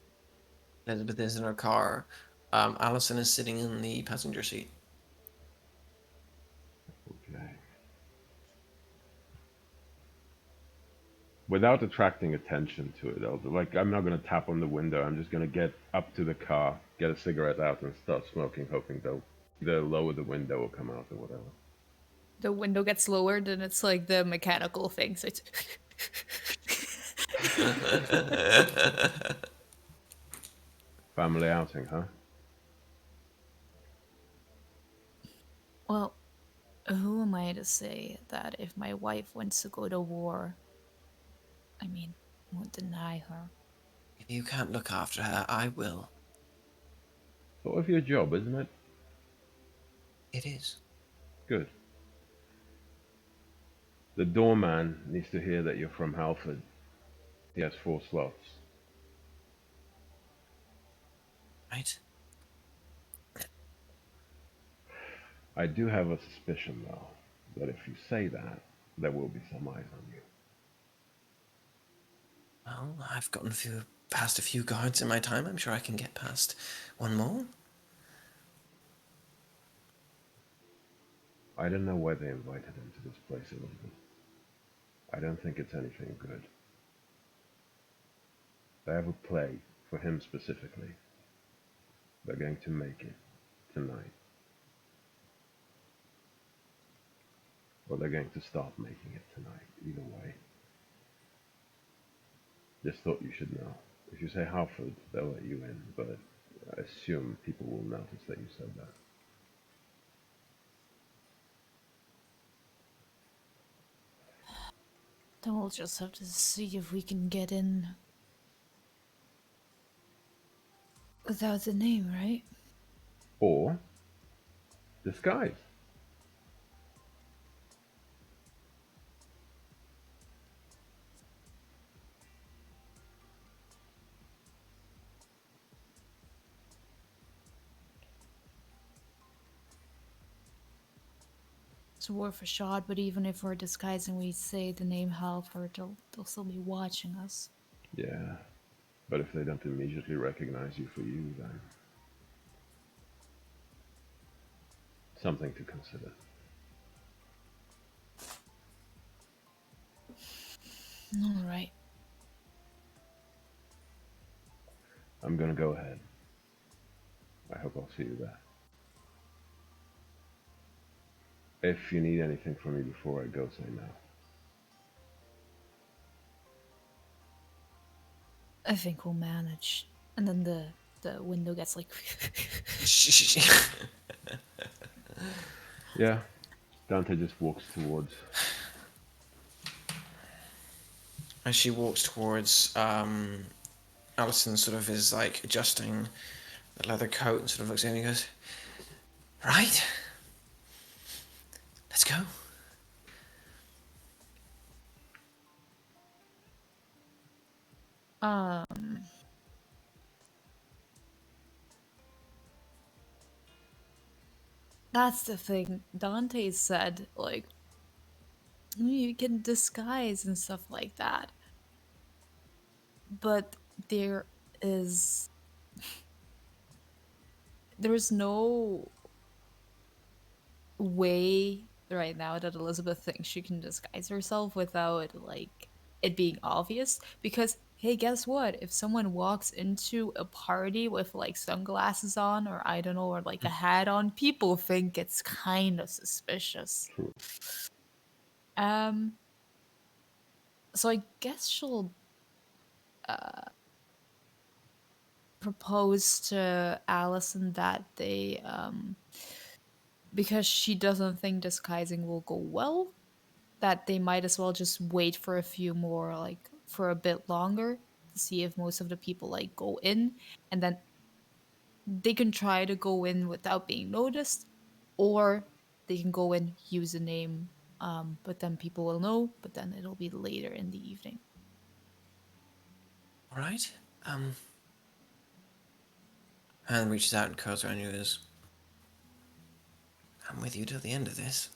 Elizabeth is in her car. Allison is sitting in the passenger seat. Okay. Without attracting attention to it, I'm not gonna tap on the window. I'm just gonna get up to the car, get a cigarette out, and start smoking, hoping they'll either lower the window or come out or whatever. The window gets lowered and it's like the mechanical thing. So it's Family outing, huh? well, who am I to say that if my wife wants to go to war, I mean, won't deny her? If you can't look after her, I will. Sort of your job, isn't it? It is. Good. The doorman needs to hear that you're from Halford. He has 4 slots. Right? I do have a suspicion, though, that if you say that, there will be some eyes on you. Well, I've gotten past a few guards in my time. I'm sure I can get past one more. I don't know why they invited him to this place, Elizabeth. I don't think it's anything good. They have a play for him specifically. They're going to make it tonight. Or they're going to start making it tonight. Either way. Just thought you should know. If you say Halford, they'll let you in, but I assume people will notice that you said that. Then we'll just have to see if we can get in without the name, right? Or disguise. It's worth a shot, but even if we're disguising, we say the name Halford, they'll still be watching us. Yeah, but if they don't immediately recognize you for you, then something to consider. All right. I'm gonna go ahead. I hope I'll see you there. If you need anything from me before I go, say now. I think we'll manage. And then the window gets like Yeah. Dante just walks towards. As she walks towards, Alison sort of is like adjusting the leather coat and sort of looks at him and goes, "Right, let's go." um that's the thing. Dante said like you can disguise and stuff like that. But there is there's no way right now that Elizabeth thinks she can disguise herself without like it being obvious, because hey, guess what, if someone walks into a party with like sunglasses on, or I don't know, or like a hat on, people think it's kind of suspicious. True. um so I guess she'll propose to Allison that they because she doesn't think disguising will go well, that they might as well just wait for a few more, like for a bit longer, to see if most of the people like go in, and then they can try to go in without being noticed, or they can go in, use a name, but then people will know, but then it'll be later in the evening. All right. Hand reaches out and curls around you and goes, "I'm with you till the end of this."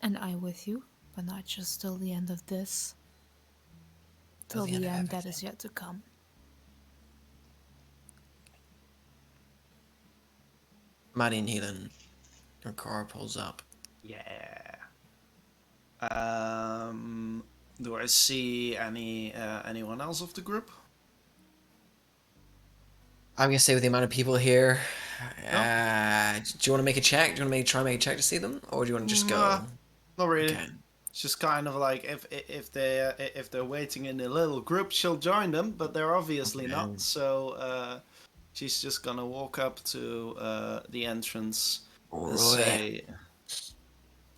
And I with you, but not just till the end of this, Till till the end the of end that everything. is yet to come. Maddie and Helan, her car pulls up. Yeah. Do I see anyone else of the group? I'm gonna say with the amount of people here, No. do you want to make a check? Do you want to try and make a check to see them, or do you want to just go? Not really. Okay. It's just kind of like if they're waiting in a little group, she'll join them, but they're obviously Okay. not. So she's just gonna walk up to the entrance All and right. say,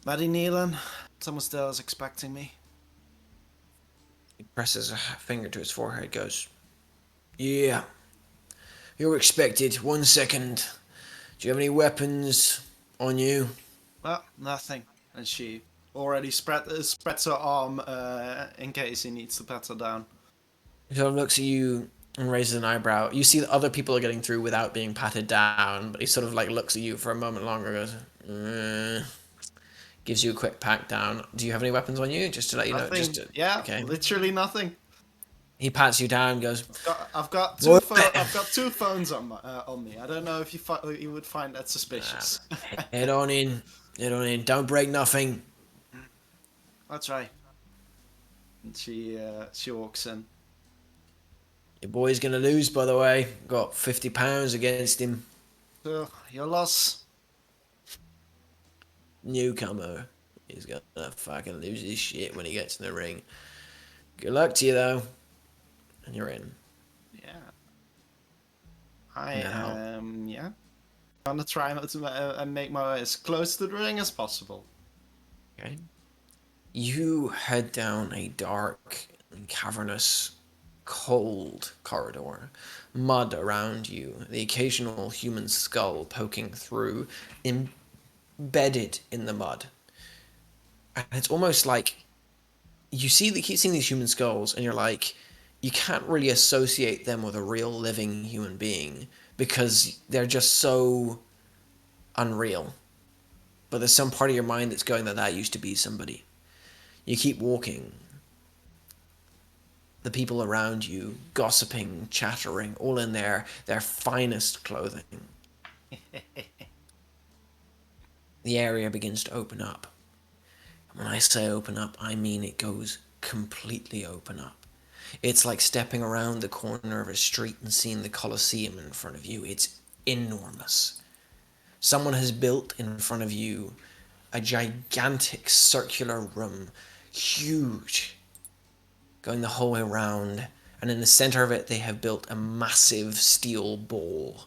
"Maddie Nealon, someone still is expecting me." He presses a finger to his forehead. Goes, "Yeah, you're expected. 1 second. Do you have any weapons on you?" Well, nothing. And she already spreads her arm in case he needs to pat her down. He sort of looks at you and raises an eyebrow. You see that other people are getting through without being patted down, but he sort of like looks at you for a moment longer. Goes, gives you a quick pat down. Do you have any weapons on you? Just to let you know. Nothing. Yeah, Okay. literally nothing. He pats you down. Goes, I've got two phones on me. I don't know if you would find that suspicious. head on in. Head on in. Don't break nothing. That's right. And she walks in. Your boy's gonna lose, by the way. Got £50 against him. So your loss. Newcomer. He's gonna fucking lose his shit when he gets in the ring. Good luck to you, though. And you're in. Yeah. I Now. am. Yeah. Gonna try and make my way as close to the ring as possible. Okay. You head down a dark and cavernous, cold corridor. Mud around you, the occasional human skull poking through, embedded in the mud. And it's almost like you keep seeing these human skulls, and you're like, you can't really associate them with a real living human being because they're just so unreal. But there's some part of your mind that's going that used to be somebody. You keep walking. The people around you, gossiping, chattering, all in their finest clothing. The area begins to open up. When I say open up, I mean it goes completely open up. It's like stepping around the corner of a street and seeing the Colosseum in front of you. It's enormous. Someone has built in front of you a gigantic circular room huge, going the whole way around, and in the center of it they have built a massive steel ball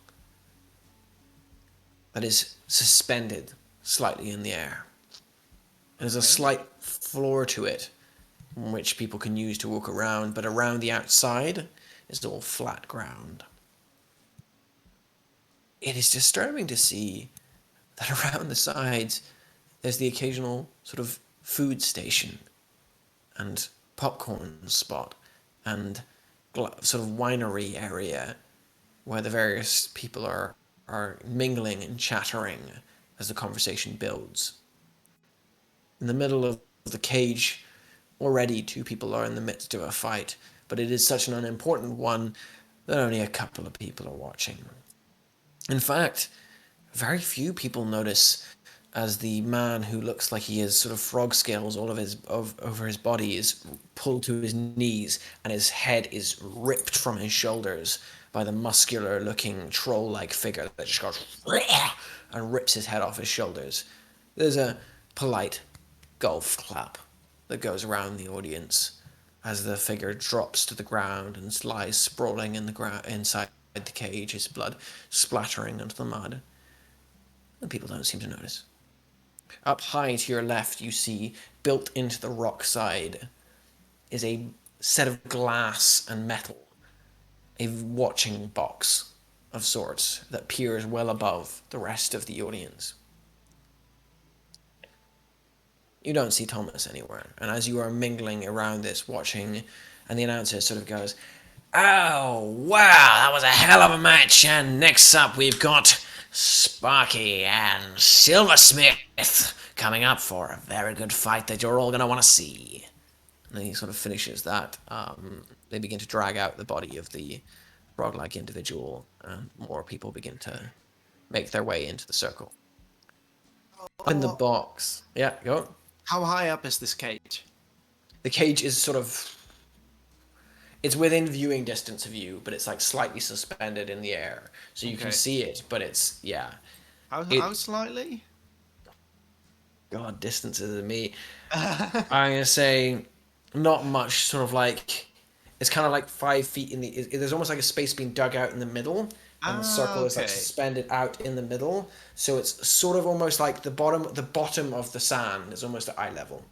that is suspended slightly in the air. There's a slight floor to it, which people can use to walk around, but around the outside is all flat ground. It is disturbing to see that around the sides there's the occasional sort of food station and popcorn spot and sort of winery area where the various people are mingling and chattering as the conversation builds. In the middle of the cage, already two people are in the midst of a fight, but it is such an unimportant one that only a couple of people are watching. In fact, very few people notice as the man who looks like he has sort of frog scales all over his body is pulled to his knees and his head is ripped from his shoulders by the muscular looking troll like figure that just goes and rips his head off his shoulders. There's a polite golf clap that goes around the audience as the figure drops to the ground and lies sprawling in the ground inside the cage, his blood splattering onto the mud. And people don't seem to notice. Up high to your left, you see, built into the rock side, is a set of glass and metal, a watching box of sorts that peers well above the rest of the audience. You don't see Thomas anywhere, and as you are mingling around this, watching, and the announcer sort of goes, Oh, wow, that was a hell of a match. And next up, we've got Sparky and Silversmith coming up for a very good fight that you're all going to want to see. and then he sort of finishes that. They begin to drag out the body of the frog-like individual, and more people begin to make their way into the circle. Up in the box. Yeah, go. How high up is this cage? The cage is sort of... It's within viewing distance of you, but it's like slightly suspended in the air. So you can Okay. see it, but it's... Yeah. How slightly? God, distances of me. I'm going to say not much, sort of like... It's kind of like 5 feet in the... There's almost like a space being dug out in the middle, and the circle is like Okay. suspended out in the middle. So it's sort of almost like the bottom of the sand is almost at eye level.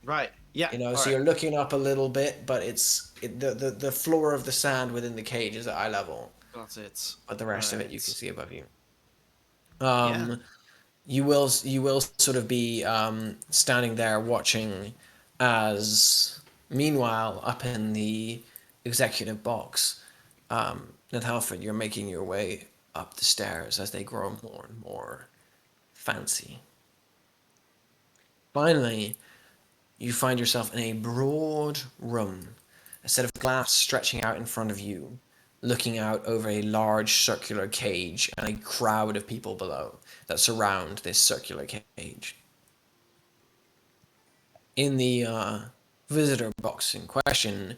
Right. Yeah. You know, all so right. you're looking up a little bit, but the floor of the sand within the cage is at eye level, Got it. but the rest of it you can Right. see above you. Yeah. You will sort of be standing there watching as, meanwhile, up in the executive box, Ned Halford, you're making your way up the stairs as they grow more and more fancy. Finally, you find yourself in a broad room, a set of glass stretching out in front of you, looking out over a large circular cage and a crowd of people below that surround this circular cage. In the visitor box in question,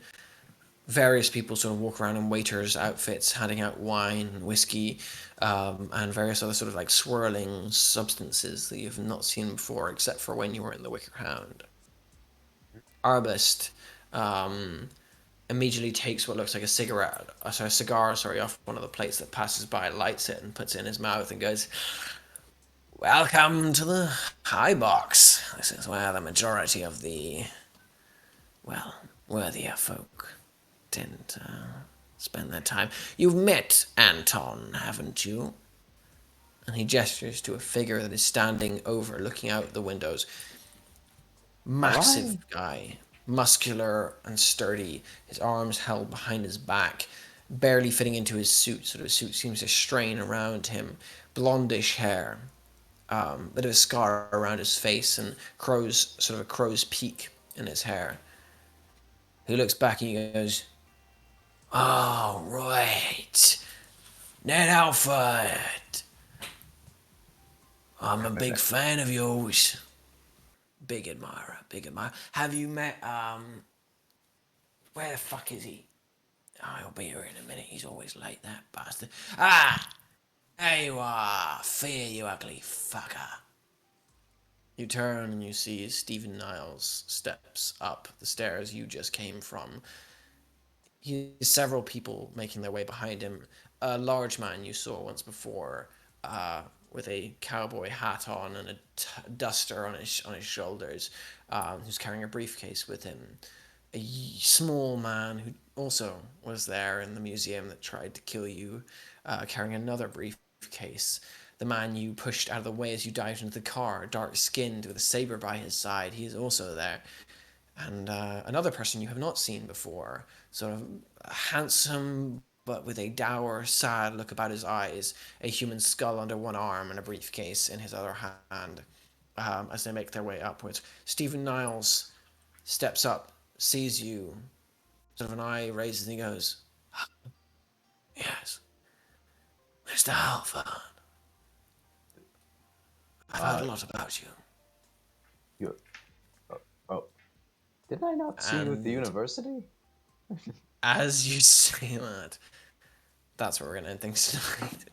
various people sort of walk around in waiters' outfits, handing out wine and whiskey, and various other sort of like swirling substances that you've not seen before, except for when you were in the Wicker Hound. Arbist immediately takes what looks like a cigar, off one of the plates that passes by, lights it, and puts it in his mouth and goes, "Welcome to the high box. This is where the majority of the, well, worthier folk tend to spend their time. You've met Anton, haven't you?" And he gestures to a figure that is standing over, looking out the windows. Massive guy, muscular and sturdy, his arms held behind his back, barely fitting into his suit, so the suit seems to strain around him. Blondish hair, bit of a scar around his face, and a crow's peak in his hair. He looks back and he goes, "Oh, right. Ned Halford. I'm a big fan of yours. Big admirer, big admirer. Have you met, where the fuck is he? Oh, he'll be here in a minute. He's always late, that bastard. Ah! There you are. Fear, you ugly fucker." You turn and you see Stephen Niles steps up the stairs you just came from. He has several people making their way behind him. A large man you saw once before, with a cowboy hat on and a duster on his shoulders, who's carrying a briefcase with him. A small man who also was there in the museum that tried to kill you, carrying another briefcase. The man you pushed out of the way as you dived into the car, dark skinned with a saber by his side, he is also there. And another person you have not seen before, sort of handsome but with a dour, sad look about his eyes, a human skull under one arm and a briefcase in his other hand, as they make their way upwards. Stephen Niles steps up, sees you, sort of an eye raises, and he goes, "Yes, Mr. Halford. I've heard a lot about you." You, oh, oh, did I not see you at the And university? as you say that, that's where we're going to end things tonight.